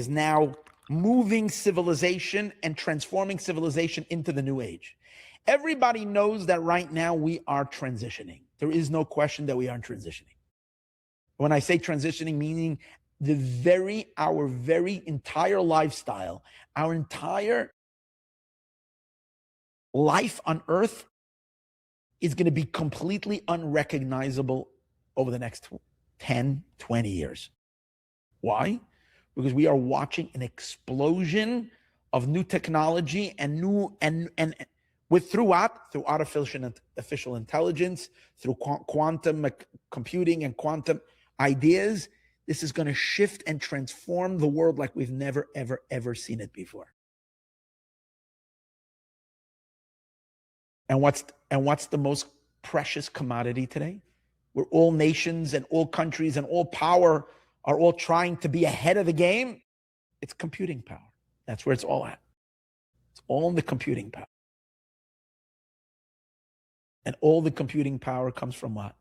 now moving civilization and transforming civilization into the new age? Everybody knows that right now we are transitioning. There is no question that we are transitioning. When I say transitioning, meaning our very entire lifestyle, our entire life on earth is going to be completely unrecognizable over the next 10, 20 years. Why? Because we are watching an explosion of new technology and through artificial intelligence, through quantum computing and quantum ideas. This is going to shift and transform the world like we've never, ever seen it before. And what's the most precious commodity today? Where all nations and all countries and all power are all trying to be ahead of the game. It's computing power. That's where it's all at. It's all in the computing power. And all the computing power comes from what?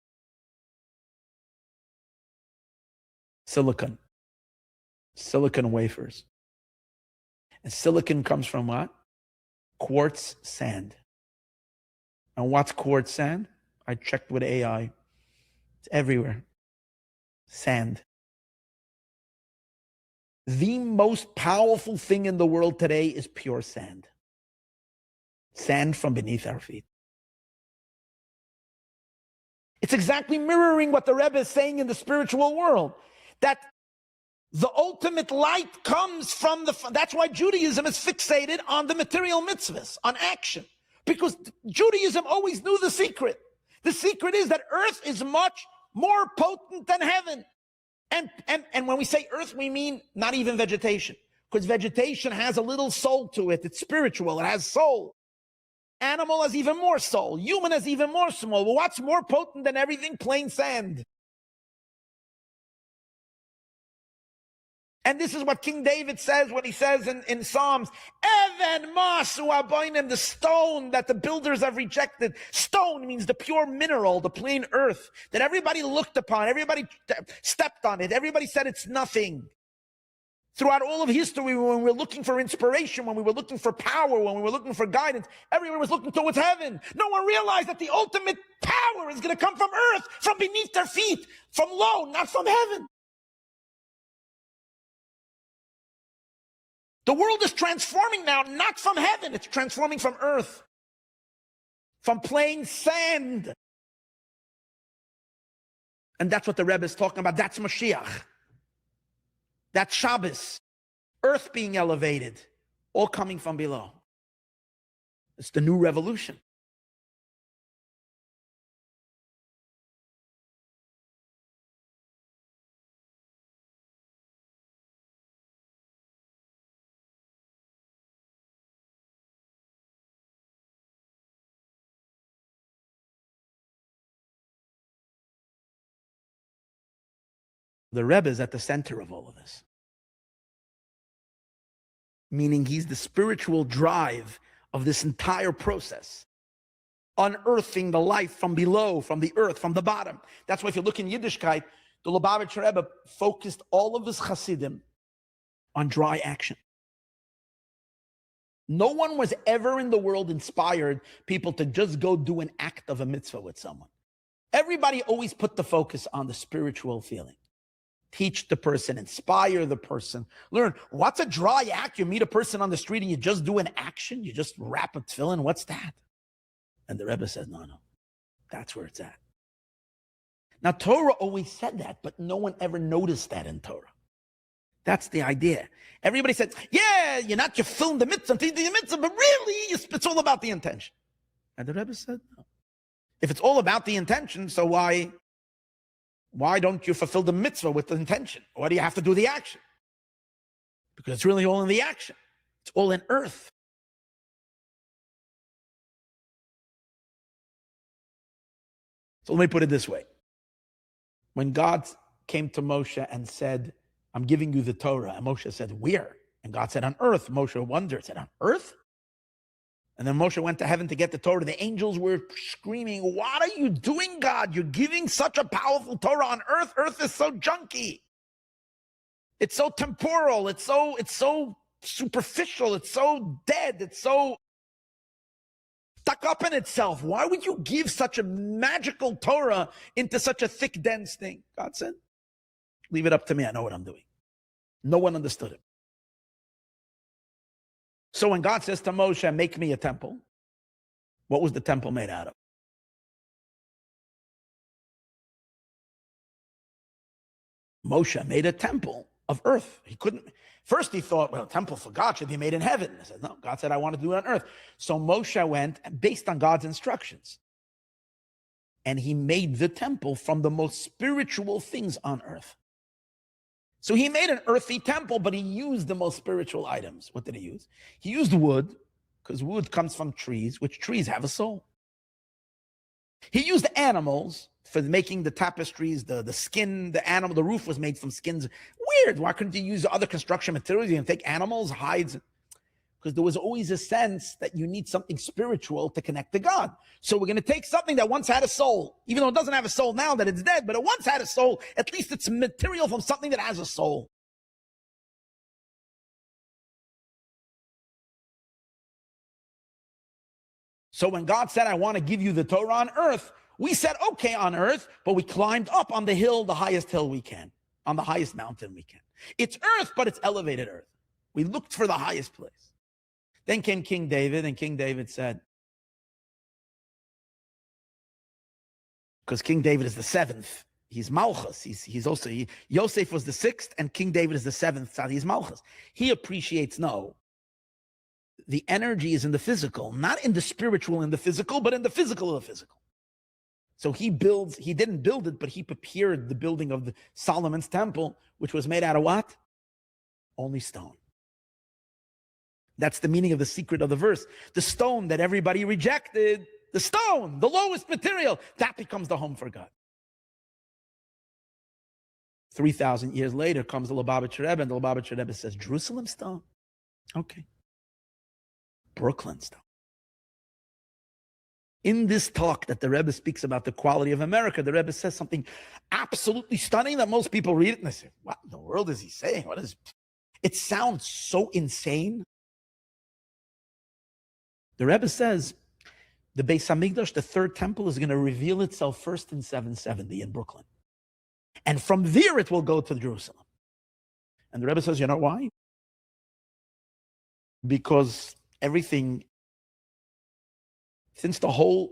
Silicon wafers. And silicon comes from what? Quartz sand. And what's quartz sand? I checked with AI. It's everywhere. Sand. The most powerful thing in the world today is pure sand. Sand from beneath our feet. It's exactly mirroring what the Rebbe is saying in the spiritual world. That the ultimate light comes from that's why Judaism is fixated on the material mitzvahs, on action. Because Judaism always knew the secret. The secret is that earth is much more potent than heaven. And when we say earth, we mean not even vegetation. Because vegetation has a little soul to it. It's spiritual. It has soul. Animal has even more soul. Human has even more soul. But what's more potent than everything? Plain sand. And this is what King David says when he says in Psalms, Even masu aboinim, the stone that the builders have rejected. Stone means the pure mineral, the plain earth that everybody looked upon, everybody stepped on it, everybody said it's nothing. Throughout all of history, when we were looking for inspiration, when we were looking for power, when we were looking for guidance, everyone was looking towards heaven. No one realized that the ultimate power is going to come from earth, from beneath their feet, from low, not from heaven. The world is transforming now, not from heaven. It's transforming from earth, from plain sand. And that's what the Rebbe is talking about. That's Mashiach. That's Shabbos. Earth being elevated, all coming from below. It's the new revolution. The Rebbe is at the center of all of this. Meaning he's the spiritual drive of this entire process. Unearthing the life from below, from the earth, from the bottom. That's why if you look in Yiddishkeit, the Lubavitcher Rebbe focused all of his Chassidim on dry action. No one was ever in the world inspired people to just go do an act of a mitzvah with someone. Everybody always put the focus on the spiritual feeling. Teach the person, inspire the person. Learn, what's a dry act? You meet a person on the street and you just do an action? You just wrap a tefillin? What's that? And the Rebbe says, no, that's where it's at. Now, Torah always said that, but no one ever noticed that in Torah. That's the idea. Everybody said, yeah, you're not filling the mitzvah, but really, it's all about the intention. And the Rebbe said, no. If it's all about the intention, so why don't you fulfill the mitzvah with the intention? Why do you have to do the action? Because it's really all in the action. It's all in earth. So let me put it this way. When God came to Moshe and said, I'm giving you the Torah, and Moshe said, where? And God said, on earth. Moshe wondered, said, on earth? And then Moshe went to heaven to get the Torah. The angels were screaming, what are you doing, God? You're giving such a powerful Torah on earth. Earth is so junky. It's so temporal. It's so superficial. It's so dead. It's so stuck up in itself. Why would you give such a magical Torah into such a thick, dense thing? God said, leave it up to me. I know what I'm doing. No one understood it. So when God says to Moshe, make me a temple, what was the temple made out of? Moshe made a temple of earth. First he thought, well, a temple for God should be made in heaven. I said, no, God said, I want to do it on earth. So Moshe went based on God's instructions. And he made the temple from the most spiritual things on earth. So he made an earthy temple, but he used the most spiritual items. What did he use? He used wood, because wood comes from trees, which trees have a soul. He used animals for making the tapestries, the skin, the animal, the roof was made from skins. Weird. Why couldn't you use other construction materials? You can take animals, hides. Because there was always a sense that you need something spiritual to connect to God. So we're going to take something that once had a soul, even though it doesn't have a soul now that it's dead, but it once had a soul. At least it's material from something that has a soul. So when God said, I want to give you the Torah on earth, we said, okay, on earth, but we climbed up on the hill, the highest hill we can, on the highest mountain we can. It's earth, but it's elevated earth. We looked for the highest place. Then came King David, and King David said, because King David is the seventh, he's Malchus. He's also, Yosef was the sixth, and King David is the seventh, so he's Malchus. He appreciates, the energy is in the physical, not in the spiritual in the physical, but in the physical of the physical. So he didn't build it, but he prepared the building of the Solomon's temple, which was made out of what? Only stone. That's the meaning of the secret of the verse. The stone that everybody rejected, the stone, the lowest material, that becomes the home for God. 3,000 years later comes the Lubavitcher Rebbe, and the Lubavitcher Rebbe says, Jerusalem stone? Okay. Brooklyn stone. In this talk that the Rebbe speaks about the quality of America, the Rebbe says something absolutely stunning that most people read it and they say, what in the world is he saying? It sounds so insane. The Rebbe says the Beis Hamikdash, the third temple, is going to reveal itself first in 770 in Brooklyn. And from there it will go to Jerusalem. And the Rebbe says, you know why? Because everything, since the whole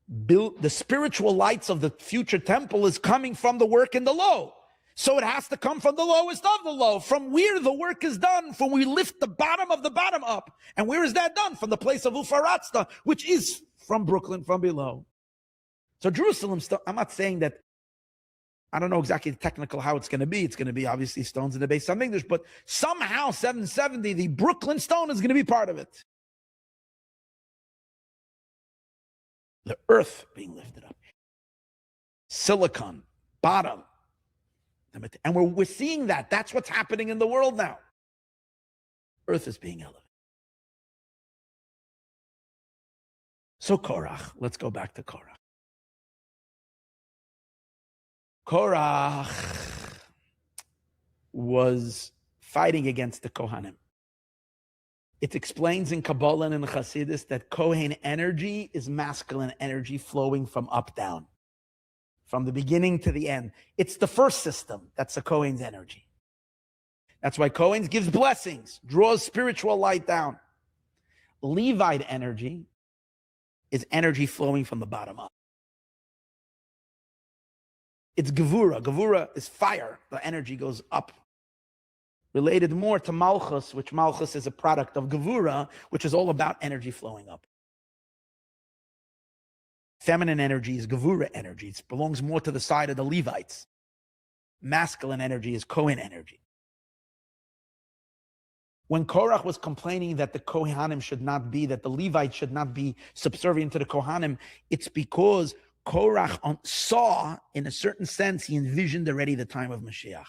the spiritual lights of the future temple is coming from the work in the low. So it has to come from the lowest of the low, from where the work is done, from we lift the bottom of the bottom up. And where is that done? From the place of Ufaratzta, which is from Brooklyn, from below. So Jerusalem, I'm not saying that, I don't know exactly technical how it's going to be. It's going to be obviously stones in the Beis Hamikdash, but somehow 770, the Brooklyn stone is going to be part of it. The earth being lifted up. Silicon, bottom. And we're seeing that. That's what's happening in the world now. Earth is being elevated. So Korach, let's go back to Korach. Korach was fighting against the Kohanim. It explains in Kabbalah and in Chassidus that Kohen energy is masculine energy flowing from up down, from the beginning to the end. It's the first system. That's the Kohen's energy. That's why Kohen's gives blessings, draws spiritual light down. Levite energy is energy flowing from the bottom up. It's Gevura. Gevura is fire. The energy goes up. Related more to Malchus, which Malchus is a product of Gevura, which is all about energy flowing up. Feminine energy is Gevura energy. It belongs more to the side of the Levites. Masculine energy is Kohen energy. When Korach was complaining that the Kohanim should not be, that the Levites should not be subservient to the Kohanim, it's because Korach saw, in a certain sense, he envisioned already the time of Mashiach.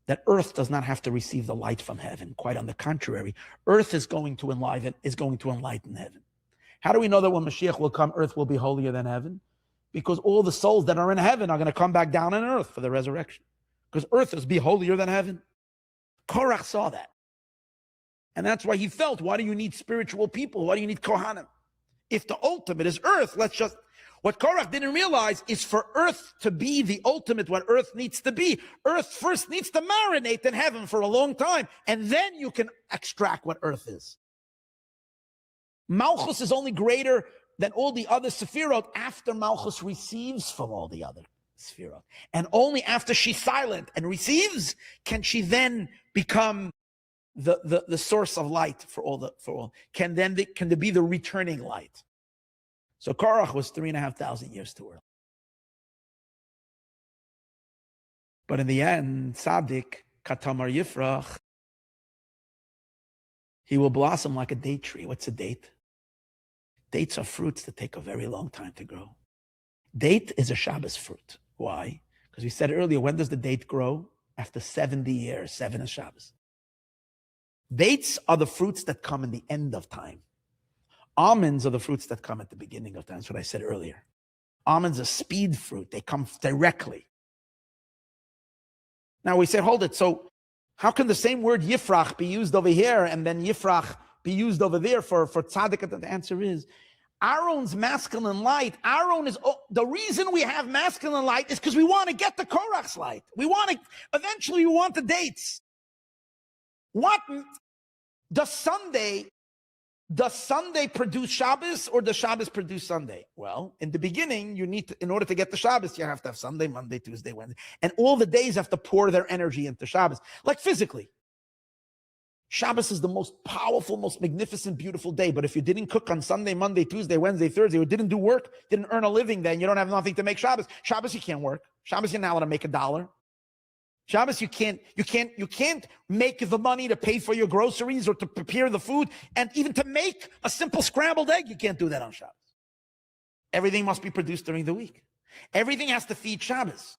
That earth does not have to receive the light from heaven. Quite on the contrary, earth is going to enlighten heaven. How do we know that when Mashiach will come, earth will be holier than heaven? Because all the souls that are in heaven are going to come back down on earth for the resurrection. Because earth is be holier than heaven. Korach saw that. And that's why he felt, why do you need spiritual people? Why do you need Kohanim? If the ultimate is earth, what Korach didn't realize is for earth to be the ultimate, what earth needs to be, earth first needs to marinate in heaven for a long time, and then you can extract what earth is. Malchus is only greater than all the other Sephirot after Malchus receives from all the other Sephirot. And only after she's silent and receives can she then become the source of light for all. Can there be the returning light? So Korach was 3,500 years too early. But in the end, Tzaddik, Katamar Yifrach, he will blossom like a date tree. What's a date? Dates are fruits that take a very long time to grow. Date is a Shabbos fruit. Why? Because we said earlier, when does the date grow? After 70 years, 7 is Shabbos. Dates are the fruits that come in the end of time. Almonds are the fruits that come at the beginning of time. That's what I said earlier. Almonds are speed fruit. They come directly. Now we say, hold it. So how can the same word Yifrach be used over here and then Yifrach be used over there for tzaddik? The answer is, Aaron's masculine light, the reason we have masculine light is because we want to get the Korach's light. Eventually we want the dates. What does Sunday produce Shabbos, or does Shabbos produce Sunday? Well, in the beginning, in order to get the Shabbos, you have to have Sunday, Monday, Tuesday, Wednesday. And all the days have to pour their energy into Shabbos. Like physically. Shabbos is the most powerful, most magnificent, beautiful day. But if you didn't cook on Sunday, Monday, Tuesday, Wednesday, Thursday, or didn't do work, didn't earn a living, then you don't have nothing to make Shabbos. Shabbos, you can't work. Shabbos, you're not allowed to make $1. Shabbos, you can't make the money to pay for your groceries or to prepare the food, and even to make a simple scrambled egg, you can't do that on Shabbos. Everything must be produced during the week. Everything has to feed Shabbos.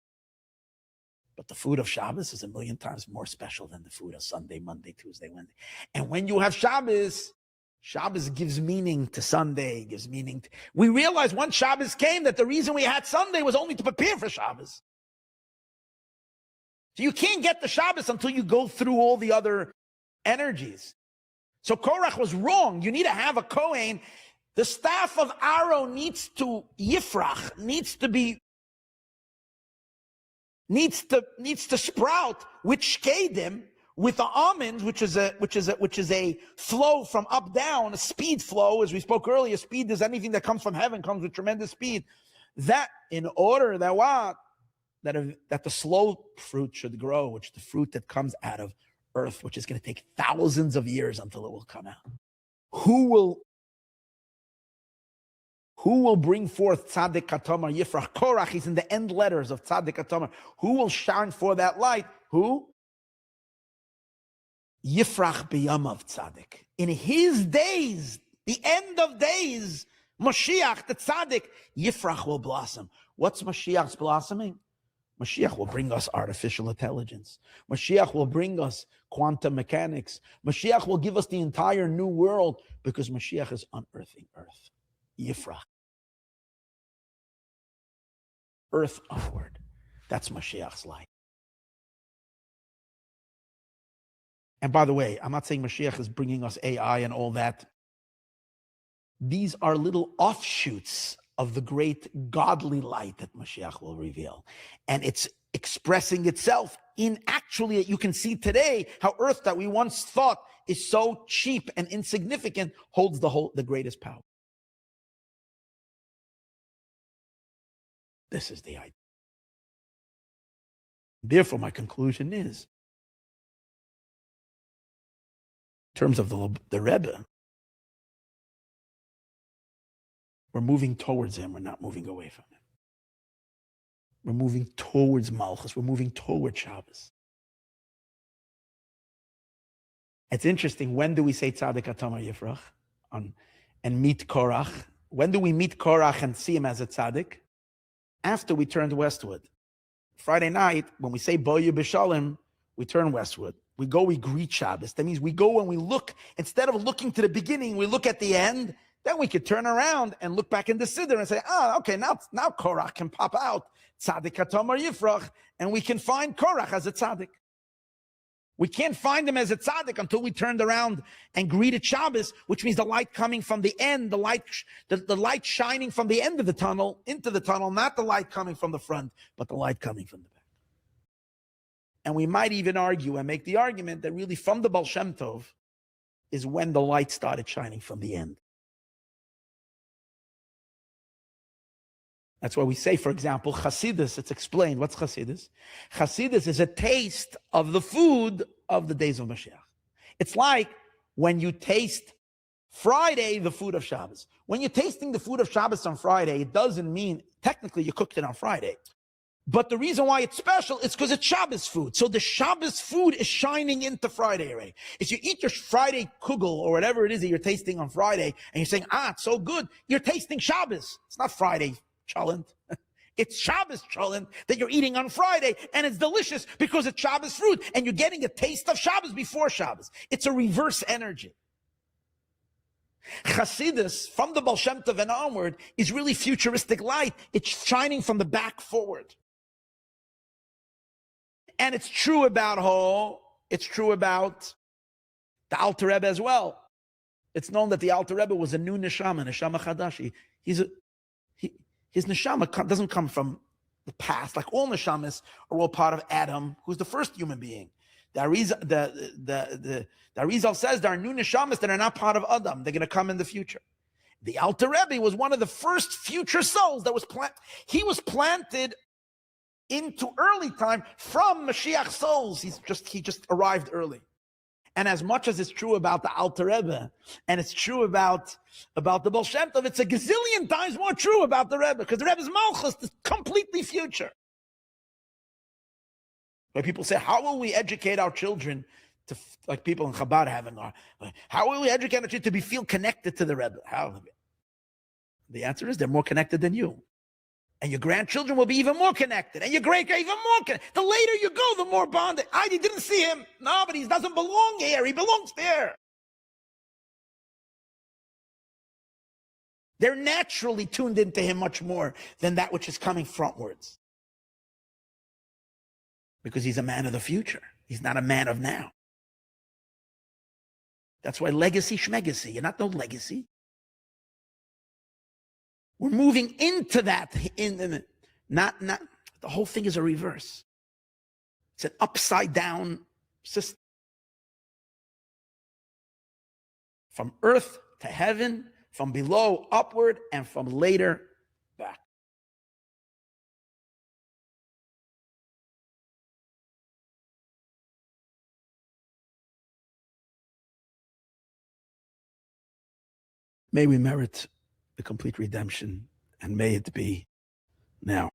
But the food of Shabbos is 1,000,000 times more special than the food of Sunday, Monday, Tuesday, Wednesday. And when you have Shabbos, Shabbos gives meaning to Sunday, we realized once Shabbos came that the reason we had Sunday was only to prepare for Shabbos. So you can't get the Shabbos until you go through all the other energies. So Korach was wrong. You need to have a Kohen. The staff of Aaron needs to Yifrach, needs to sprout with shkedim, with the almonds, which is a flow from up down, a speed flow, as we spoke earlier. Speed is anything that comes from heaven, comes with tremendous speed. That in order that what? That the slow fruit should grow, which is the fruit that comes out of earth, which is going to take thousands of years until it will come out. Who will bring forth Tzaddik Katamar Yifrach? Korach is in the end letters of Tzaddik Katamar. Who will shine for that light? Who? Yifrach b'yamav Tzaddik. In his days, the end of days, Moshiach, the Tzaddik, Yifrach will blossom. What's Moshiach's blossoming? Mashiach will bring us artificial intelligence. Mashiach will bring us quantum mechanics. Mashiach will give us the entire new world because Mashiach is unearthing earth. Yifrach. Earth upward. That's Mashiach's light. And by the way, I'm not saying Mashiach is bringing us AI and all that. These are little offshoots of the great godly light that Mashiach will reveal. And it's expressing itself in actually, you can see today how earth that we once thought is so cheap and insignificant holds the greatest power. This is the idea. Therefore, my conclusion is, in terms of the Rebbe, we're moving towards him, we're not moving away from him. We're moving towards Malchus, we're moving towards Shabbos. It's interesting, when do we say Tzaddik Atamar Yifrach and meet Korach? When do we meet Korach and see him as a Tzaddik? After we turned westward. Friday night, when we say Boyu B'Shalom, we turn westward. We go, we greet Shabbos. That means we go and we look, instead of looking to the beginning, we look at the end. Then we could turn around and look back in the Siddur and say, okay, now Korach can pop out, Tzaddik Atamar Yifrach, and we can find Korach as a Tzaddik. We can't find him as a tzaddik until we turned around and greeted Shabbos, which means the light coming from the end, the light shining from the end of the tunnel into the tunnel, not the light coming from the front, but the light coming from the back. And we might even argue and make the argument that really from the Baal Shem Tov is when the light started shining from the end. That's why we say, for example, Chassidus, it's explained. What's Chassidus? Chassidus is a taste of the food of the days of Mashiach. It's like when you taste Friday, the food of Shabbos. When you're tasting the food of Shabbos on Friday, it doesn't mean, technically you cooked it on Friday. But the reason why it's special is because it's Shabbos food. So the Shabbos food is shining into Friday already. If you eat your Friday kugel or whatever it is that you're tasting on Friday, and you're saying, it's so good, you're tasting Shabbos. It's not Friday cholent. It's Shabbos cholent that you're eating on Friday, and it's delicious because it's Shabbos fruit, and you're getting a taste of Shabbos before Shabbos. It's a reverse energy. Chassidus, from the Baal Shem Tov and onward, is really futuristic light. It's shining from the back forward. And it's true about the Alter Rebbe as well. It's known that the Alter Rebbe was a new neshama chadashi. His neshama doesn't come from the past. Like all neshamas are all part of Adam, who's the first human being. The Arizal says there are new neshamas that are not part of Adam. They're going to come in the future. The Alter Rebbe was one of the first future souls that was planted. He was planted into early time from Mashiach souls. He just arrived early. And as much as it's true about the Alter Rebbe, and it's true about the Baal Shem Tov, it's a gazillion times more true about the Rebbe, because the Rebbe's Malchus is completely future. Where people say, how will we educate our children to, like people in Chabad how will we educate our children to feel connected to the Rebbe? How? The answer is they're more connected than you. And your grandchildren will be even more connected. And your great-grand even more connected. The later you go, the more bonded. I didn't see him. No, but he doesn't belong here. He belongs there. They're naturally tuned into him much more than that which is coming frontwards. Because he's a man of the future. He's not a man of now. That's why legacy schmegacy. You're not no legacy. We're moving into that. Not the whole thing is a reverse. It's an upside down system. From earth to heaven, from below upward, and from later back. May we merit the complete redemption, and may it be now.